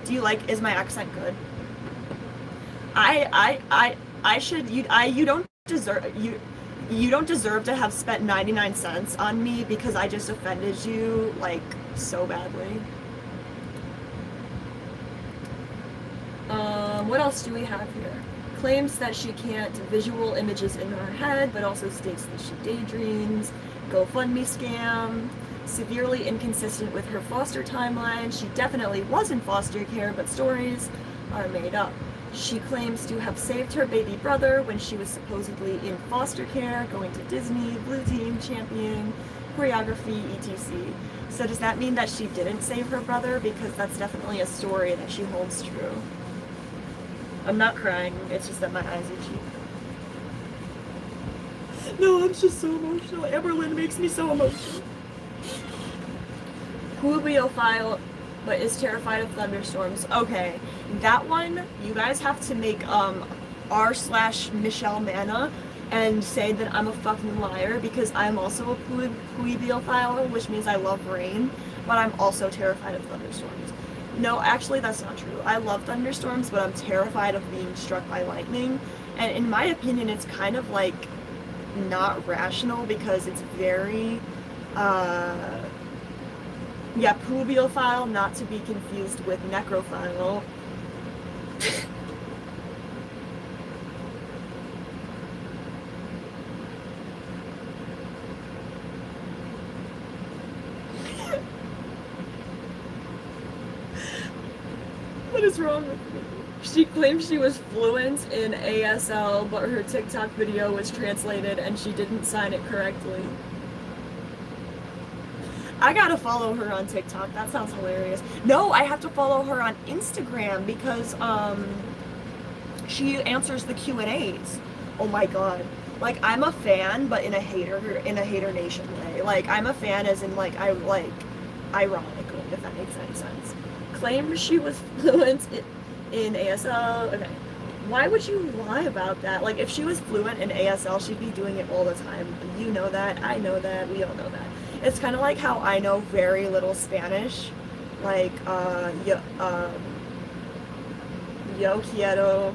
Do you like, is my accent good? You don't deserve to have spent 99 cents on me because I just offended you like so badly. What else do we have here? Claims that she can't visual images in her head, but also states that she daydreams. GoFundMe scam. Severely inconsistent with her foster timeline. She definitely was in foster care, but stories are made up. She claims to have saved her baby brother when she was supposedly in foster care, going to Disney, blue team, champion, choreography, etc. So does that mean that she didn't save her brother? Because that's definitely a story that she holds true. I'm not crying, it's just that my eyes are itchy. No, I'm just so emotional. Amberlynn makes me so emotional. Who but is terrified of thunderstorms. Okay, that one, you guys have to make r/Michelle Manna and say that I'm a fucking liar because I'm also a puibiophile, which means I love rain, but I'm also terrified of thunderstorms. No, actually that's not true. I love thunderstorms, but I'm terrified of being struck by lightning. And in my opinion, it's kind of like not rational because it's very, puibiophile, not to be confused with necrophile. What is wrong with me? She claims she was fluent in ASL, but her TikTok video was translated and she didn't sign it correctly. I gotta follow her on TikTok. That sounds hilarious. No, I have to follow her on Instagram because she answers the Q&As. Oh my god. Like, I'm a fan, but in a hater nation way. Like, I'm a fan as in like ironically, if that makes any sense. Claims she was fluent in ASL. Okay. Why would you lie about that? Like, if she was fluent in ASL, she'd be doing it all the time. You know that. I know that. We all know that. It's kind of like how I know very little Spanish. Like, yo quiero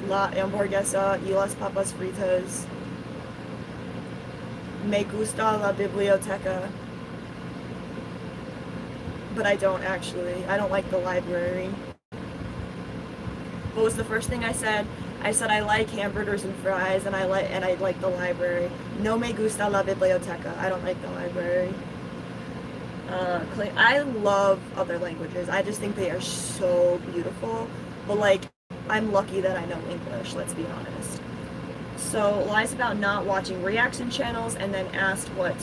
la hamburguesa y las papas fritas. Me gusta la biblioteca. But I don't actually. I don't like the library. What was the first thing I said? I said I like hamburgers and fries, and I like the library. No me gusta la biblioteca. I don't like the library. I love other languages. I just think they are so beautiful. But like, I'm lucky that I know English. Let's be honest. So lies about not watching reaction channels, and then asked what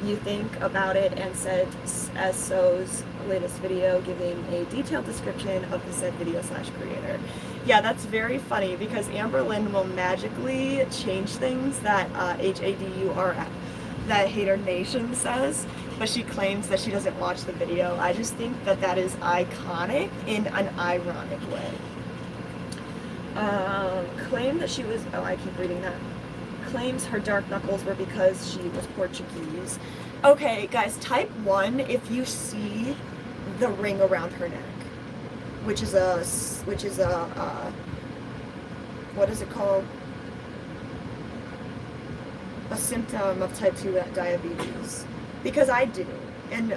you think about it, and said as so's latest video, giving a detailed description of the said video / creator. Yeah, that's very funny because Amberlynn will magically change things that that Hater Nation says, but she claims that she doesn't watch the video. I just think that that is iconic in an ironic way. Claim that she was, oh, I keep reading that. Claims her dark knuckles were because she was Portuguese. Okay, guys, type 1 if you see the ring around her neck, which is a what is it called? A symptom of type 2 diabetes. Because I do. And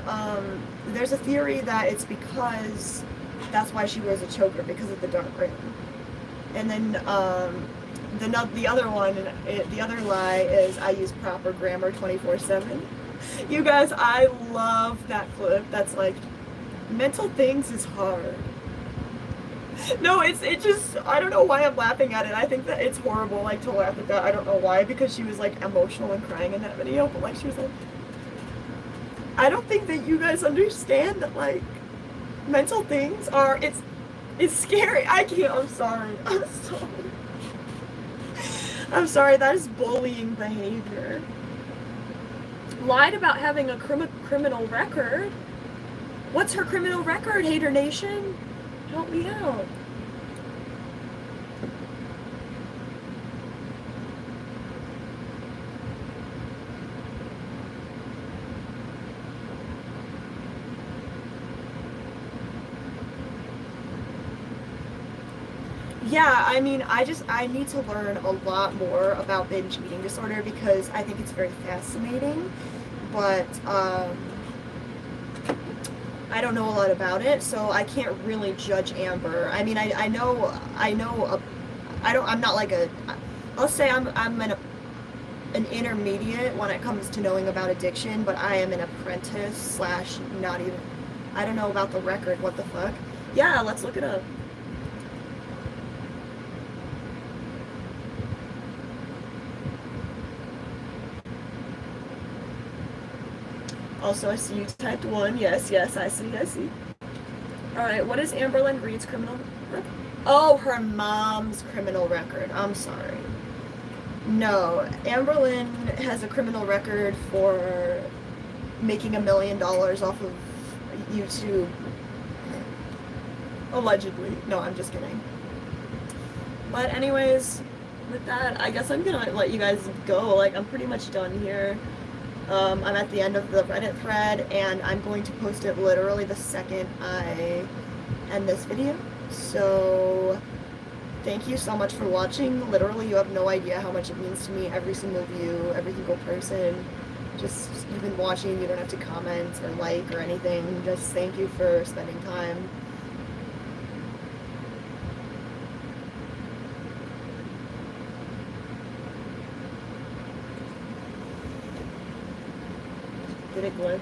there's a theory that it's because that's why she wears a choker, because of the dark ring. And then the other one, the other lie is I use proper grammar 24/7. You guys, I love that clip. That's like, mental things is hard. No, it just, I don't know why I'm laughing at it. I think that it's horrible, like, to laugh at that. I don't know why, because she was like emotional and crying in that video, but like, she was like, I don't think that you guys understand that, like, mental things are, It's scary. I can't. I'm sorry. I'm sorry. I'm sorry. That is bullying behavior. Lied about having a criminal record. What's her criminal record, Hater Nation? Help me out. Yeah, I mean, I need to learn a lot more about binge eating disorder because I think it's very fascinating, but I don't know a lot about it, so I can't really judge Amber. I mean, I'm not like I'll say I'm an intermediate when it comes to knowing about addiction, but I am an apprentice slash not even, I don't know about the record, what the fuck. Yeah, let's look it up. Also, I see you typed 1. Yes, I see. Alright, what is Amberlynn Reid's criminal record? Oh, her mom's criminal record. I'm sorry. No, Amberlynn has a criminal record for making $1 million off of YouTube. Allegedly. No, I'm just kidding. But anyways, with that, I guess I'm gonna let you guys go. Like, I'm pretty much done here. I'm at the end of the Reddit thread, and I'm going to post it literally the second I end this video. So, thank you so much for watching. Literally, you have no idea how much it means to me. Every single view, every single person. Just even watching, you don't have to comment or like or anything. Just thank you for spending time. Did it glitch?